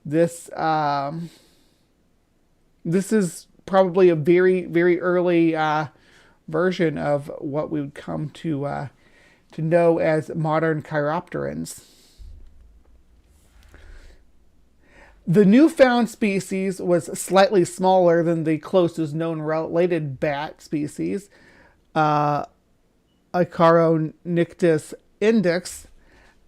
this is probably a very, very early version of what we would come to know as modern chiropterans. The newfound species was slightly smaller than the closest known related bat species, Icaronictus index,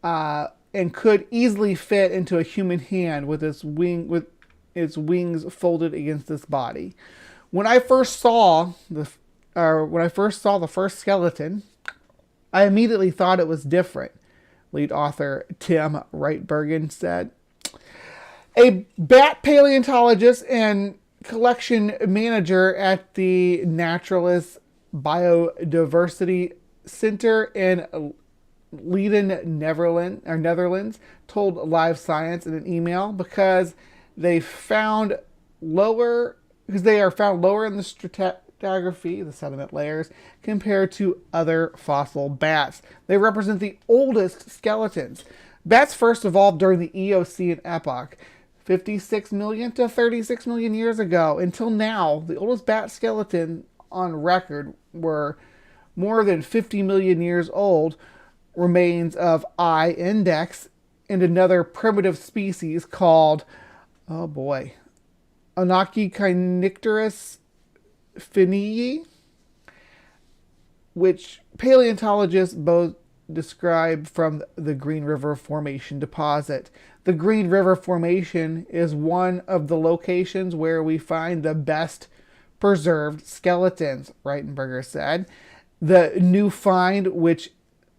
and could easily fit into a human hand with its wings folded against its body. When I first saw the first skeleton, I immediately thought it was different. Lead author Tim Reitbergen said. A bat paleontologist and collection manager at the Naturalist Biodiversity Center in Leiden, Netherlands, told HiveScience in an email because they are found lower in the stratigraphy, the sediment layers, compared to other fossil bats. They represent the oldest skeletons. Bats first evolved during the Eocene epoch, 56 million to 36 million years ago. Until now, the oldest bat skeleton on record were more than 50 million years old, remains of I. index and another primitive species called, Anachichinicterus finii, which paleontologists both describe from the Green River Formation deposit. The Green River Formation is one of the locations where we find the best preserved skeletons, Reitenberger said. The new finds, which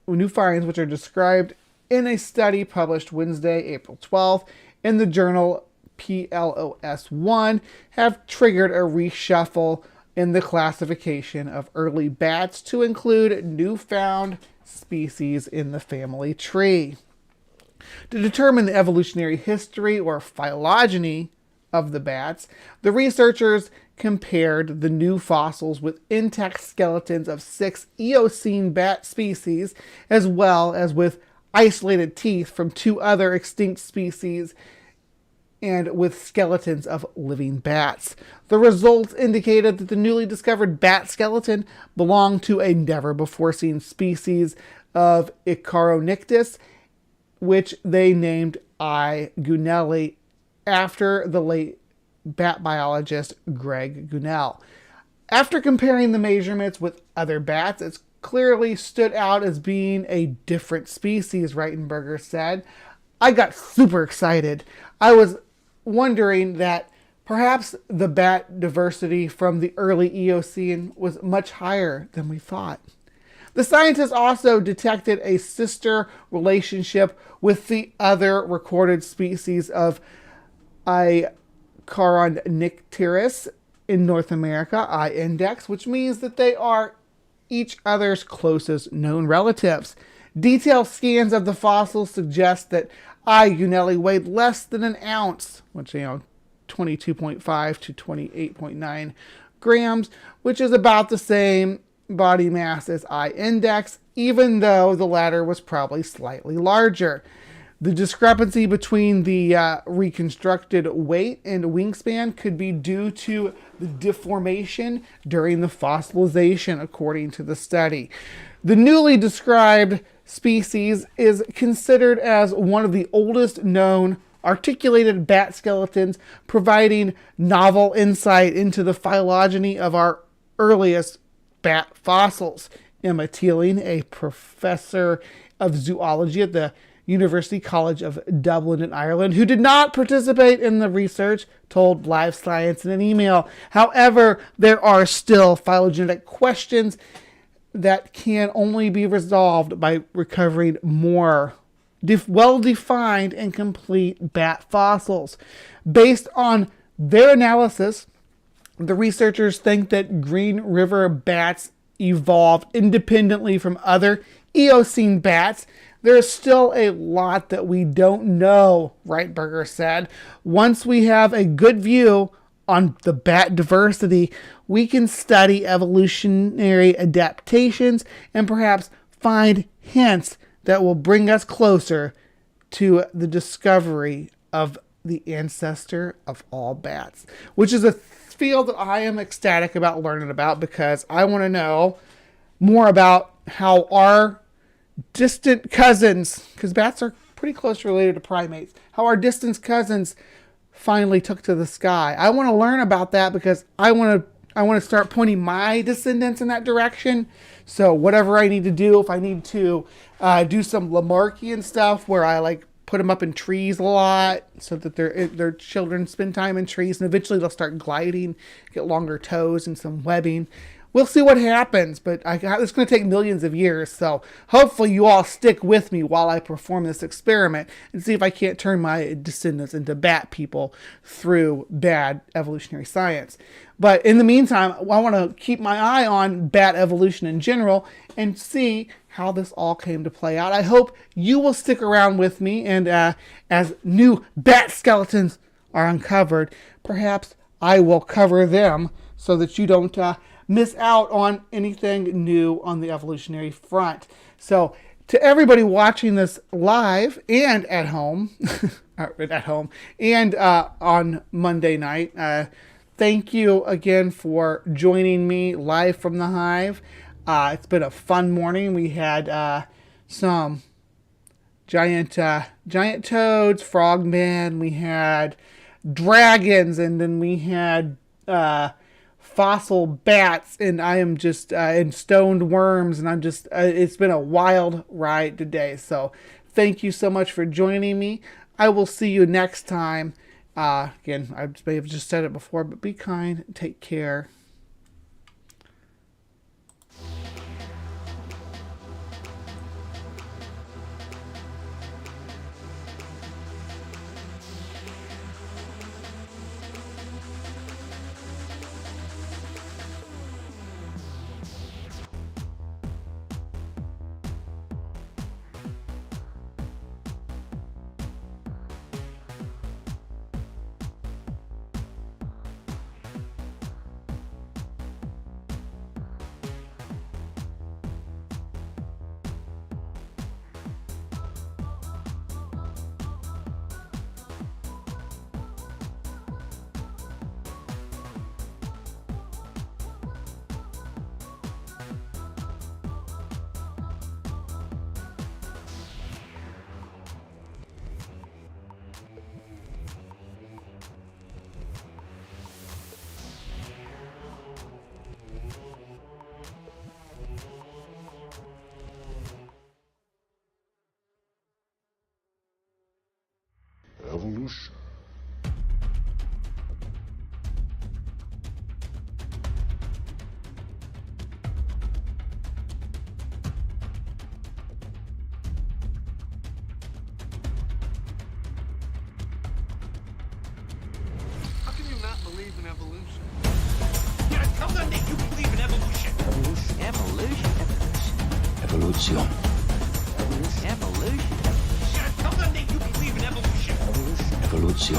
are described in a study published Wednesday, April 12th, in the journal PLOS1, have triggered a reshuffle in the classification of early bats to include newfound species in the family tree. To determine the evolutionary history or phylogeny of the bats, the researchers compared the new fossils with intact skeletons of 6 Eocene bat species, as well as with isolated teeth from 2 other extinct species and with skeletons of living bats. The results indicated that the newly discovered bat skeleton belonged to a never-before-seen species of Icaronictus, which they named I. gunelli after the late bat biologist Greg Gunnell. After comparing the measurements with other bats, it clearly stood out as being a different species, Reitenberger said. I got super excited. I was wondering that perhaps the bat diversity from the early Eocene was much higher than we thought. The scientists also detected a sister relationship with the other recorded species of Icaronicterus in North America, I. index, which means that they are each other's closest known relatives. Detailed scans of the fossils suggest that I. gunelli weighed less than an ounce, which, 22.5 to 28.9 grams, which is about the same body mass as I. index, even though the latter was probably slightly larger. The discrepancy between the reconstructed weight and wingspan could be due to the deformation during the fossilization, according to the study. The newly described species is considered as one of the oldest known articulated bat skeletons, providing novel insight into the phylogeny of our earliest bat fossils. Emma Teeling, a professor of zoology at the University College of Dublin in Ireland, who did not participate in the research, told HiveScience in an email. However, there are still phylogenetic questions that can only be resolved by recovering more well-defined and complete bat fossils. Based on their analysis, the researchers think that Green River bats evolved independently from other Eocene bats. There is still a lot that we don't know, Reitberger said. Once we have a good view on the bat diversity, we can study evolutionary adaptations and perhaps find hints that will bring us closer to the discovery of the ancestor of all bats, which is a field that I am ecstatic about learning about, because I want to know more about how our distant cousins, because bats are pretty close related to primates, how our distant cousins finally took to the sky. I want to learn about that because I want to start pointing my descendants in that direction. So whatever I need to do, if I need to do some Lamarckian stuff where I like put them up in trees a lot so that their children spend time in trees, and eventually they'll start gliding, get longer toes and some webbing. We'll see what happens, but it's going to take millions of years. So hopefully you all stick with me while I perform this experiment and see if I can't turn my descendants into bat people through bad evolutionary science. But in the meantime, I want to keep my eye on bat evolution in general and see how this all came to play out. I hope you will stick around with me, and as new bat skeletons are uncovered, perhaps I will cover them so that you don't miss out on anything new on the evolutionary front. So to everybody watching this live and at home, and on Monday night, thank you again for joining me live from the Hive. It's been a fun morning. We had some giant toads, frogmen, we had dragons, and then we had fossil bats, and I am just and stoned worms, and I'm just it's been a wild ride today. So thank you so much for joining me. I will see you next time. Again, I may have just said it before, but be kind, take care. Evolution. How can you not believe in evolution? Yeah, come on, Nick, you believe in evolution. Evolution. Evolution. Evolution. Evolution. Yeah, come on, Nick, you believe in evolution. Evolution.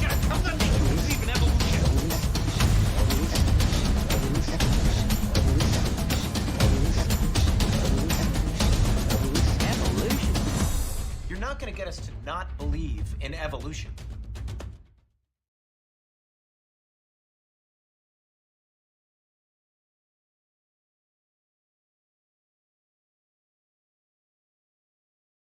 Yeah, come on, Nick, you believe in evolution. You're not going to get us to not believe in evolution.